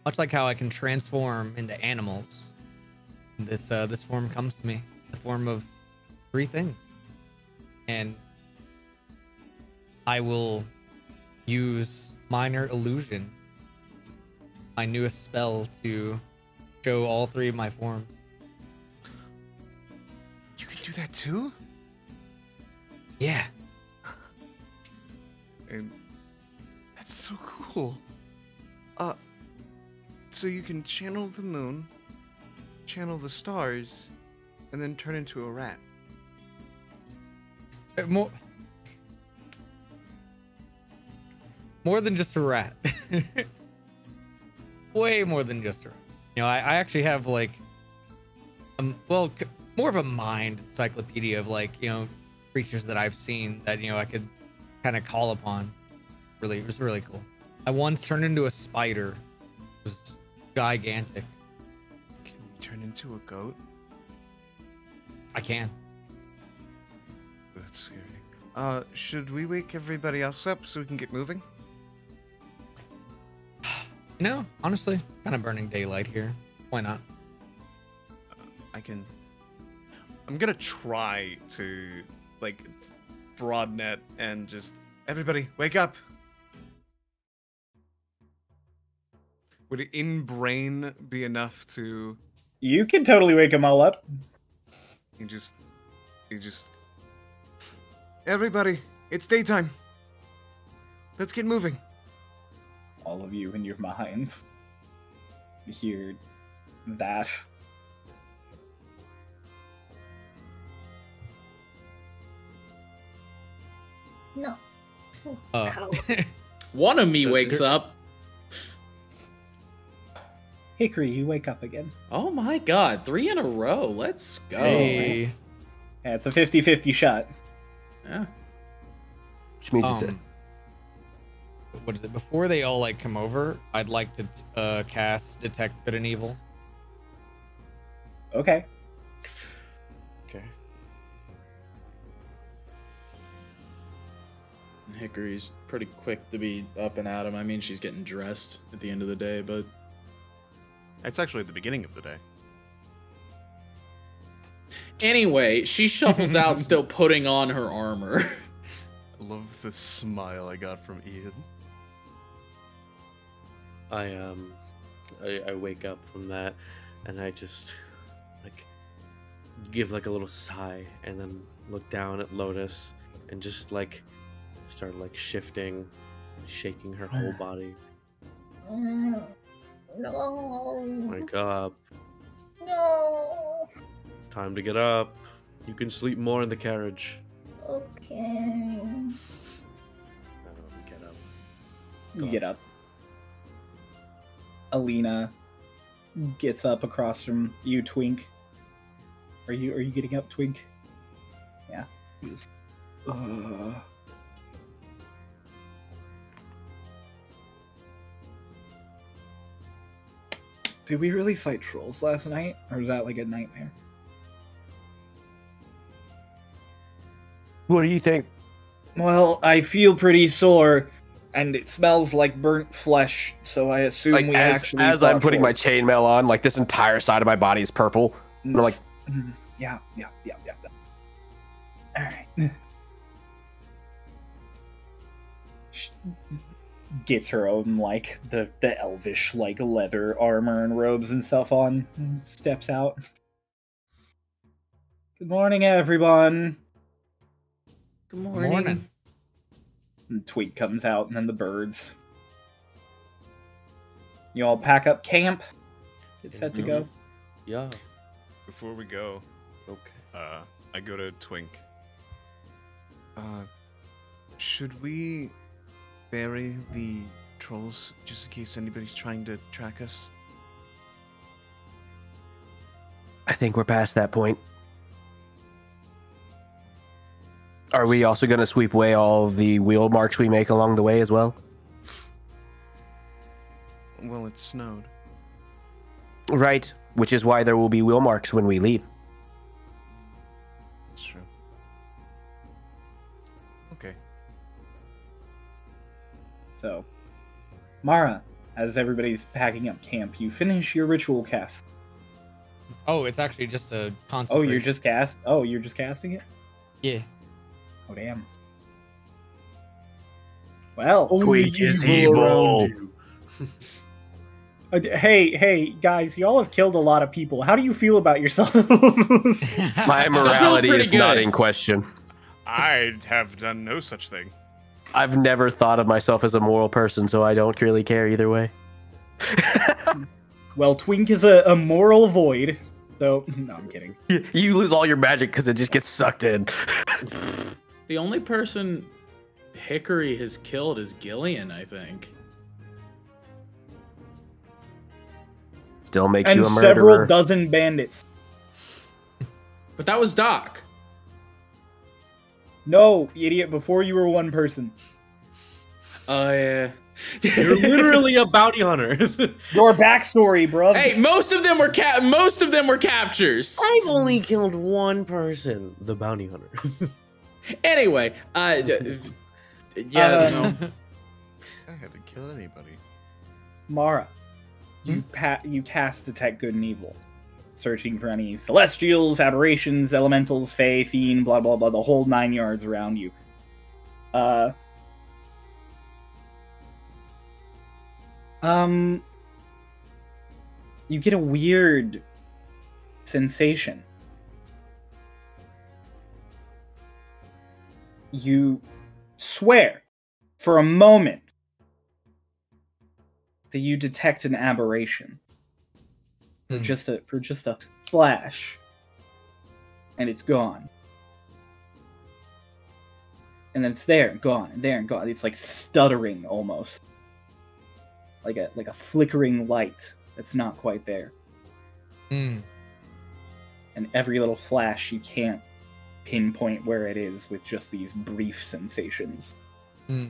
much like how I can transform into animals. This form comes to me, the form of three things, and I will use minor illusion, my newest spell, to show all three of my forms. You can do that too? Yeah. And that's so cool. So you can channel the moon, channel the stars, and then turn into a rat. More than just a rat. Way more than just a rat. You know, I actually have like, more of a mind encyclopedia of like, you know, creatures that I've seen that, you know, I could kind of call upon. Really, it was really cool. I once turned into a spider. It was gigantic. Can you turn into a goat? I can. That's scary. Should we wake everybody else up so we can get moving? You know, honestly, kind of burning daylight here. Why not? I'm gonna try to, like, broadnet and just, everybody, wake up! Would it in brain be enough to... You can totally wake them all up. You just... Everybody, it's daytime. Let's get moving. All of you in your minds hear that. No. Uh, Cuddle. One of me That's wakes good. up. Hickory, you wake up again. Oh my god, 3 in a row. Let's go. Hey. Yeah, it's a 50-50 shot. Yeah. Which means it's What is it? Before they all like come over, I'd like to cast Detect Good and Evil. Okay. Okay. Hickory's pretty quick to be up and at him. I mean, she's getting dressed at the end of the day, but It's actually the beginning of the day. anyway, she shuffles out, still putting on her armor. I love the smile I got from Ian. I wake up from that, and I just like give like a little sigh, and then look down at Lotus, and just like start like shifting, shaking her whole body. No. Wake up. No. Time to get up. You can sleep more in the carriage. Okay. Get up. You get up. Alina gets up across from you, Twink. Are you getting up, Twink? Yeah. You just- Did we really fight trolls last night? Or was that like a nightmare? What do you think? Well, I feel pretty sore, and it smells like burnt flesh, so I assume Like we as actually I'm fought putting my trolls. chainmail on, like this entire side of my body is purple. And I'm like, Yeah. Alright. She gets her own, like, the elvish, like, leather armor and robes and stuff on, and steps out. Good morning, everyone. Good Morning. And Twink comes out, and then the birds. You all pack up camp. Get set to go. Yeah. Before we go, Okay. I go to Twink. Should we bury the trolls just in case anybody's trying to track us? I think we're past that point. Are we also going to sweep away all the wheel marks we make along the way as well? Well, it snowed. Right, which is why there will be wheel marks when we leave. That's true. Okay. So, Mara, as everybody's packing up camp, you finish your ritual cast. Oh, it's actually just a Oh, concentration. you're just casting it? Yeah. Oh, damn. Well, Twink is evil. hey, guys, y'all have killed a lot of people. How do you feel about yourself? My morality pretty is not good. in question. I have done no such thing. I've never thought of myself as a moral person, so I don't really care either way. Well, Twink is a moral void, so... No, I'm kidding. You lose all your magic because it just gets sucked in. The only person Hickory has killed is Gillian, I think. Still makes And you a several murderer. dozen bandits. But that was Doc. No, idiot, before you were one person. Oh, yeah. You're literally a bounty hunter. Your backstory, bruv. Hey, most of them were captures. I've only killed one person, the bounty hunter. Anyway, yeah, no. I haven't killed anybody. Mara, you cast Detect Good and Evil, searching for any celestials, aberrations, elementals, fae, fiend, blah blah blah, the whole 9 yards around you. You get a weird sensation. You swear for a moment that you detect an aberration for just a flash, and it's gone. And then it's there and gone, and there and gone. It's like stuttering almost, like a flickering light that's not quite there. Hmm. And every little flash, you can't pinpoint where it is with just these brief sensations. Hmm.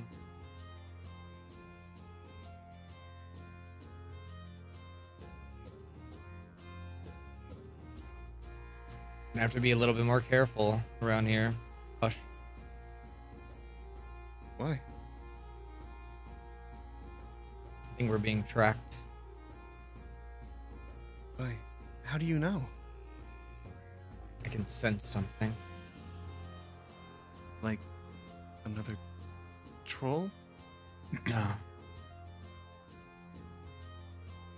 I have to be a little bit more careful around here. Hush. Why? I think we're being tracked. Why? How do you know? I can sense something. Like another troll? No.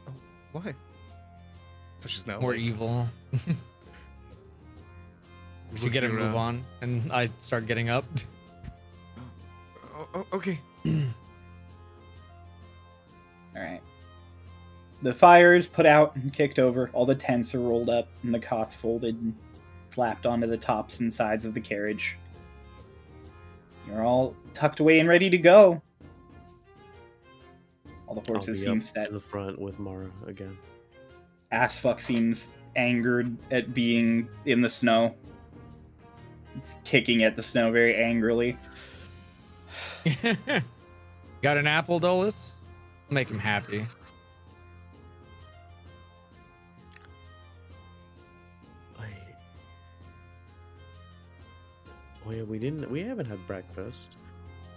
Oh, why? She's now More like, evil. We should get a looking move around. on, and I start getting up. Okay. All right. The fire is put out and kicked over. All the tents are rolled up and the cots folded and slapped onto the tops and sides of the carriage. You're all tucked away and ready to go. All the horses seem set. In the front with Mara again. Assfuck seems angered at being in the snow. It's kicking at the snow very angrily. Got an apple, Dolus? Make him happy. Oh yeah, we haven't had breakfast.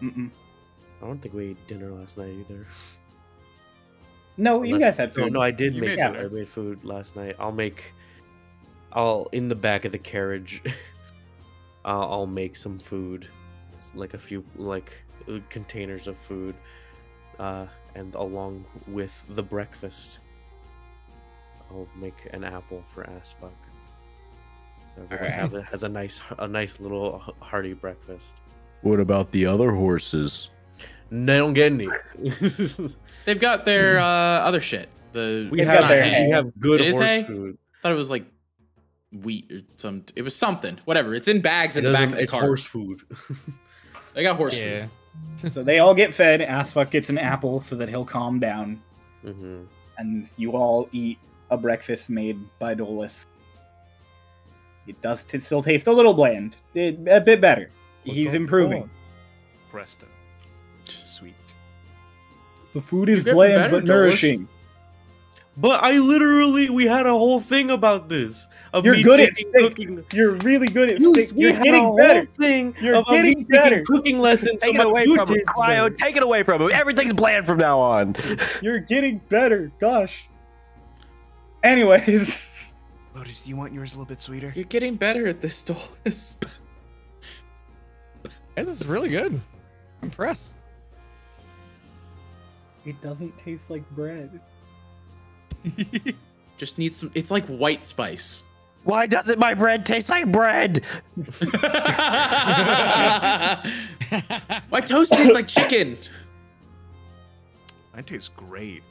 Mm-mm. I don't think we ate dinner last night either. No, you guys had food. No, I did You make made food. food. I made food last night. I'll in the back of the carriage. I'll make some food, like a few containers of food, and along with the breakfast, I'll make an apple for Assfuck. So everyone has a nice little hearty breakfast. What about the other horses? They don't get any. They've got their other shit. We They've got their hay. have good It is horse hay? food. I thought it was like wheat or some. It was something. Whatever. It's in bags in the back of the It's car. horse food. They got horse Yeah. food. So they all get fed. Assfuck gets an apple so that he'll calm down. Mm-hmm. And you all eat a breakfast made by Dolus. It does still taste a little bland. A bit better. He's improving. Presto. Sweet. The food is getting bland better, but Dolus. nourishing. But we had a whole thing about this. Of You're me good at taking steak. cooking. You're really good at You steak. You're had a getting whole better. thing You're of getting me better. taking cooking lessons. Take so it my away food from him, tastes Clio. better. Take it away from him. Everything's bland from now on. You're getting better. Gosh. Anyways. Lotus, do you want yours a little bit sweeter? You're getting better at this, Dolus. This is really good. I'm impressed. It doesn't taste like bread. Just needs some. It's like white spice. Why doesn't my bread taste like bread? My toast tastes like chicken. That tastes great.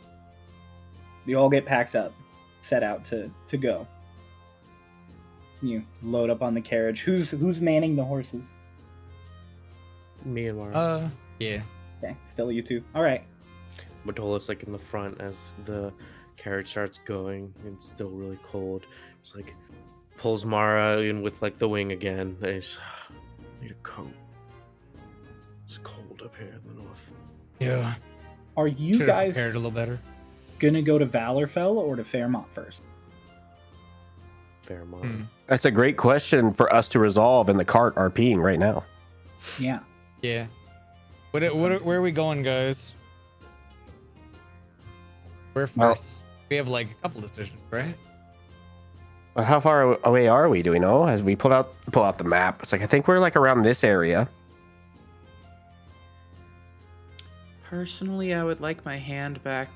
You all get packed up, set out to go. You load up on the carriage. Who's manning the horses? Me and Mara. Yeah. Okay, still you two. All right. Matola's like in the front as the carriage starts going. And it's still really cold. It's like pulls Mara in with like the wing again. And he's need a coat. It's cold up here in the north. Yeah. Are you Should've guys prepared a little better. gonna go to Valorfell or to Fairmont first? Fairmont. Hmm. That's a great question for us to resolve in the cart RPing right now. Yeah. Yeah. Where are we going, guys? Where Well- first? We have like a couple decisions, right? How far away are we? Do we know? As we pull out the map, it's like I think we're like around this area. Personally, I would like my hand back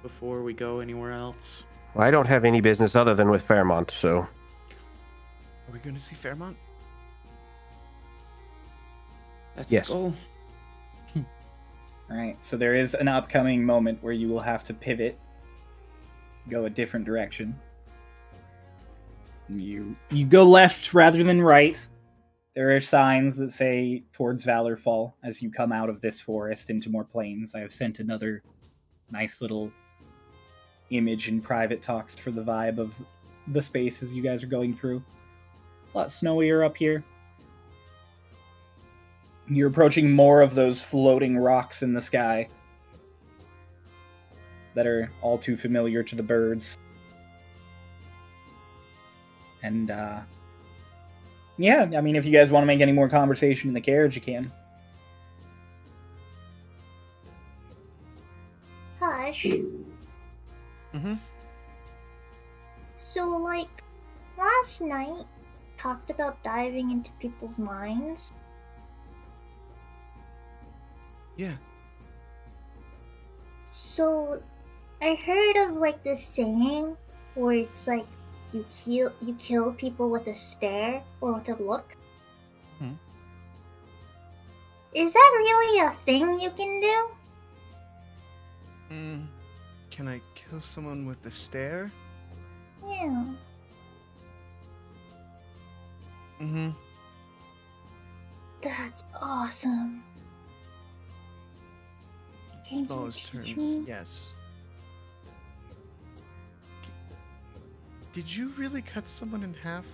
before we go anywhere else. Well, I don't have any business other than with Fairmont, so Are we going to see Fairmont? That's Yes. the goal. All right. So there is an upcoming moment where you will have to pivot, go a different direction. You go left rather than right. There are signs that say towards Valorfall as you come out of this forest into more plains. I have sent another nice little image in private talks for the vibe of the spaces you guys are going through. It's a lot snowier up here. You're approaching more of those floating rocks in the sky that are all too familiar to the birds. And, yeah, I mean, if you guys want to make any more conversation in the carriage, you can. Hush. Mm-hmm. So, like, last night, talked about diving into people's minds. Yeah. So, I heard of, like, this saying where it's like, you kill people with a stare or with a look. Is that really a thing you can do? Can I kill someone with the stare? Yeah. Mm-hmm. That's awesome. Can you Those teach terms, me? yes. Did you really cut someone in half?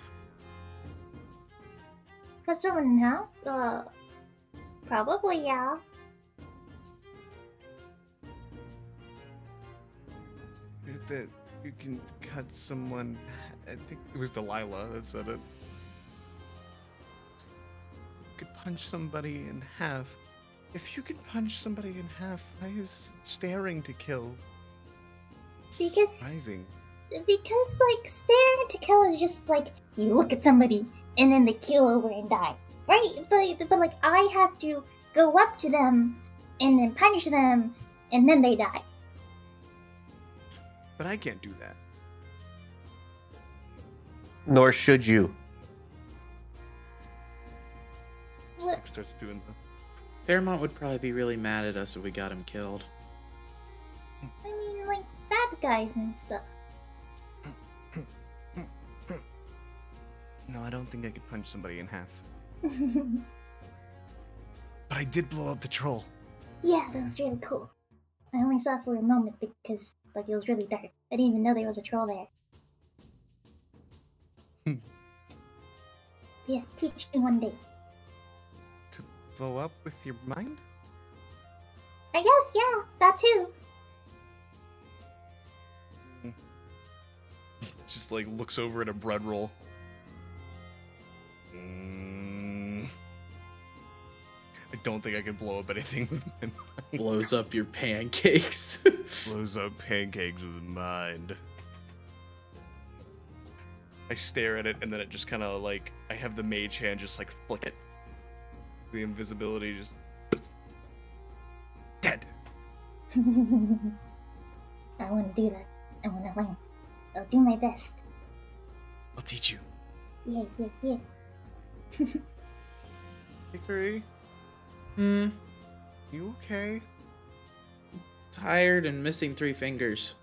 Cut someone in half? Probably, yeah. That you can cut someone. I think it was Delilah that said it. You could punch somebody in half. If you could punch somebody in half, why is staring to kill? Because, Surprising. like, staring to kill is just like, you look at somebody, and then they keel over and die. Right? But like, I have to go up to them, and then punch them, and then they die. But I can't do that. Nor should you. What? Six starts doing the. Fairmont would probably be really mad at us if we got him killed. I mean, like, bad guys and stuff. No, I don't think I could punch somebody in half. But I did blow up the troll. Yeah, that was really cool. I only saw it for a moment because, like, it was really dark. I didn't even know there was a troll there. Yeah, teach me one day. To blow up with your mind? I guess, yeah, that too. Just like looks over at a bread roll. I don't think I can blow up anything with my mind. Blows up your pancakes. Blows up pancakes with mind. I stare at it and then it just kind of like, I have the mage hand just like flick it. The invisibility just dead. I want to do that. I want to learn. I'll do my best. I'll teach you. Yeah, yeah, yeah. Hickory, Hmm. you okay? Tired and missing 3 fingers.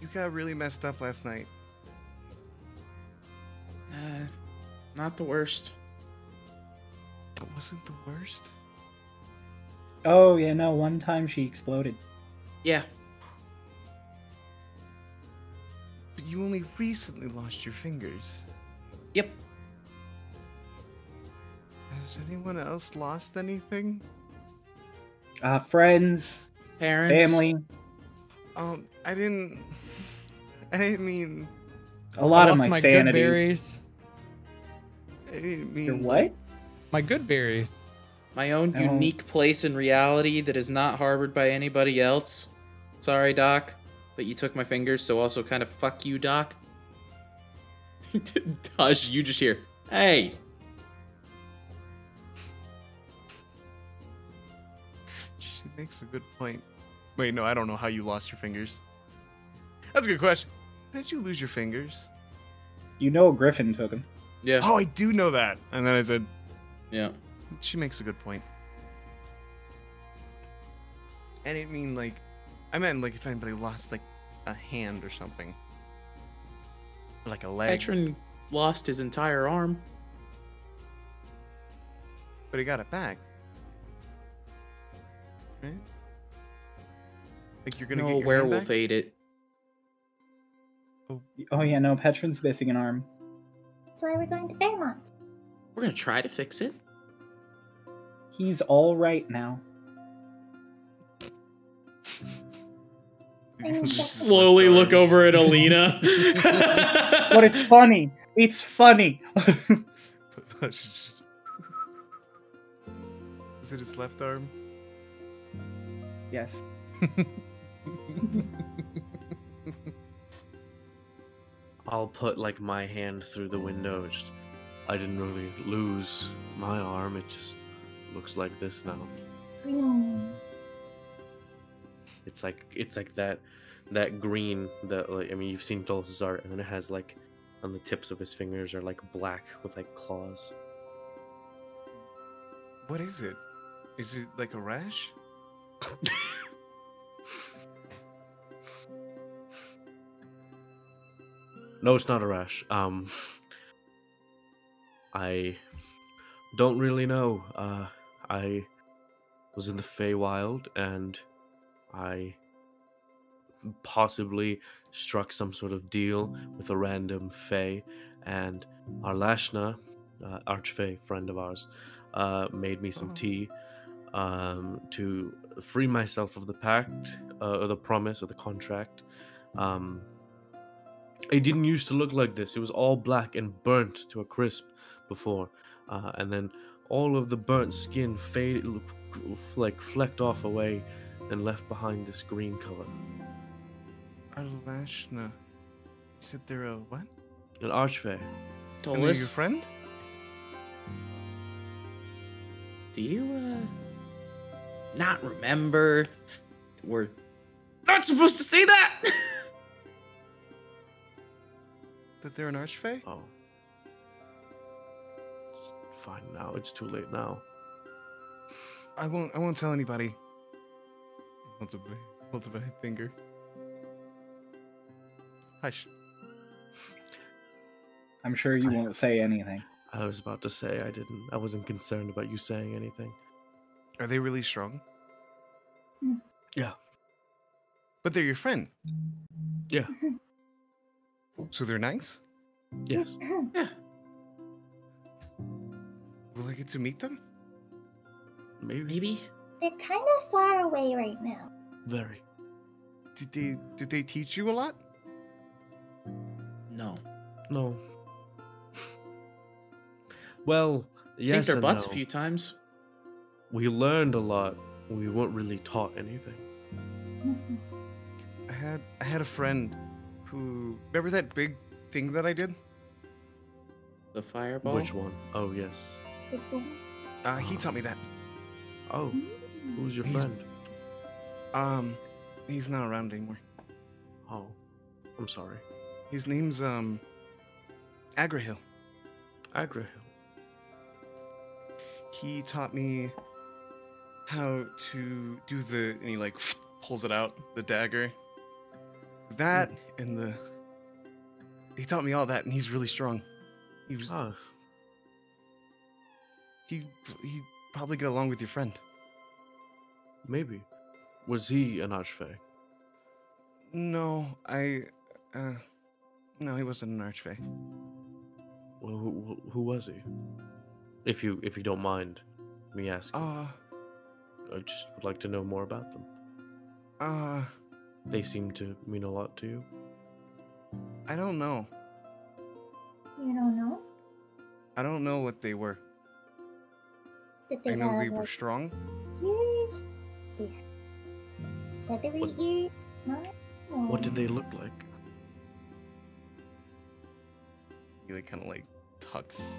You got really messed up last night. Not the worst. That wasn't the worst. Oh, yeah, no, one time she exploded. Yeah. But you only recently lost your fingers. Yep. Has anyone else lost anything? Friends, Parents. family, I didn't mean. a lot I of lost my good sanity. berries. I didn't mean. Your what? My good berries. My own Oh. unique place in reality that is not harbored by anybody else. Sorry, Doc, but you took my fingers, so also kind of fuck you, Doc. Hush, you just hear, hey. She makes a good point. Wait, no, I don't know how you lost your fingers. That's a good question. How did you lose your fingers? You know Griffin took him. Yeah. Oh, I do know that. And then I said, Yeah. she makes a good point. I didn't mean like, I meant like if anybody lost like a hand or something. Or, like a leg. Petron lost his entire arm. But he got it back. Right? Like you're gonna No, get your hand werewolf back? ate it. Oh, yeah, no, Petron's missing an arm. That's why we're going to Fairmont. We're gonna try to fix it. He's all right now. I mean, Slowly look over at Alina. But it's funny. It's funny. Is it his left arm? Yes. I'll put like my hand through the window. Just, I didn't really lose my arm. It just looks like this now. green. It's like that green that, like, I mean, you've seen Dulce's art, and then it has like on the tips of his fingers are like black with like claws. What is it? Is it like a rash? No, it's not a rash. I don't really know. I was in the Feywild and I possibly struck some sort of deal with a random Fey, and our Lashna, Archfey friend of ours, made me some tea to free myself of the pact, or the promise, or the contract. It didn't used to look like this. It was all black and burnt to a crisp before, and then all of the burnt skin faded, like flecked off away, and left behind this green color. Arlashna. You said they're a what? An archfey. And they're your friend? Do you not remember? We're not supposed to say that. That they're an archfey? Oh. It's fine now. It's too late now. I won't tell anybody. Holds a big finger. Hush. I'm sure you won't say anything. I was about to say I wasn't concerned about you saying anything. Are they really strong? Yeah. But they're your friend. Yeah. So they're nice? Yes. Yeah. Will I get to meet them? Maybe. They're kind of far away right now. Very. Did they teach you a lot? No. No. Well, yes Saved our and butts no. a few times. We learned a lot. We weren't really taught anything. I had a friend who, remember that big thing that I did? The fireball. Which one? Oh, yes. He taught me that. Oh, who's your He's- friend? He's not around anymore. Oh, I'm sorry. His name's Agrahil. Agrahil. He taught me how to do and he like pulls it out, the dagger. That and he taught me all that, and he's really strong. He was Ah, he probably get along with your friend. maybe. Was he an archfey? No, no, he wasn't an archfey. Well, who was he? If you don't mind me asking, I just would like to know more about them. They seem to mean a lot to you. I don't know. You don't know? I don't know what they were. Did I they know have they were like, strong. ears? They feathery What- ears? No? What did they look like? He like kind of like tucks.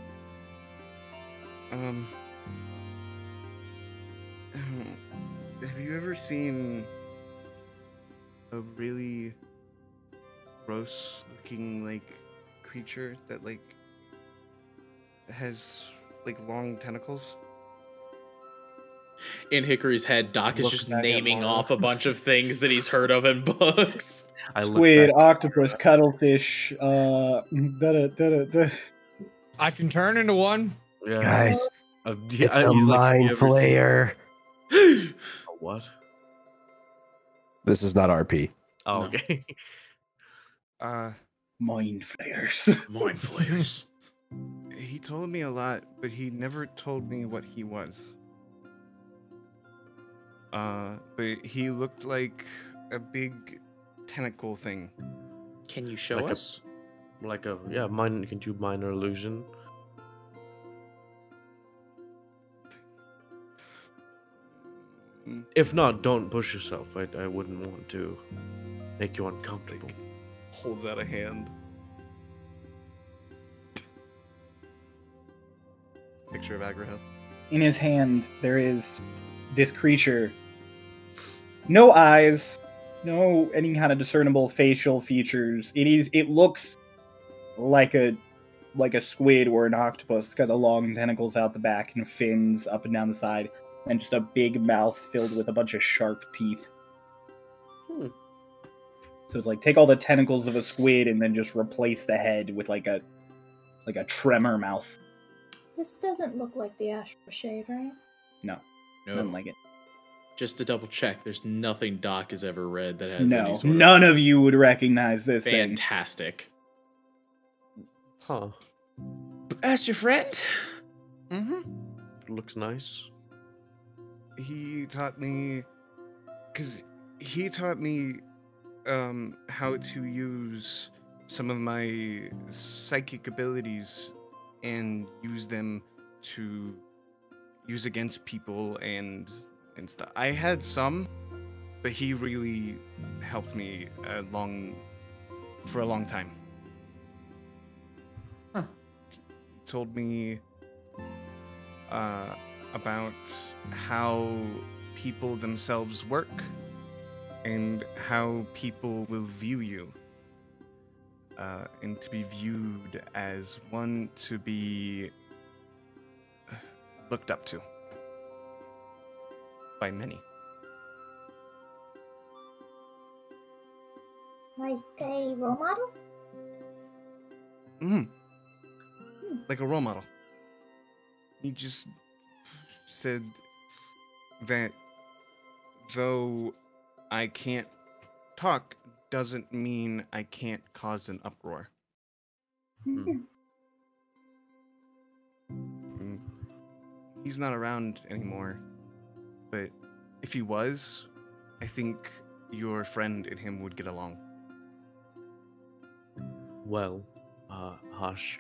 Have you ever seen a really gross looking like creature that like has like long tentacles? In Hickory's head, Doc is Look just back at naming Mara. off a bunch of things that he's heard of in books. I look Squid, back- octopus, cuttlefish, I can turn into one. Yeah. Guys, Yeah, it's a he's like, "Have you mind ever seen-" flayer. A what? This is not RP. Oh, No. okay. mind flayers. Mind flayers. He told me a lot, but he never told me what he was. But he looked like a big tentacle thing. Can you show Like a- us? Like can you minor illusion? If not, don't push yourself. I wouldn't want to make you uncomfortable. Holds out a hand. Picture of Agrahil. In his hand, there is this creature. No eyes, no any kind of discernible facial features. It looks like a like a squid or an octopus. It's got the long tentacles out the back and fins up and down the side, and just a big mouth filled with a bunch of sharp teeth. So it's like take all the tentacles of a squid and then just replace the head with like a tremor mouth. This doesn't look like the Astral Shade, right? No, No. nothing like it. Just to double check, there's nothing Doc has ever read that has No, any sort none of you would recognize this of thing. fantastic. Huh. Ask your friend. Looks nice. He taught me, how to use some of my psychic abilities and use them to use against people and stuff. I had some, but he really helped me for a long time. Huh. He told me about how people themselves work and how people will view you, and to be viewed as one to be looked up to by many. Like a role model? Like a role model. He just said that though I can't talk doesn't mean I can't cause an uproar. Mhm. He's not around anymore, but if he was, I think your friend and him would get along. Well, Hush,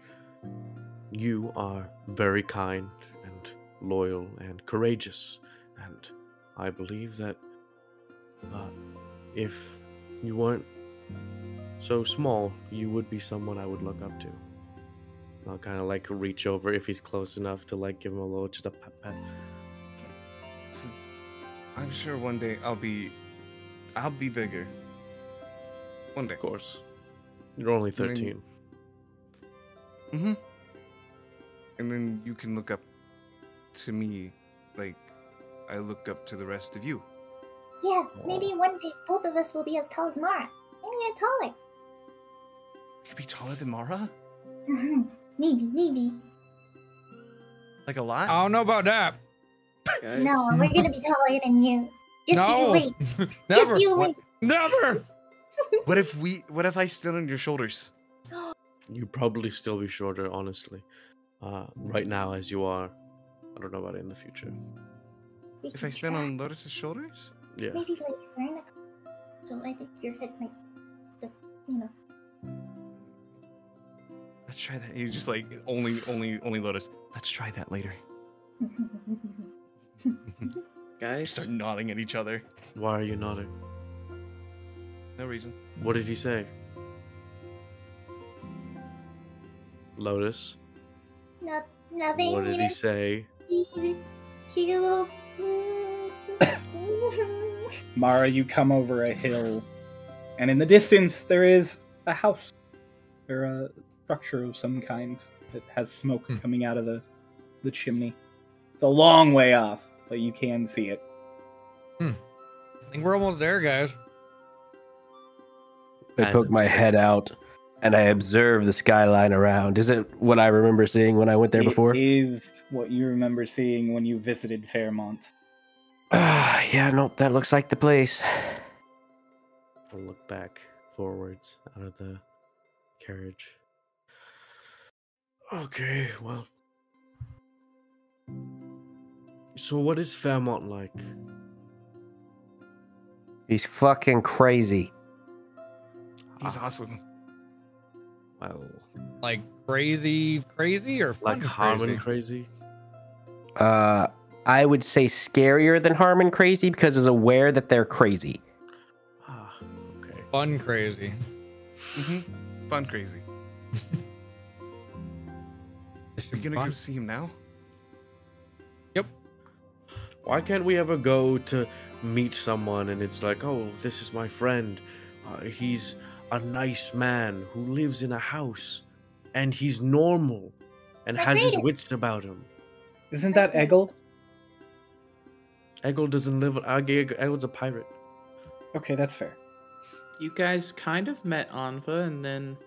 you are very kind and loyal and courageous, and I believe that if you weren't so small, you would be someone I would look up to. I'll kind of like reach over if he's close enough to like give him a little, just a pat. I'm sure one day I'll be bigger. One day. Of course. You're only And then- 13. And then you can look up to me like I look up to the rest of you. Yeah, maybe one day both of us will be as tall as Mara. Maybe even taller. You could be taller than Mara? Maybe. Like a lot? I don't know about that. Guys. No, we're gonna be taller than you. Just you No. wait. Never. Just you wait. Never. What if I stood on your shoulders? You'd probably still be shorter, honestly. Right now, as you are. I don't know about it in the future. We If can I stand try. on Lotus's shoulders? Yeah. Maybe like we're in a so I think your head might just Let's try that. You just like only Lotus. Let's try that later. Guys, Start nodding at each other. Why are you nodding? No reason. What did he say? Lotus, nothing. what did he say? Cute little. Mara, you come over a hill, and in the distance there is a house, or a structure of some kind that has smoke coming out of the chimney. It's a long way off, but you can see it. I think we're almost there, guys. I As poke it my is. head out and I observe the skyline around. Is it what I remember seeing when I went there before? It is what you remember seeing when you visited Fairmont. Yeah, nope, that looks like the place. I'll look back forwards out of the carriage. Okay, well. So what is Fairmont like? He's fucking crazy. He's awesome. Well, Like crazy or fun like Harmon crazy? crazy? I would say scarier than Harmon crazy because he's aware that they're crazy. Ah, okay. Fun crazy. Fun crazy. This Are should you be gonna fun. go see him now? Yep. Why can't we ever go to meet someone and it's like, oh, this is my friend. He's a nice man who lives in a house. and he's normal and My has his greatest. wits about him. Isn't that Eggold? Eggold doesn't live. Eggold's a pirate. Okay, that's fair. You guys kind of met Anva, and then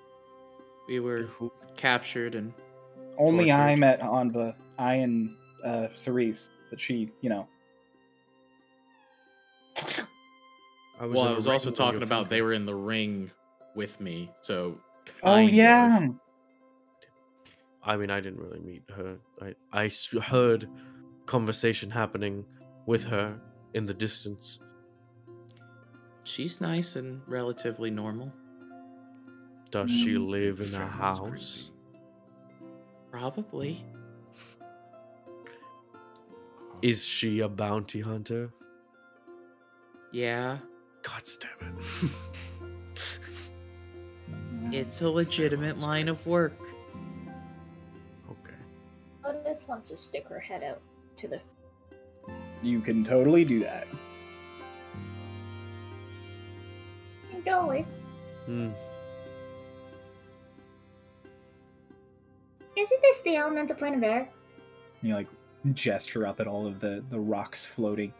we were captured and Only I tortured. met Anva. I and Cerise, but she, you know. I Well, I in a was ring also when talking you about found they him. were in the ring with me, so. Oh kind yeah. of. I mean, I didn't really meet her. I heard conversation happening with her in the distance. She's nice and relatively normal. Does she Mm. live in a Fairman's house? Probably. Is she a bounty hunter? Yeah, God damn it. it's a legitimate line of work. Okay. Lotus wants to stick her head out to the. You can totally do that. Dolus, Hmm. isn't this the elemental plane of air? You like gesture up at all of the rocks floating.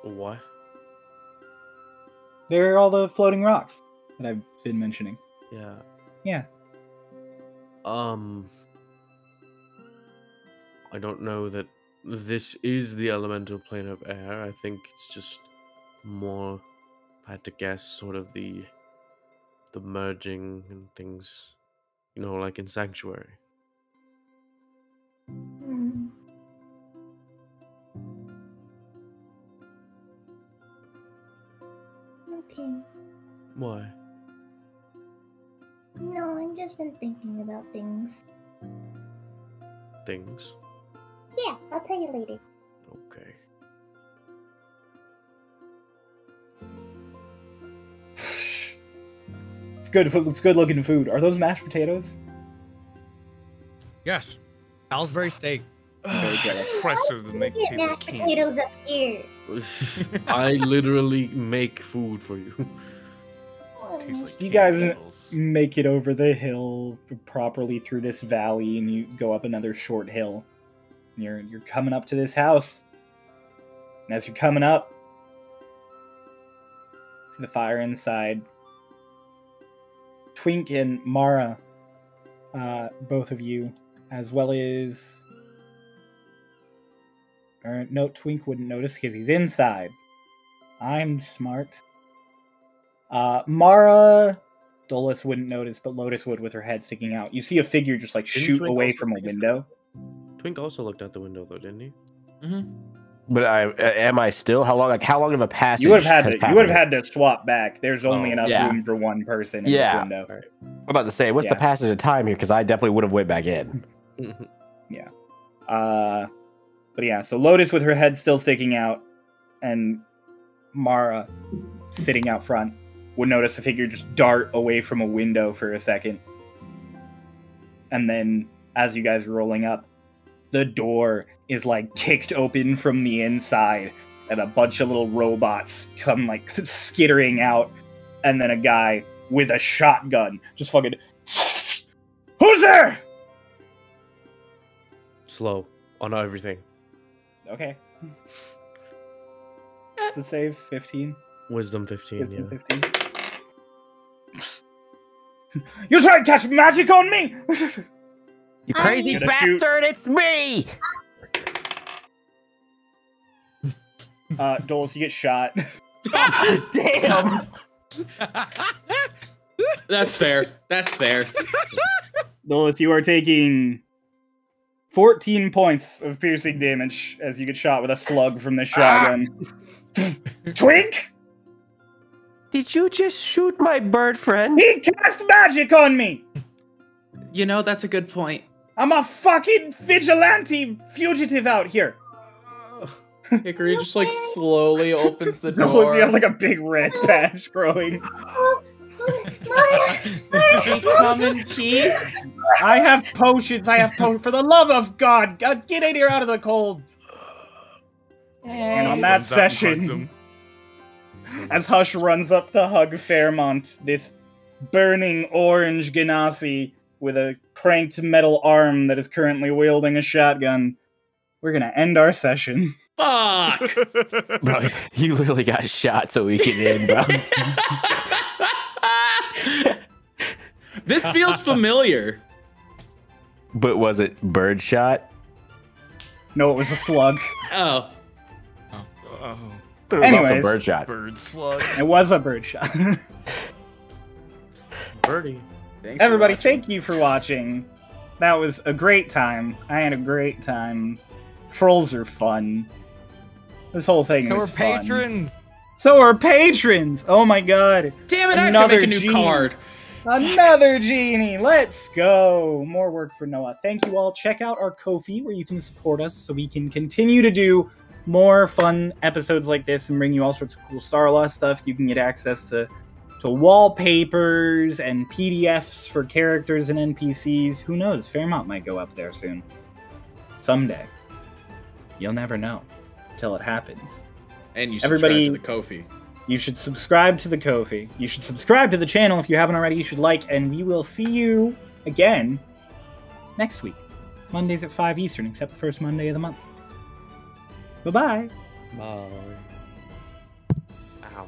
What? They're all the floating rocks that I've been mentioning. Yeah. Yeah. I don't know that this is the elemental plane of air. I think it's just more, if I had to guess, sort of the merging and things, you know, like in Sanctuary. Hmm. Okay. Why? No, I've just been thinking about things. Things. Yeah, I'll tell you later. Okay. It's good. It's good looking food. Are those mashed potatoes? Yes. Salisbury steak. Very jealous. Pressers that make Get people mashed king. potatoes up here. I literally make food for you. Tastes like You canned guys pickles. make it over the hill properly through this valley, and you go up another short hill. And you're coming up to this house. And as you're coming up to the fire inside, Twink and Mara, both of you, as well as... Or, no, Twink wouldn't notice because he's inside. I'm smart. Mara, Dolus wouldn't notice, but Lotus would with her head sticking out. You see a figure just like Didn't shoot Twink away also from a take a step? window. Twink also looked out the window though, didn't he? Mm-hmm. But am I still? How long of a passage? You would have has had happened? to swap back. There's only Oh, enough yeah. room for one person in Yeah. this window. I'm about to say, what's the Yeah. passage of time here? Because I definitely would have went back in. But yeah, so Lotus with her head still sticking out, and Mara sitting out front would notice a figure just dart away from a window for a second. And then, as you guys are rolling up, the door is like kicked open from the inside, and a bunch of little robots come like skittering out, and then a guy with a shotgun just fucking. Who's there? Slow on everything. Okay. Does it save 15? Wisdom 15, 15, yeah. 15. You trying to catch magic on me? You crazy Gonna shoot. bastard! It's me! Dolus, you get shot. Damn! That's fair. That's fair. Dolus, you are taking 14 points of piercing damage as you get shot with a slug from the shotgun. Twink! Did you just shoot my bird friend? He cast magic on me! You know, that's a good point. I'm a fucking vigilante fugitive out here. Hickory just like slowly opens the Dolus, door. you have like a big red patch growing. We come in peace. I have potions. For the love of God, get in here out of the cold. And on that Runs out and hugs session, him. as Hush runs up to hug Fairmont, this burning orange Ganassi with a cranked metal arm that is currently wielding a shotgun, we're gonna end our session. Fuck! Bro, you literally got shot so we can end, bro. This feels familiar. But was it birdshot? No, it was a slug. Oh. Oh, But it was also Anyways. birdshot. bird slug. It was a bird shot. Birdie. Thanks for Everybody, watching. thank you for watching. That was a great time. I had a great time. Trolls are fun. This whole thing So we're is fun. patrons. So are patrons. Oh my god. Damn it, I have to Another make a new genie. card. Another genie. Let's go. More work for Noah. Thank you all. Check out our Ko-fi where you can support us so we can continue to do more fun episodes like this and bring you all sorts of cool Star Lost stuff. You can get access to wallpapers and PDFs for characters and NPCs. Who knows? Fairmont might go up there soon. Someday. You'll never know till it happens. And you subscribe Everybody- to the Ko-fi. You should subscribe to the Ko-fi. You should subscribe to the channel if you haven't already. You should like, and we will see you again next week. Mondays at 5 Eastern, except the first Monday of the month. Bye-bye. Bye. Ow.